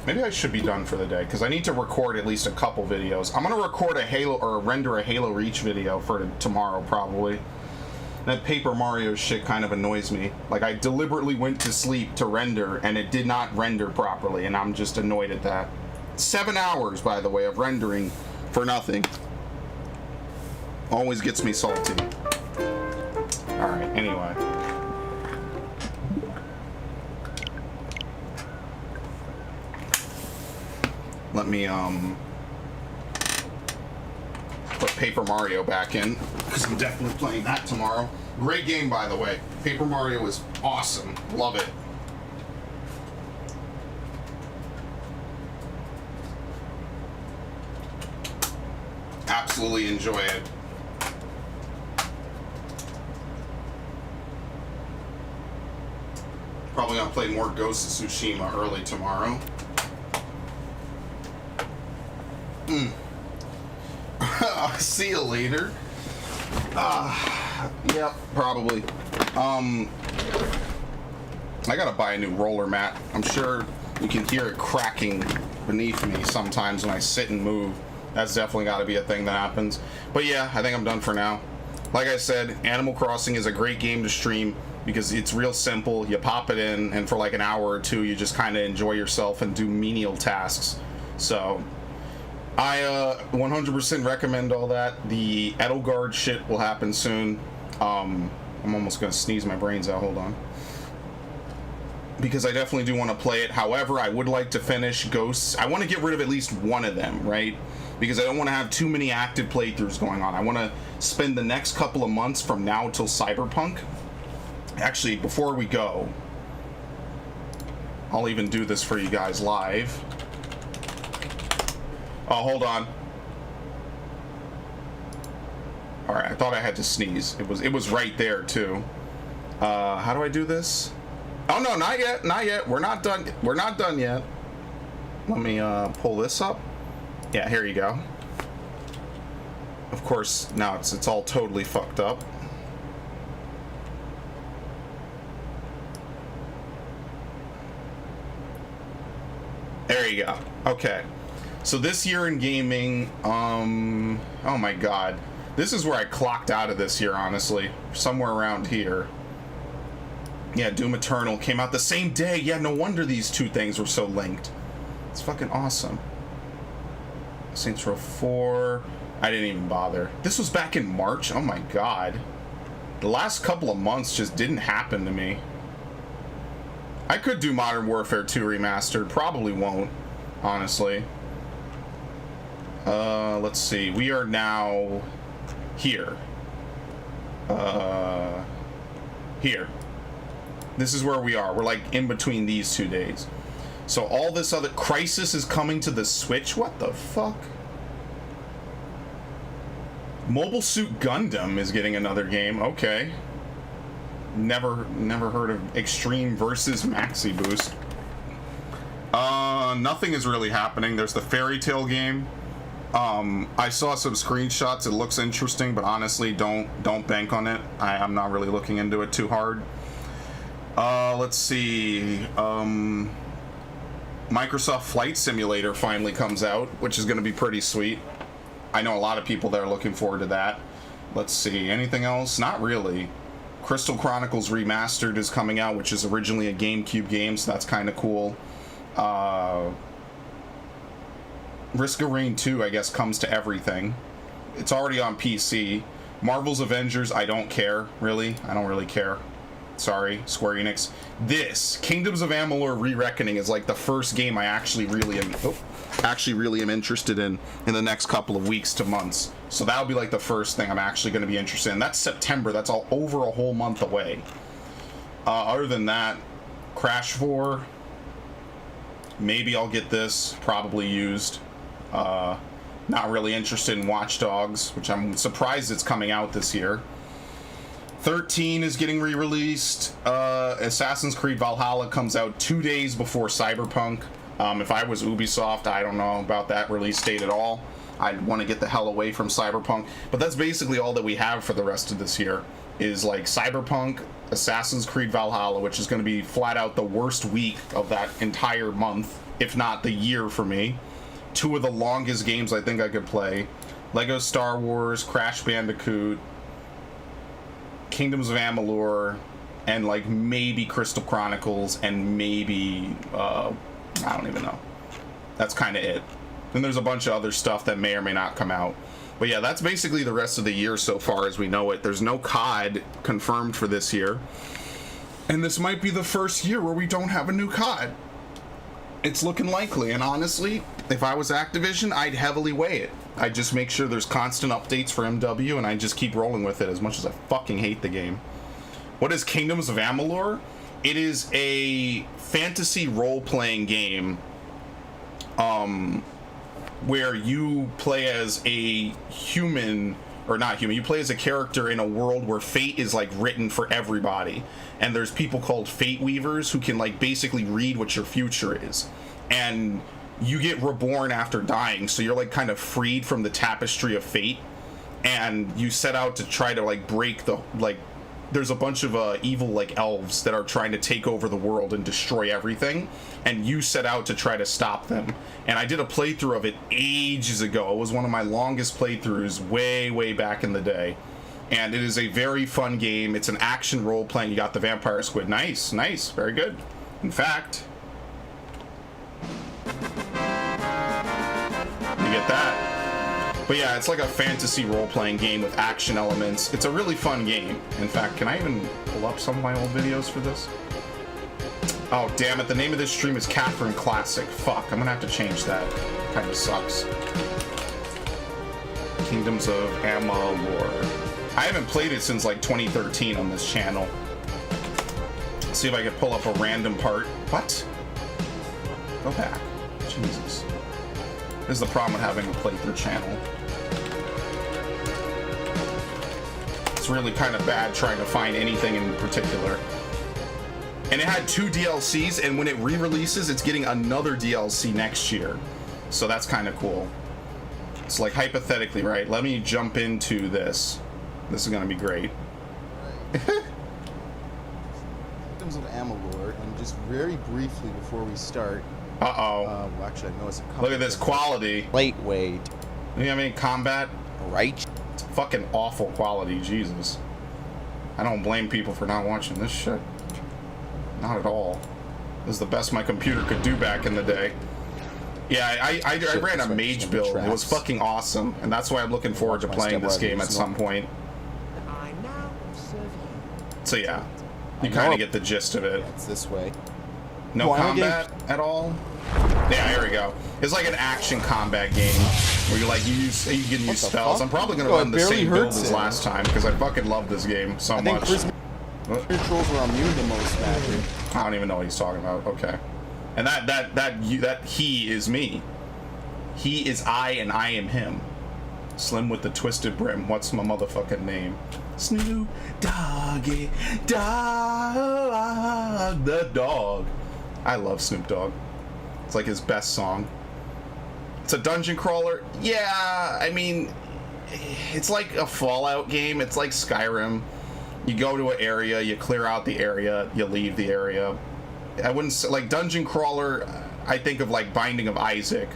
Maybe I should be done for the day because I need to record at least a couple videos. I'm gonna record a Halo or render a Halo Reach video for tomorrow probably. That Paper Mario shit kind of annoys me. Like I deliberately went to sleep to render and it did not render properly and I'm just annoyed at that. 7 hours, by the way, of rendering for nothing. Always gets me salty. Alright, anyway. Let me, put Paper Mario back in, because I'm definitely playing that tomorrow. Great game, by the way. Paper Mario is awesome. Love it. Absolutely enjoy it. Probably gonna play more Ghost of Tsushima early tomorrow. See you later. Yep, probably. I gotta buy a new roller mat. I'm sure you can hear it cracking beneath me sometimes when I sit and move. That's definitely gotta be a thing that happens. But yeah, I think I'm done for now. Like I said, Animal Crossing is a great game to stream because it's real simple. You pop it in and for like an hour or two you just kind of enjoy yourself and do menial tasks. So I 100% recommend all that. The Edelgard shit will happen soon. I'm almost gonna sneeze my brains out, hold on. Because I definitely do want to play it. However, I would like to finish Ghosts. I want to get rid of at least one of them, right? Because I don't want to have too many active playthroughs going on. I want to spend the next couple of months from now till Cyberpunk. Actually, before we go, I'll even do this for you guys live. Oh, hold on. All right, I thought I had to sneeze. It was right there too. How do I do this? Oh no, not yet, not yet. We're not done. We're not done yet. Let me pull this up. Yeah, here you go. Of course, now it's all totally fucked up. There you go. Okay. So this year in gaming, oh my god. This is where I clocked out of this year, honestly. Somewhere around here. Yeah, Doom Eternal came out the same day. Yeah, no wonder these two things were so linked. It's fucking awesome. Saints Row 4. I didn't even bother. This was back in March. Oh my god. The last couple of months just didn't happen to me. I could do Modern Warfare 2 Remastered. Probably won't, honestly. Let's see. We are now here. Here. This is where we are. We're like in between these 2 days. So all this other Crysis is coming to the Switch. What the fuck? Mobile Suit Gundam is getting another game. Okay. Never heard of Extreme versus Maxi Boost. Nothing is really happening. There's the Fairy Tail game. I saw some screenshots. It looks interesting, but honestly, don't bank on it. I'm not really looking into it too hard. Let's see. Microsoft Flight Simulator finally comes out, which is going to be pretty sweet. I know a lot of people that are looking forward to that. Let's see. Anything else? Not really. Crystal Chronicles Remastered is coming out, which is originally a GameCube game, so that's kind of cool. Risk of Rain 2, I guess, comes to everything. It's already on PC. Marvel's Avengers, I don't care, really. I don't really care. Sorry, Square Enix. This, Kingdoms of Amalur Re-Reckoning, is like the first game I actually really am interested in the next couple of weeks to months. So that'll be like the first thing I'm actually going to be interested in. That's September. That's all over a whole month away. Other than that, Crash 4. Maybe I'll get this, probably used. Not really interested in Watch Dogs, which I'm surprised it's coming out this year. 13 is getting re-released. Assassin's Creed Valhalla comes out 2 days before Cyberpunk. If I was Ubisoft, I don't know about that release date at all. I'd want to get the hell away from Cyberpunk. But that's basically all that we have for the rest of this year, is like Cyberpunk, Assassin's Creed Valhalla, which is going to be flat out the worst week of that entire month, if not the year for me. 2 of the longest games I think I could play. Lego Star Wars, Crash Bandicoot, Kingdoms of Amalur, and like maybe Crystal Chronicles, and maybe I don't even know. That's kind of it. Then there's a bunch of other stuff that may or may not come out. But yeah, that's basically the rest of the year so far as we know it. There's no COD confirmed for this year. And this might be the first year where we don't have a new COD. It's looking likely, and honestly, if I was Activision, I'd heavily weigh it. I'd just make sure there's constant updates for MW, and I just keep rolling with it as much as I fucking hate the game. What is Kingdoms of Amalur? It is a fantasy role-playing game where you play as a human, or not human, you play as a character in a world where fate is like written for everybody. And there's people called Fate Weavers who can like basically read what your future is. And you get reborn after dying, so you're like kind of freed from the tapestry of fate. And you set out to try to like break the, like, there's a bunch of evil like elves that are trying to take over the world and destroy everything, and you set out to try to stop them. And I did a playthrough of it ages ago. It was one of my longest playthroughs way back in the day, and it is a very fun game. It's an action role playing. You got the vampire squid. Nice, very good. In fact, you get that. But yeah, it's like a fantasy role-playing game with action elements. It's a really fun game. In fact, can I even pull up some of my old videos for this? Oh, damn it. The name of this stream is Catherine Classic. Fuck, I'm gonna have to change that. Kind of sucks. Kingdoms of Amalur. I haven't played it since like 2013 on this channel. Let's see if I can pull up a random part. What? Go back. Jesus. This is the problem with having a playthrough channel. it's really kind of bad trying to find anything in particular. And it had 2 DLCs, and when it re-releases, it's getting another DLC next year. So that's kind of cool. It's like, hypothetically, right? Let me jump into this. This is going to be great. Victims of Amalur, and just very briefly before we start. Well, actually, I know it's a look at this quality. Lightweight. You know what I mean? Combat. Right. It's fucking awful quality. Jesus. I don't blame people for not watching this shit. Not at all. This is the best my computer could do back in the day. Yeah, I ran a mage build. It was fucking awesome, and that's why I'm looking forward to playing this game at some point. So yeah, you kind of get the gist of it. It's this way. No combat at all. Yeah, here we go. It's like an action combat game where you can use spells. I'm probably gonna run the same build as last time because I fucking love this game so much. Controls were immune to most factor. I don't even know what he's talking about. Okay, and that he is me. He is I, and I am him. Slim with the twisted brim. What's my motherfucking name? Snoop Doggy Dogg, the dog. I love Snoop Dogg. It's like his best song. It's a dungeon crawler. Yeah, I mean, it's like a Fallout game. It's like Skyrim. You go to an area, you clear out the area, you leave the area. I wouldn't say, like, dungeon crawler, I think of like Binding of Isaac.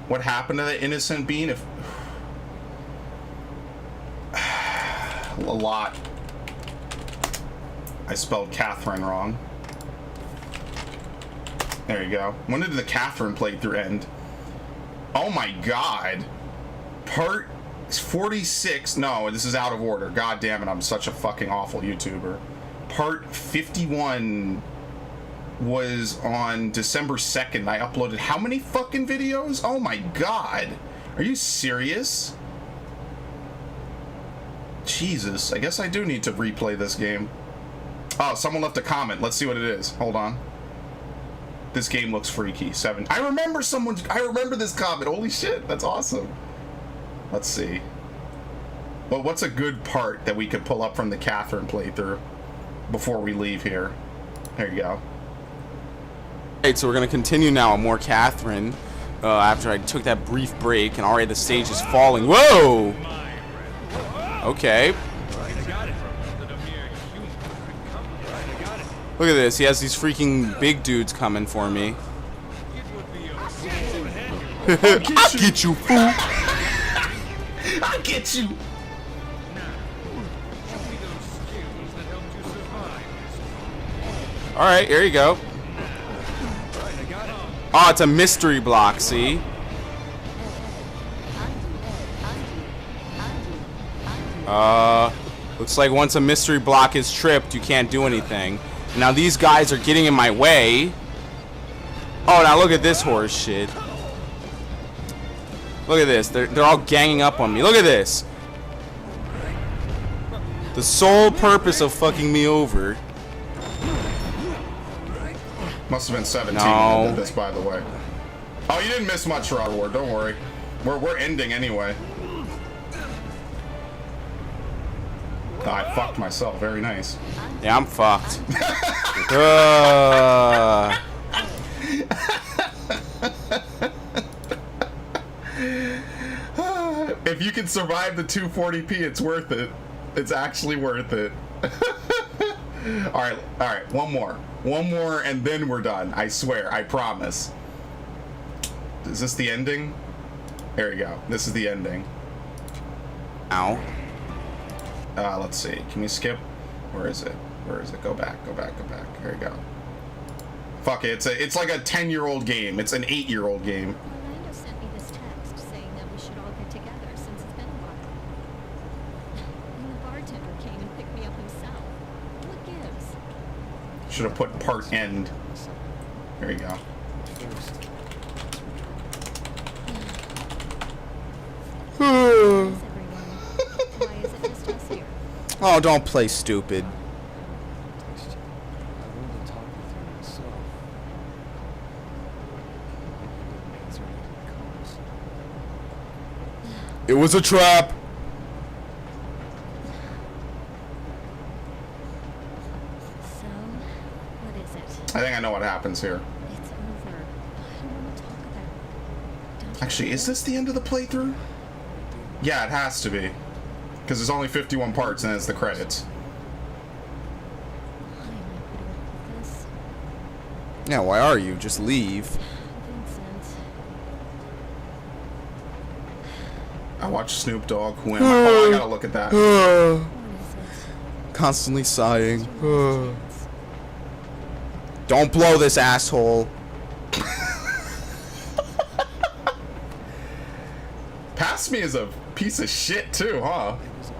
What happened to the innocent being? If a lot. I spelled Catherine wrong. There you go. When did the Catherine playthrough end? Oh my god. Part 46. No, this is out of order. God damn it, I'm such a fucking awful YouTuber. Part 51 was on December 2nd. I uploaded how many fucking videos? Oh my god. Are you serious? Jesus, I guess I do need to replay this game. Oh, someone left a comment. Let's see what it is. Hold on. This game looks freaky. 7. I remember this comment. Holy shit, that's awesome. Let's see. Well, what's a good part that we could pull up from the Catherine playthrough before we leave here? There you go. Alright, so we're gonna continue now on more Catherine. After I took that brief break, and already the stage is falling. Whoa! Okay. Look at this. He has these freaking big dudes coming for me. I'll get you, fool. I'll get you. Alright, here you go. Oh, it's a mystery block, see? Looks like once a mystery block is tripped, you can't do anything. Now these guys are getting in my way. Oh, now look at this horse shit. Look at this. They're all ganging up on me. Look at this. The sole purpose of fucking me over. Must have been 17 when I did this, by the way. Oh, you didn't miss much, Rod Ward. Don't worry. We're ending anyway. Oh, I fucked myself. Very nice. Yeah, I'm fucked. If you can survive the 240p, it's worth it. It's actually worth it. All right. One more, and then we're done. I swear. I promise. Is this the ending? There you go. This is the ending. Ow. Let's see. Can we skip? Where is it? Go back. There you go. Fuck it. It's like a 10-year-old game. It's an 8-year-old game. Orlando sent me this text saying that we should all get together since it's been a while. And the bartender came and picked me up himself. What gives? Should have put part end. There you go. Oh, don't play stupid. It was a trap. I think I know what happens here. It's over. I don't want to talk about it. Don't you Actually, is this the end of the playthrough? Yeah, it has to be. Because there's only 51 parts and it's the credits. Why am I putting up with this? Yeah, why are you? Just leave. Vincent. I watch Snoop Dogg. Who am I? Oh, I gotta look at that. What is it? Constantly sighing. Don't blow this asshole. Past Me is a piece of shit too, huh? It was all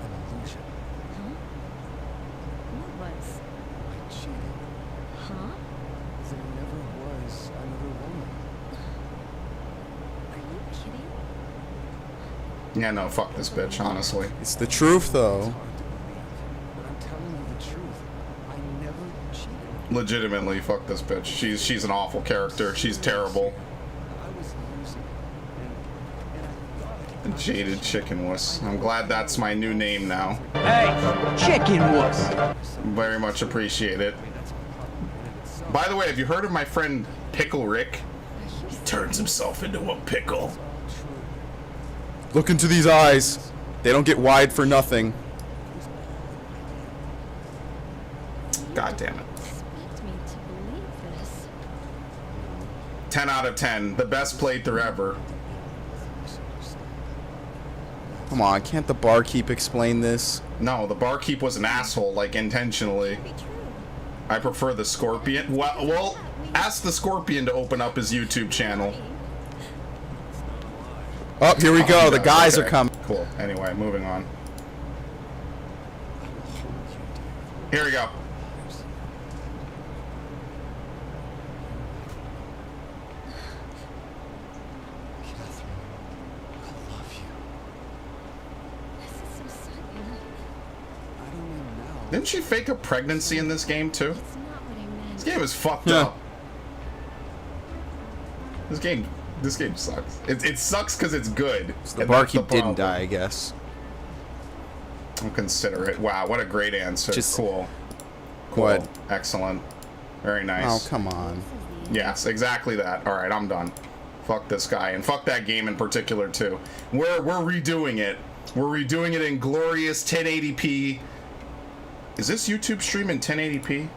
an illusion. What was? I cheated. Huh? There never was another woman. Are you kidding? Yeah, no, fuck this bitch, honestly. It's the truth, though. Hard to believe, but I'm telling you the truth. I never cheated. Legitimately, fuck this bitch. She's an awful character. She's terrible. I was losing, and I thought The Jaded Chicken Wuss. I'm glad that's my new name now. Hey, chicken wuss. Very much appreciate it. By the way, have you heard of my friend Pickle Rick? He turns himself into a pickle. Look into these eyes. They don't get wide for nothing. God damn it. Expect me to believe this. 10 out of 10. The best playthrough ever. Come on, can't the barkeep explain this? No, the barkeep was an asshole, like intentionally. Be true. I prefer the Scorpion. Well, ask the Scorpion to open up his YouTube channel. Oh, here we go. Oh, The yeah, guys okay. are coming. Cool. Anyway, moving on. Here we go. Catherine, I love you. This is so sudden. I don't mean now. Didn't she fake a pregnancy in this game too? It's not what I meant. This game is fucked Yeah. up. This game sucks. It sucks because it's good. The and that's the barkeep didn't problem. die, I guess. I'll consider it. Wow, what a great answer. Just- cool. Cool. What? Excellent. Very nice. Oh, come on. Yes, exactly that. All right, I'm done. Fuck this guy and fuck that game in particular too. We're redoing it. We're redoing it in glorious 1080p. Is this YouTube stream in 1080p?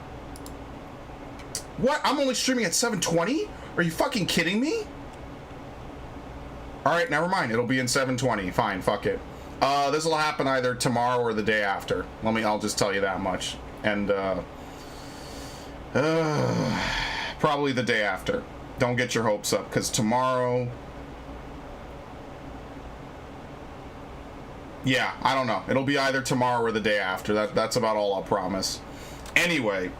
What? I'm only streaming at 720? Are you fucking kidding me? All right, never mind. It'll be in 720. Fine, fuck it. This will happen either tomorrow or the day after. I'll just tell you that much. And probably the day after. Don't get your hopes up, because tomorrow... Yeah, I don't know. It'll be either tomorrow or the day after. That's about all I'll promise. Anyway,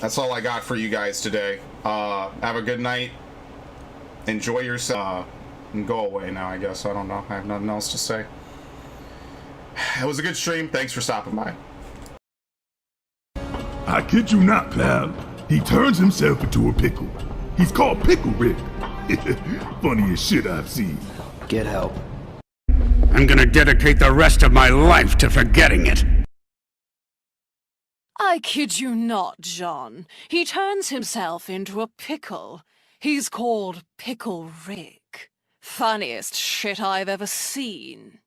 that's all I got for you guys today. Have a good night. Enjoy yourself. And go away now, I guess. I don't know. I have nothing else to say. It was a good stream. Thanks for stopping by. I kid you not, pal. He turns himself into a pickle. He's called Pickle Rick. Funniest shit I've seen. Get help. I'm gonna dedicate the rest of my life to forgetting it. I kid you not, John. He turns himself into a pickle. He's called Pickle Rick. Funniest shit I've ever seen.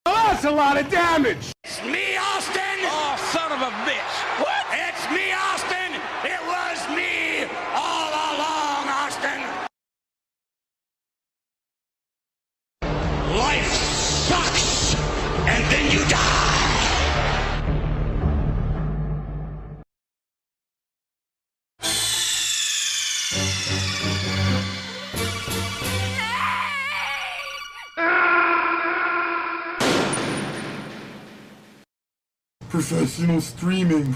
Oh, that's a lot of damage! It's me, Austin! Oh, son of a bitch! What? It's me, Austin! It was me all along, Austin! Life sucks! And then you die! Professional streaming.